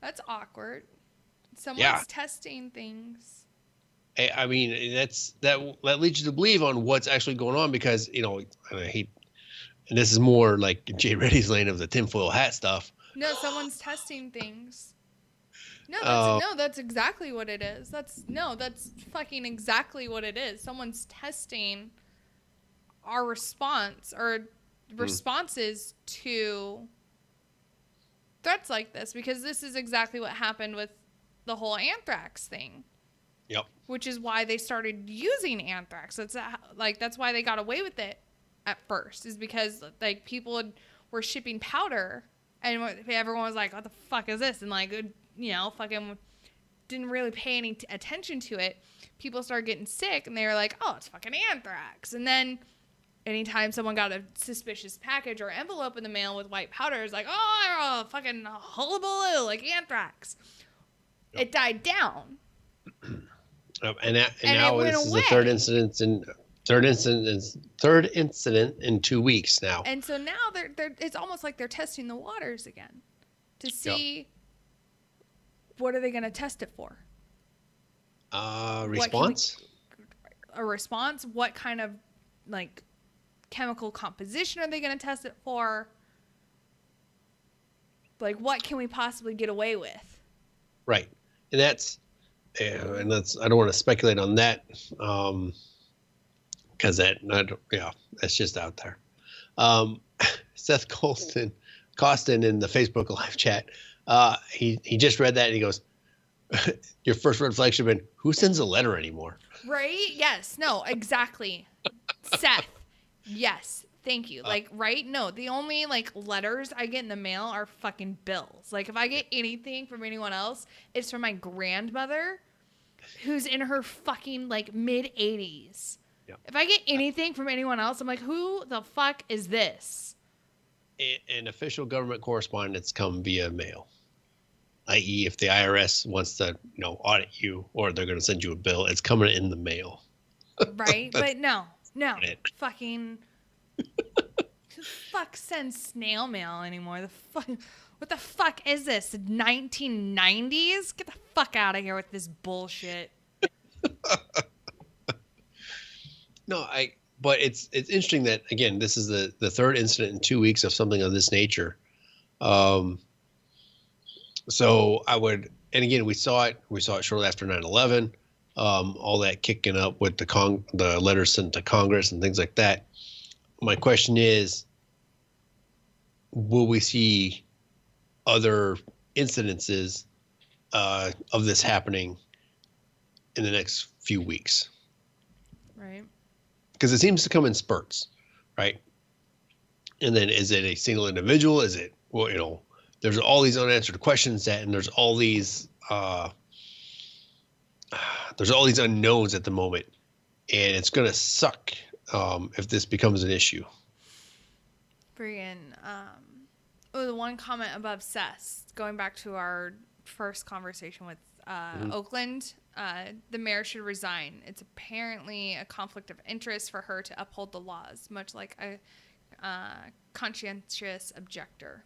S2: That's awkward. Someone's testing things.
S8: I mean, that leads you to believe on what's actually going on because, and this is more like Jay Reddy's lane of the tinfoil hat stuff.
S2: No, someone's testing things. No, that's exactly what it is. That's fucking exactly what it is. Someone's testing our response or responses to threats like this because this is exactly what happened with the whole anthrax thing.
S8: Yep.
S2: Which is why they started using anthrax. That's why they got away with it at first, is because like people were shipping powder and everyone was like, what the fuck is this? And like, fucking didn't really pay any attention to it. People started getting sick and they were like, oh, it's fucking anthrax. And then anytime someone got a suspicious package or envelope in the mail with white powder, it's like, oh, fucking hullabaloo, like anthrax. Yep. It died down.
S8: And now this is the third incident in 2 weeks now.
S2: And so now it's almost like they're testing the waters again to see what are they going to test it for?
S8: Response?
S2: A response? What kind of like chemical composition are they going to test it for? Like what can we possibly get away with?
S8: Right. And I don't want to speculate on that. Because that's just out there. Seth Costin in the Facebook live chat, he just read that and he goes, your first red flag should have been, who sends a letter anymore?
S2: Right? Yes. No, exactly. Seth. Yes. Thank you. Right? No, the only letters I get in the mail are fucking bills. Like if I get anything from anyone else, it's from my grandmother who's in her fucking mid 80s. If I get anything from anyone else, I'm like, who the fuck is this?
S8: An official government correspondence come via mail, i.e., if the IRS wants to, audit you or they're going to send you a bill, it's coming in the mail.
S2: Right, but no, fucking. Who the fuck sends snail mail anymore? What the fuck is this? 1990s? Get the fuck out of here with this bullshit.
S8: But it's interesting that, again, this is the third incident in 2 weeks of something of this nature. So and again, we saw it shortly after 9/11, all that kicking up with the letters sent to Congress and things like that. My question is, will we see other incidences of this happening in the next few weeks?
S2: Right.
S8: Because it seems to come in spurts, right? And then is it a single individual? Is it, there's all these unanswered questions and there's all these unknowns at the moment, and it's gonna suck if this becomes an issue.
S2: Friggin', the one comment above Seth, going back to our first conversation with Oakland, the mayor should resign. It's apparently a conflict of interest for her to uphold the laws, much like a conscientious objector.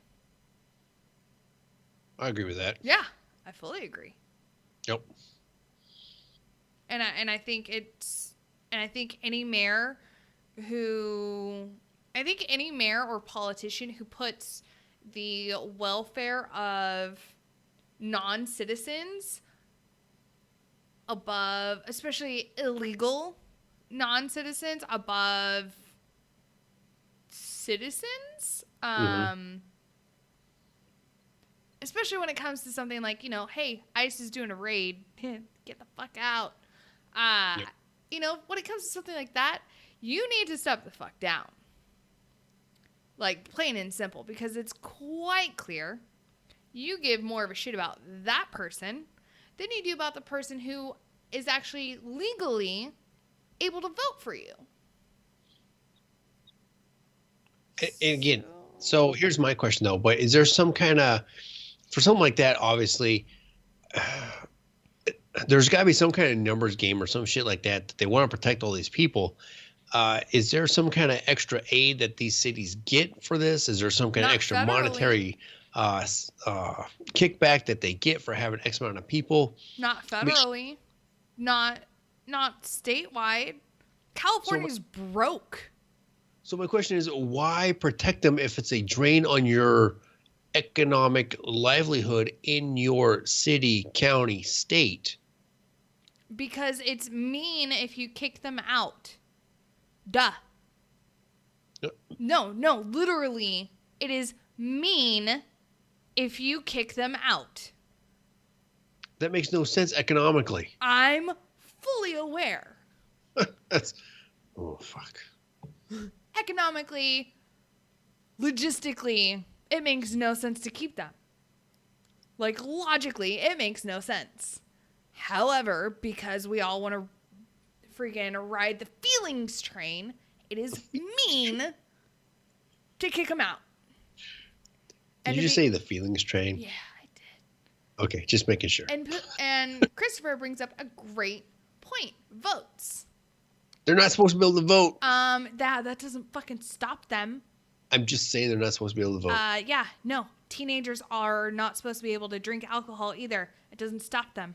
S8: I agree with that.
S2: Yeah, I fully agree.
S8: Yep.
S2: And I think any mayor or politician who puts the welfare of non-citizens above, especially illegal non-citizens, above citizens, especially when it comes to something like, hey, ICE is doing a raid, get the fuck out. When it comes to something like that, you need to step the fuck down. Like, plain and simple, because it's quite clear you give more of a shit about that person than you do about the person who is actually legally able to vote for you.
S8: And again, so here's my question, though. But is there some kind of, for something like that, obviously, there's got to be some kind of numbers game or some shit like that they want to protect all these people. Is there some kind of extra aid that these cities get for this? Is there some kind of extra
S2: federally.
S8: Monetary kickback that they get for having X amount of people?
S2: Not federally. Not statewide. California's broke.
S8: So my question is, why protect them if it's a drain on your economic livelihood in your city, county, state?
S2: Because it's mean if you kick them out. Duh. No, literally, it is mean if you kick them out.
S8: That makes no sense economically.
S2: I'm fully aware.
S8: Oh, fuck.
S2: Economically, logistically, it makes no sense to keep them. Like, logically, it makes no sense. However, because we all want to freaking ride the feelings train, it is mean to kick them out.
S8: Did you just say the feelings train?
S2: Yeah, I did.
S8: Okay, just making sure.
S2: And Christopher brings up a great point. Votes.
S8: They're not supposed to be able to vote.
S2: That doesn't fucking stop them.
S8: I'm just saying they're not supposed to be able to vote.
S2: Yeah, no. Teenagers are not supposed to be able to drink alcohol either. It doesn't stop them.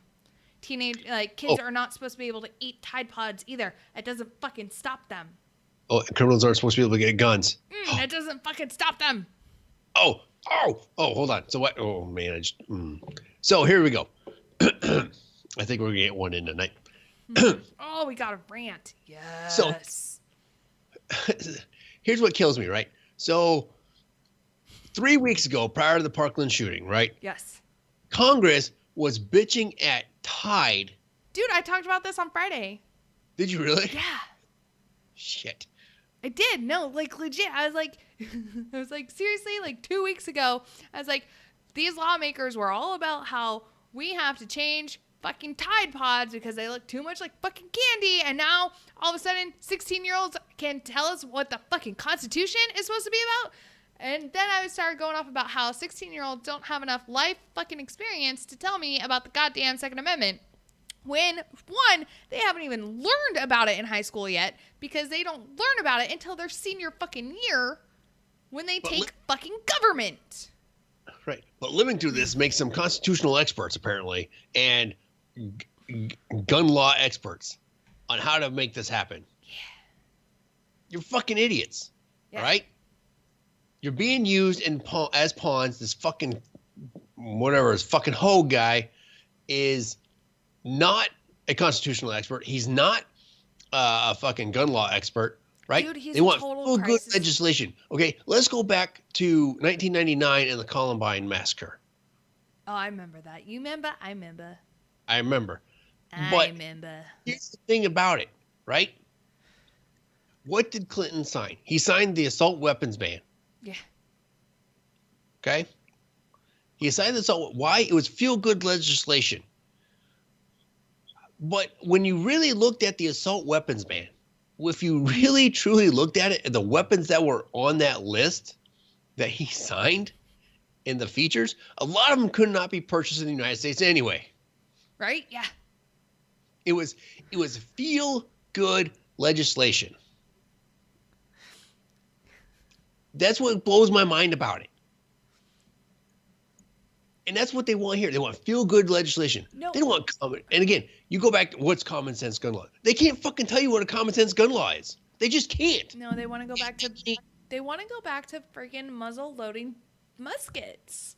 S2: Kids are not supposed to be able to eat Tide Pods either. It doesn't fucking stop them.
S8: Oh, criminals aren't supposed to be able to get guns.
S2: It doesn't fucking stop them.
S8: Oh, hold on. So what? Oh, man. So here we go. I think we're going to get one in tonight.
S2: Oh, we got a rant. Yes.
S8: So here's what kills me, right? So 3 weeks ago, prior to the Parkland shooting, right?
S2: Yes.
S8: Congress was bitching at Tide.
S2: Dude, I talked about this on Friday.
S8: Did you really?
S2: Yeah.
S8: Shit.
S2: I did. No, like legit. I was like, seriously, like 2 weeks ago, I was like, these lawmakers were all about how we have to change fucking Tide Pods because they look too much like fucking candy. And now all of a sudden 16-year-olds can tell us what the fucking Constitution is supposed to be about. And then I would start going off about how 16-year-olds don't have enough life fucking experience to tell me about the goddamn Second Amendment. When, one, they haven't even learned about it in high school yet because they don't learn about it until their senior fucking year when they take fucking government.
S8: Right. But living through this makes them constitutional experts, apparently, and gun law experts on how to make this happen. Yeah. You're fucking idiots. Yeah. All right? You're being used as pawns. This fucking whatever, this fucking hoe guy is not a constitutional expert. He's not a fucking gun law expert, right?
S2: Dude, he's
S8: they want
S2: full
S8: good legislation. Okay, let's go back to 1999 and the Columbine massacre.
S2: Oh, I remember that. You remember? I remember.
S8: I remember.
S2: I remember.
S8: Here's the thing about it, right? What did Clinton sign? He signed the assault weapons ban.
S2: Yeah.
S8: Okay. He signed the assault. Why? It was feel-good legislation. But when you really looked at the assault weapons ban, if you really truly looked at it, the weapons that were on that list that he signed in the features, a lot of them could not be purchased in the United States anyway.
S2: Right? Yeah.
S8: It was feel-good legislation. That's what blows my mind about it. And that's what they want here. They want feel-good legislation. No. They don't want common. And again, you go back to what's common sense gun law. They can't fucking tell you what a common sense gun law is. They just can't.
S2: No, they want to go back to. They want to go back to freaking muzzle loading muskets,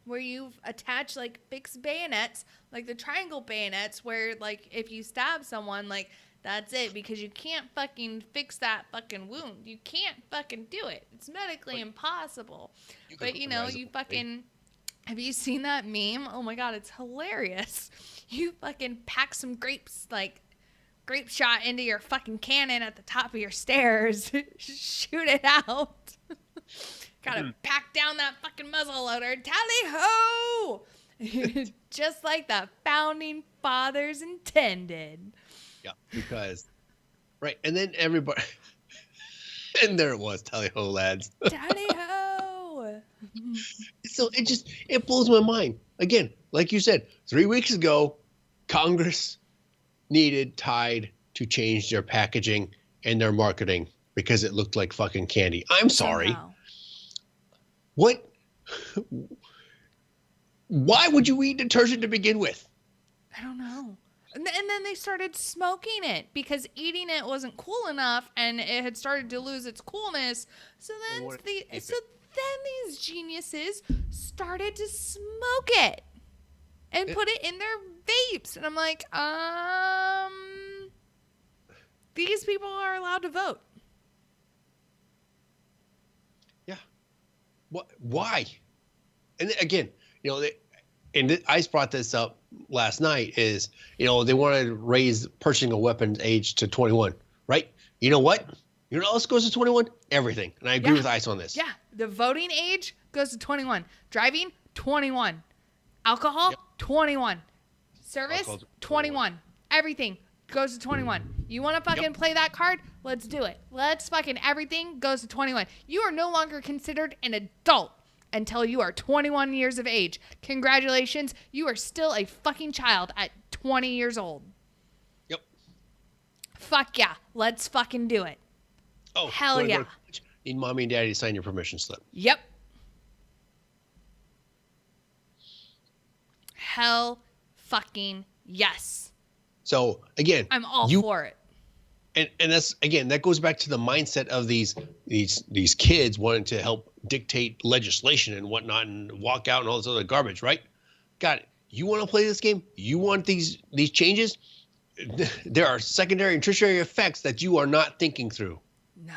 S2: where you attach like fixed bayonets, like the triangle bayonets, where like if you stab someone, like that's it, because you can't fucking fix that fucking wound. You can't fucking do it. It's medically impossible. But you know, you fucking. Have you seen that meme? Oh my God, it's hilarious. You fucking pack some grapes, like grape shot into your fucking cannon at the top of your stairs. Shoot it out. Gotta pack down that fucking muzzle loader. Tally-ho! Just like the founding fathers intended.
S8: Yeah, because, right, and then everybody, and there it was, tally-ho, lads.
S2: Tally-ho!
S8: So it blows my mind. Again, like you said, 3 weeks ago, Congress needed Tide to change their packaging and their marketing because it looked like fucking candy. I'm sorry.
S2: Somehow.
S8: What? Why would you eat detergent to begin with?
S2: I don't know. And then they started smoking it because eating it wasn't cool enough and it had started to lose its coolness. So then these geniuses started to smoke it and put it in their vapes. And I'm like, these people are allowed to vote.
S8: Yeah. What? Why? And again, you know, ICE brought this up last night is, you know, they want to raise purchasing a weapons age to 21, right? You know what? You know what else goes to 21? Everything. And I agree with ICE on this.
S2: Yeah. The voting age goes to 21. Driving, 21. Alcohol, 21. Service, 21. Everything goes to 21. You want to fucking play that card? Let's do it. Let's fucking everything goes to 21. You are no longer considered an adult until you are 21 years of age. Congratulations. You are still a fucking child at 20 years old.
S8: Yep.
S2: Fuck yeah. Let's fucking do it.
S8: Oh,
S2: hell yeah.
S8: Need mommy and daddy to sign your permission slip.
S2: Yep. Hell fucking yes.
S8: So again,
S2: I'm all for it.
S8: And that's, again, that goes back to the mindset of these kids wanting to help dictate legislation and whatnot and walk out and all this other garbage, right? Got it. You want to play this game? You want these changes? There are secondary and tertiary effects that you are not thinking through.
S2: No.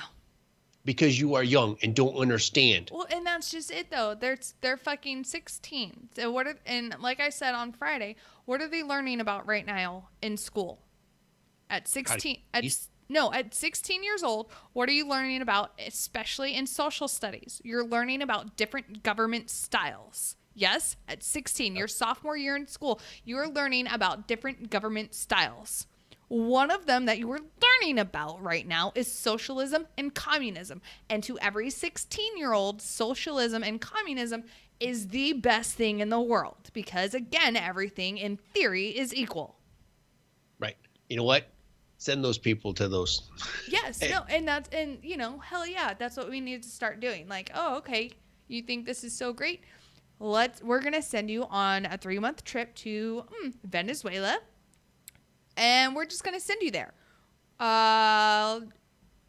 S8: Because you are young and don't understand.
S2: Well, and that's just it though. They're fucking 16. So and like I said on Friday, what are they learning about right now in school? At 16 at 16 years old, what are you learning about, especially in social studies? You're learning about different government styles. Yes, at 16, your sophomore year in school, you are learning about different government styles. One of them that you are learning about right now is socialism and communism. And to every 16-year-old, socialism and communism is the best thing in the world because, again, everything in theory is equal.
S8: Right. You know what? Send those people to those.
S2: Yes. No. And hell yeah, that's what we need to start doing. Like, oh, okay, you think this is so great? We're going to send you on a 3-month trip to Venezuela. And we're just going to send you there.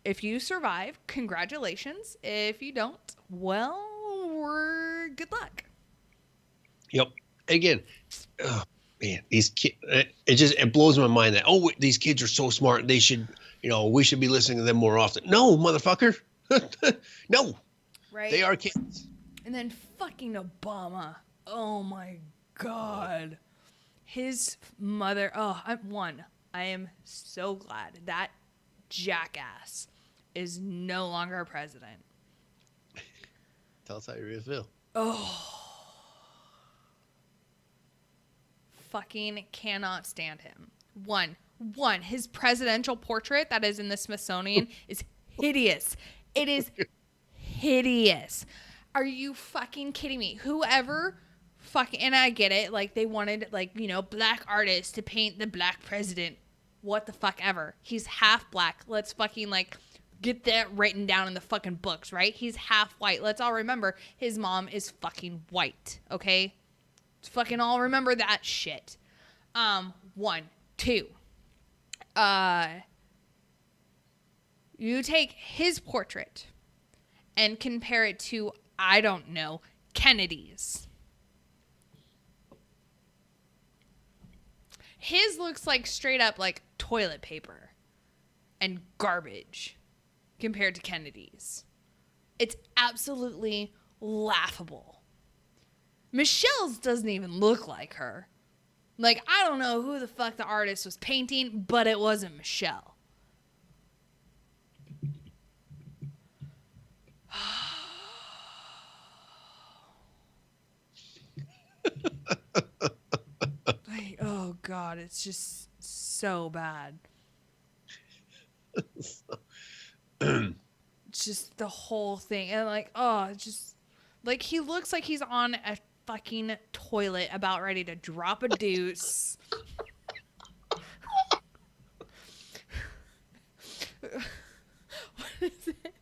S2: If you survive, congratulations. If you don't, well, good luck.
S8: Yep. Again, oh, man, these kids, it blows my mind that, these kids are so smart. They should, we should be listening to them more often. No, motherfucker. No.
S2: Right.
S8: They are kids.
S2: And then fucking Obama. Oh my God. His mother. I am so glad that jackass is no longer president.
S8: Tell us how you really feel.
S2: Oh. Fucking cannot stand him. One, his presidential portrait that is in the Smithsonian is hideous. It is hideous. Are you fucking kidding me? Whoever fucking, and I get it, like they wanted black artists to paint the black president. What the fuck ever. He's half black. Let's fucking get that written down in the fucking books, right? He's half white. Let's all remember his mom is fucking white, okay? Let's fucking all remember that shit. 1, 2. You take his portrait and compare it to, I don't know, Kennedy's. His looks like straight up like toilet paper and garbage compared to Kennedy's. It's absolutely laughable. Michelle's doesn't even look like her. Like, I don't know who the fuck the artist was painting, but it wasn't Michelle. Oh God, it's just so bad. It's just the whole thing. And just like he looks like he's on a fucking toilet about ready to drop a deuce. What is it?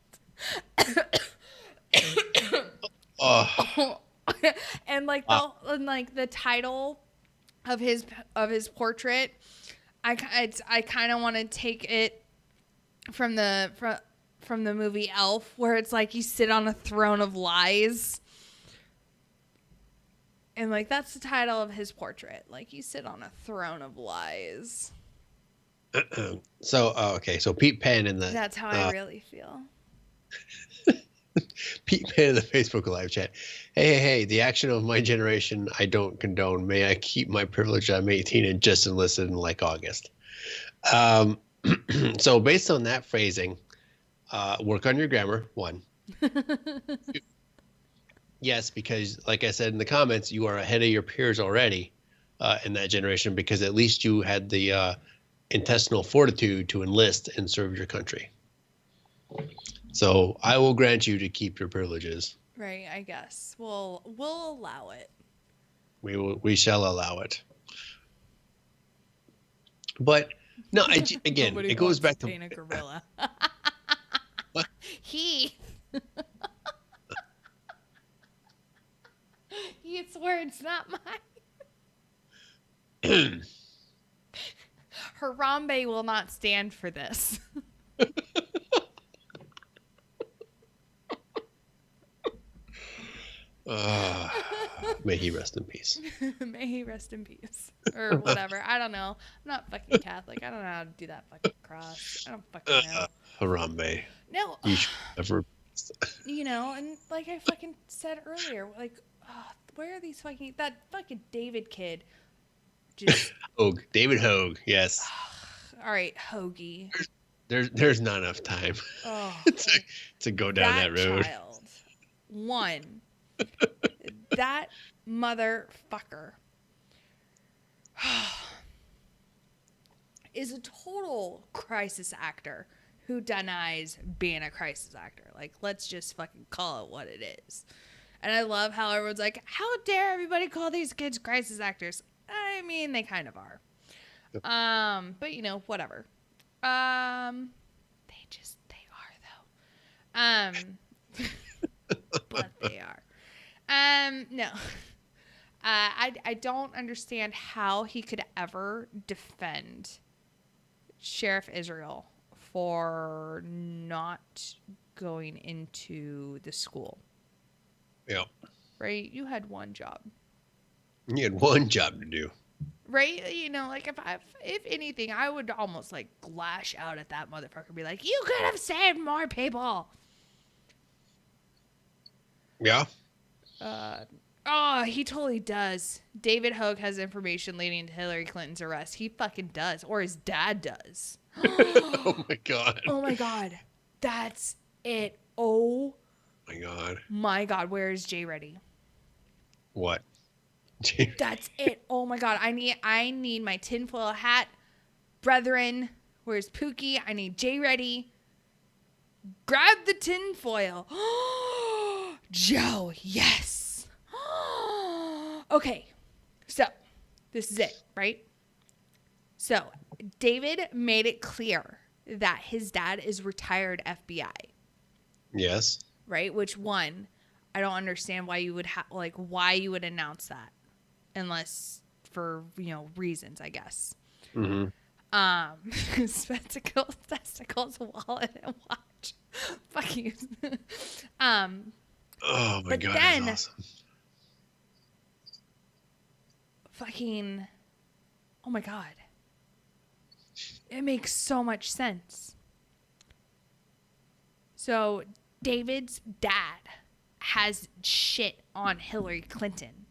S2: And the title of his portrait, I kind of want to take it from the movie Elf, where it's like you sit on a throne of lies, and that's the title of his portrait. Like, you sit on a throne of lies.
S8: So Pete Penn in the
S2: That's how I really feel.
S8: Pete Penn in the Facebook live chat. Hey, the action of my generation I don't condone. May I keep my privilege? I'm 18 and just enlisted in August. So based on that phrasing, work on your grammar, 1. Yes, because like I said in the comments, you are ahead of your peers already in that generation, because at least you had the intestinal fortitude to enlist and serve your country. So I will grant you to keep your privileges.
S2: Right, I guess. We'll allow it.
S8: We shall allow it. But no, again, it goes back to
S2: paint a gorilla.
S8: What?
S2: Heath words, not mine. Harambe will not stand for this.
S8: May he rest in peace.
S2: May he rest in peace. Or whatever. I don't know. I'm not fucking Catholic. I don't know how to do that fucking cross. I don't fucking know.
S8: Harambe.
S2: No.
S8: You should never.
S2: And like I fucking said earlier, where are these that fucking David kid? Just
S8: Hogue. David Hogue, yes.
S2: All right, Hoagie.
S8: There's not enough time to go down that road.
S2: Child. 1. That motherfucker is a total crisis actor who denies being a crisis actor. Like, let's just fucking call it what it is. And I love how everyone's like, how dare everybody call these kids crisis actors? I mean, they kind of are. But, you know, whatever. They are, though. But they are. No. I don't understand how he could ever defend Sheriff Israel for not going into the school.
S8: Yeah.
S2: Right? You had one job.
S8: You had one job to do.
S2: Right? You know, like, if anything, I would almost, like, lash out at that motherfucker and be like, you could have saved more people.
S8: Yeah.
S2: Oh, he totally does. David Hogue has information leading to Hillary Clinton's arrest. He fucking does. Or his dad does.
S8: Oh, my God.
S2: Oh, my God. That's it. Oh,
S8: my God.
S2: My God. Where is Jay Ready?
S8: What?
S2: That's it. Oh, my God. I need my tinfoil hat. Brethren. Where's Pookie? I need Jay Ready. Grab the tinfoil. Joe, yes. Okay, so this is it, right? So David made it clear that his dad is retired FBI.
S8: Yes.
S2: Right? Which one? I don't understand why you would why you would announce that, unless for reasons, I guess.
S8: Mm-hmm.
S2: Spectacles, testicles, wallet, and watch. Fuck you.
S8: Oh my God,
S2: then,
S8: that's awesome.
S2: Fucking, oh my God. It makes so much sense. So, David's dad has shit on Hillary Clinton.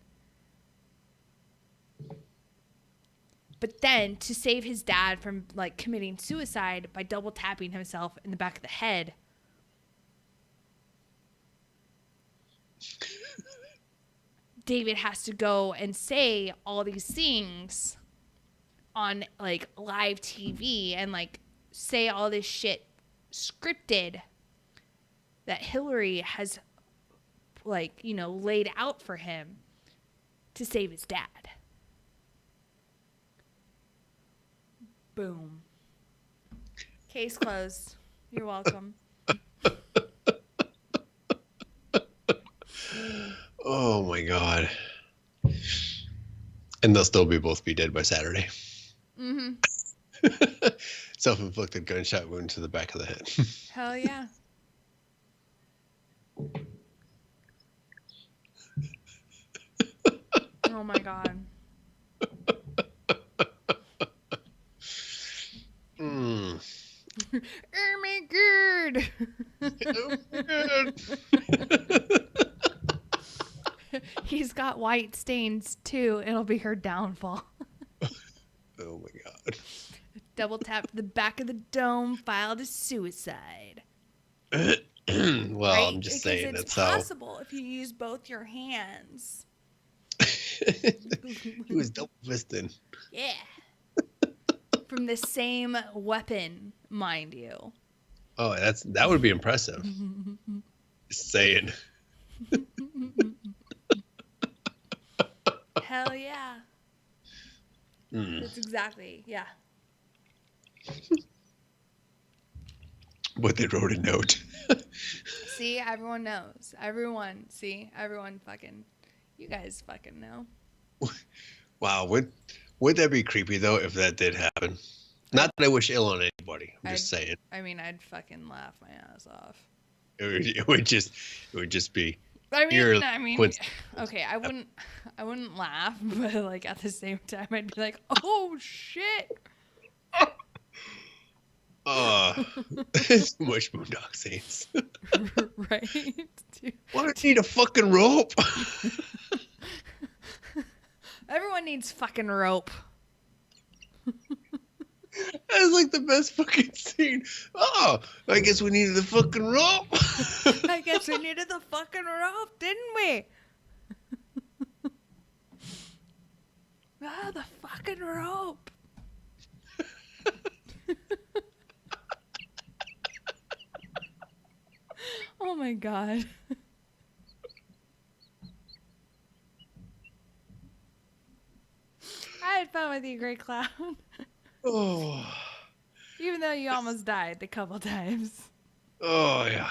S2: But then, to save his dad from, committing suicide by double tapping himself in the back of the head, David has to go and say all these things on, live TV and, say all this shit scripted that Hillary has, laid out for him to save his dad. Boom. Case closed. You're welcome.
S8: Oh my God. And they'll still both be dead by Saturday.
S2: Mm-hmm.
S8: Self-inflicted gunshot wound to the back of the head.
S2: Hell yeah. Oh my God. Oh my God. He's got white stains too. It'll be her downfall.
S8: Oh my God.
S2: Double tap the back of the dome, filed a suicide.
S8: Well,
S2: right?
S8: I'm just
S2: because
S8: saying
S2: it's
S8: that's
S2: possible if you use both your hands.
S8: He was double fisting.
S2: Yeah. From the same weapon, mind you.
S8: Oh, that would be impressive. Just saying.
S2: Hell yeah. That's exactly, yeah.
S8: But they wrote a note.
S2: See, everyone knows. Everyone fucking, you guys fucking know.
S8: Wow, would that be creepy though if that did happen? Not that I wish ill on anybody. I'm just saying.
S2: I mean, I'd fucking laugh my ass off.
S8: It would just be.
S2: I mean, okay, I wouldn't laugh, but at the same time, I'd be like, oh shit.
S8: It's too much Boondock Saints.
S2: Right?
S8: Why do you need a fucking rope?
S2: Everyone needs fucking rope.
S8: That's the best fucking scene. Oh, I guess we needed the fucking rope.
S2: I guess we needed the fucking rope, didn't we? The fucking rope. Oh my God. I had fun with you, Great Cloud.
S8: Oh.
S2: Even though you almost died a couple times.
S8: Oh, yeah.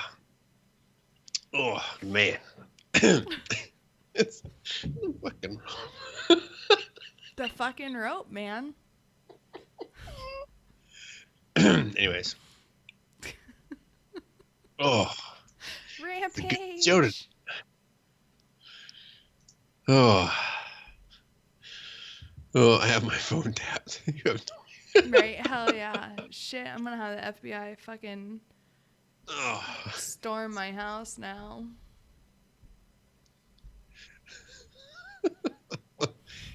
S8: Oh, man. It's fucking...
S2: The fucking rope, man.
S8: Anyways. Oh.
S2: Rampage.
S8: Oh. Oh, I have my phone tapped. You have no...
S2: Right? Hell yeah. Shit, I'm gonna have the FBI fucking storm my house now.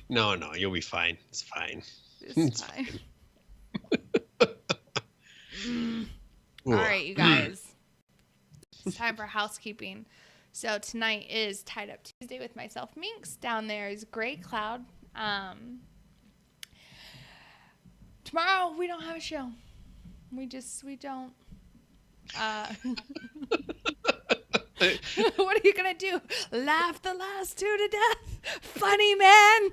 S8: No, you'll be fine. It's fine.
S2: It's fine. All right, you guys. It's time for housekeeping. So tonight is Tied Up Tuesday with myself, Minx. Down there is Gray Cloud. Tomorrow we don't have a show. We don't. What are you gonna do? Laugh the last two to death? Funny man.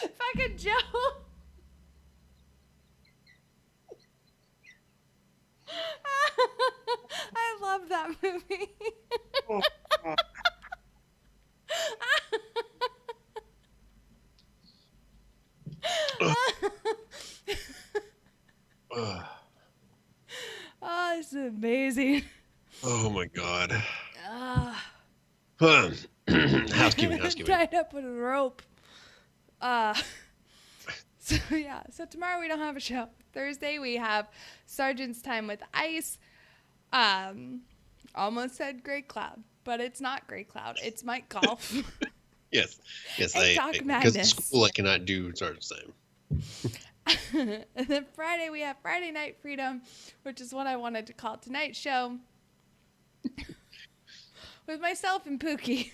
S2: Fucking Joe. I love that movie. Oh, this is amazing.
S8: Oh my God. Housekeeping.
S2: Tied up with a rope. So tomorrow we don't have a show. Thursday we have Sergeant's Time with Ice. Almost said Great Cloud, but it's not Great Cloud. It's Mike Golf.
S8: Yes.
S2: Talk
S8: Because
S2: Madness.
S8: at school I cannot do Sergeant's Time.
S2: And then Friday we have Friday Night Freedom, which is what I wanted to call tonight's show. With myself and Pookie.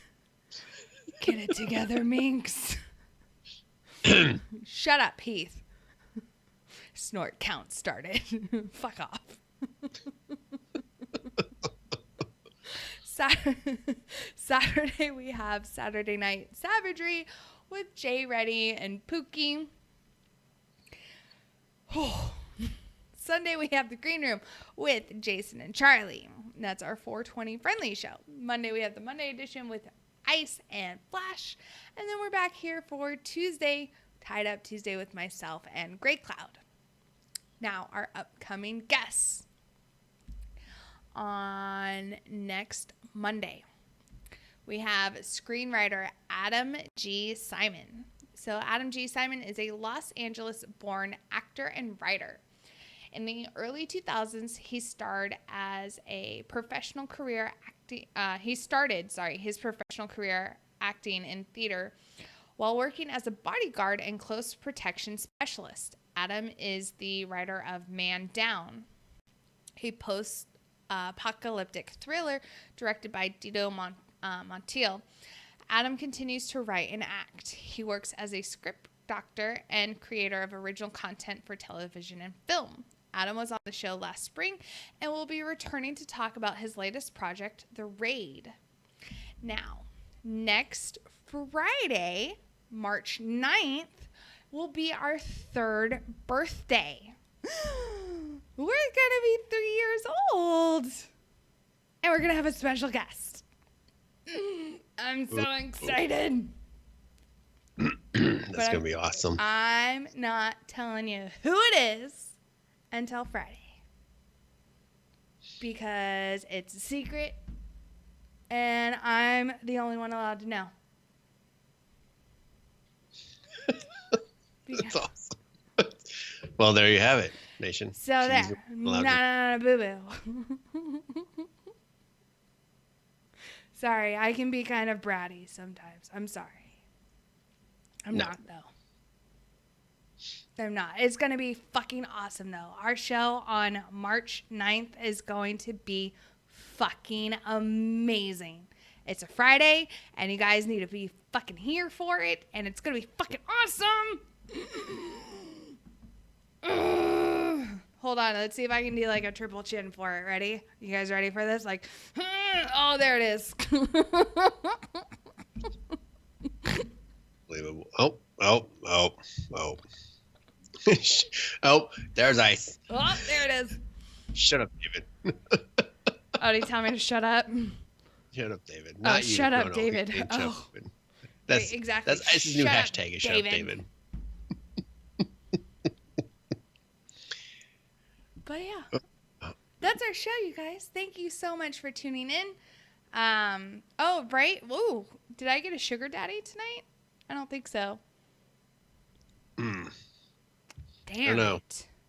S2: Get it together, Minx. Shut up, Heath. Snort count started. Fuck off. Saturday we have Saturday Night Savagery with Jay Reddy and Pookie. Sunday we have the Green Room with Jason and Charlie. That's our 420 friendly show. Monday we have the Monday edition with Ice and Flash. And then we're back here for Tuesday, Tied Up Tuesday with myself and Great Cloud. Now, our upcoming guests on next Monday. We have screenwriter Adam G. Simon. So Adam G. Simon is a Los Angeles-born actor and writer. In the early 2000s, he started his professional career acting in theater while working as a bodyguard and close protection specialist. Adam is the writer of Man Down, a post-apocalyptic thriller directed by Dito Montiel. Adam continues to write and act. He works as a script doctor and creator of original content for television and film. Adam was on the show last spring and will be returning to talk about his latest project, The Raid. Now, next Friday, March 9th, will be our 3rd birthday. We're going to be 3 years old. And we're going to have a special guest. I'm so excited.
S8: That's going to be awesome.
S2: I'm not telling you who it is until Friday. Because it's a secret. And I'm the only one allowed to know.
S8: That's awesome. Well, there you have it, Nation.
S2: So there. No, boo-boo. Sorry, I can be kind of bratty sometimes. I'm sorry. I'm not, though. I'm not. It's going to be fucking awesome, though. Our show on March 9th is going to be fucking amazing. It's a Friday, and you guys need to be fucking here for it, and it's going to be fucking awesome. Hold on. Let's see if I can do like a triple chin for it. Ready? You guys ready for this? Like, oh, there it is.
S8: Unbelievable. Oh. Oh, there's ice.
S2: Oh, there it is.
S8: Shut up, David.
S2: Oh, did he tell me to shut up?
S8: Shut up, David. Not you.
S2: Shut up,
S8: No,
S2: David.
S8: Shut
S2: Oh.
S8: up, David. That's
S2: wait, exactly.
S8: That's Ice's new hashtag. Is shut up, David.
S2: But yeah, that's our show, you guys. Thank you so much for tuning in. Oh, right. Whoa. Did I get a sugar daddy tonight? I don't think so. Damn
S8: I don't know.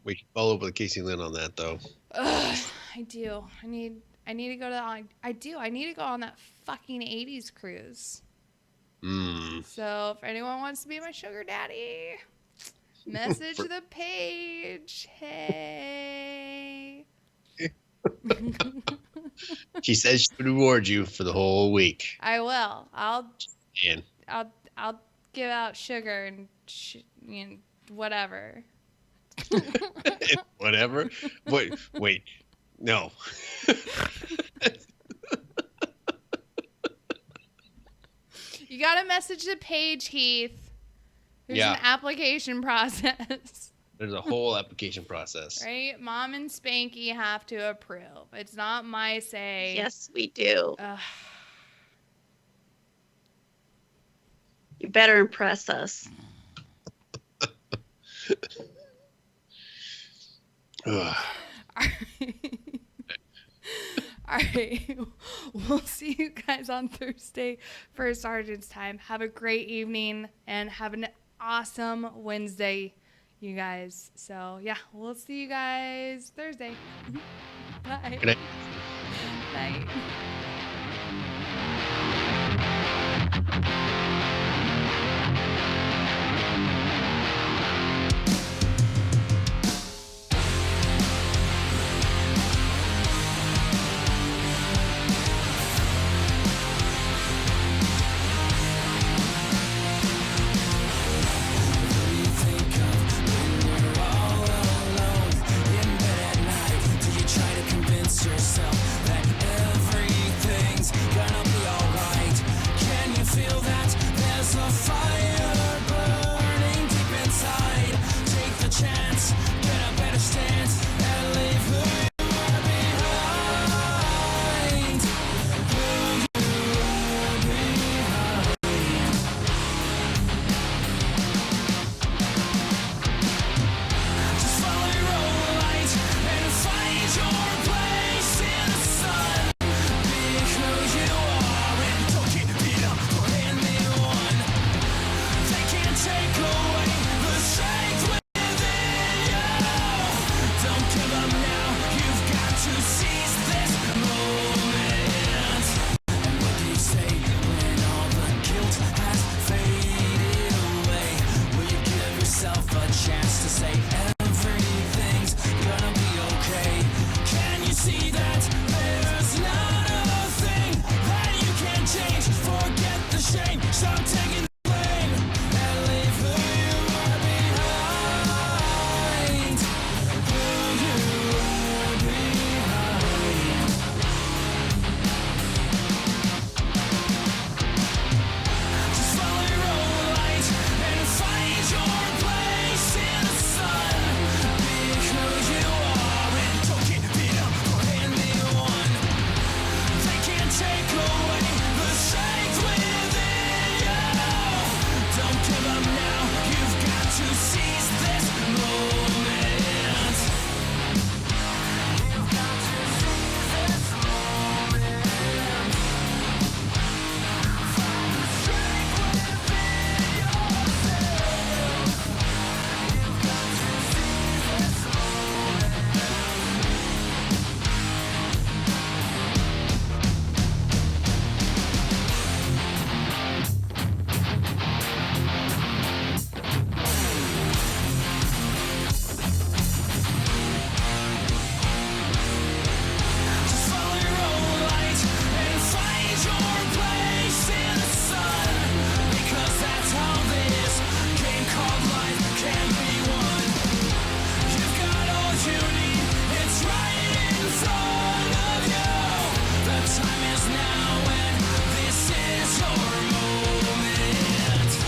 S8: We should follow up with Casey Lynn on that, though.
S2: Ugh, I do. I need to go to. I do. I need to go on that fucking 80s cruise. So if anyone wants to be my sugar daddy, message the page. Hey.
S8: She says she would reward you for the whole week.
S2: I will. I'll give out sugar and whatever.
S8: Whatever. Wait. No.
S2: You gotta message the page, Heath. There's an application process.
S8: There's a whole application process.
S2: Right? Mom and Spanky have to approve. It's not my say.
S11: Yes, we do. You better impress us.
S2: All right. We'll see you guys on Thursday for Sergeant's Time. Have a great evening and have an awesome Wednesday, you guys. So, yeah, we'll see you guys Thursday. Bye.
S8: Good night.
S2: Night.
S9: Yourself that everything's gonna be alright. Can you feel that there's a fire?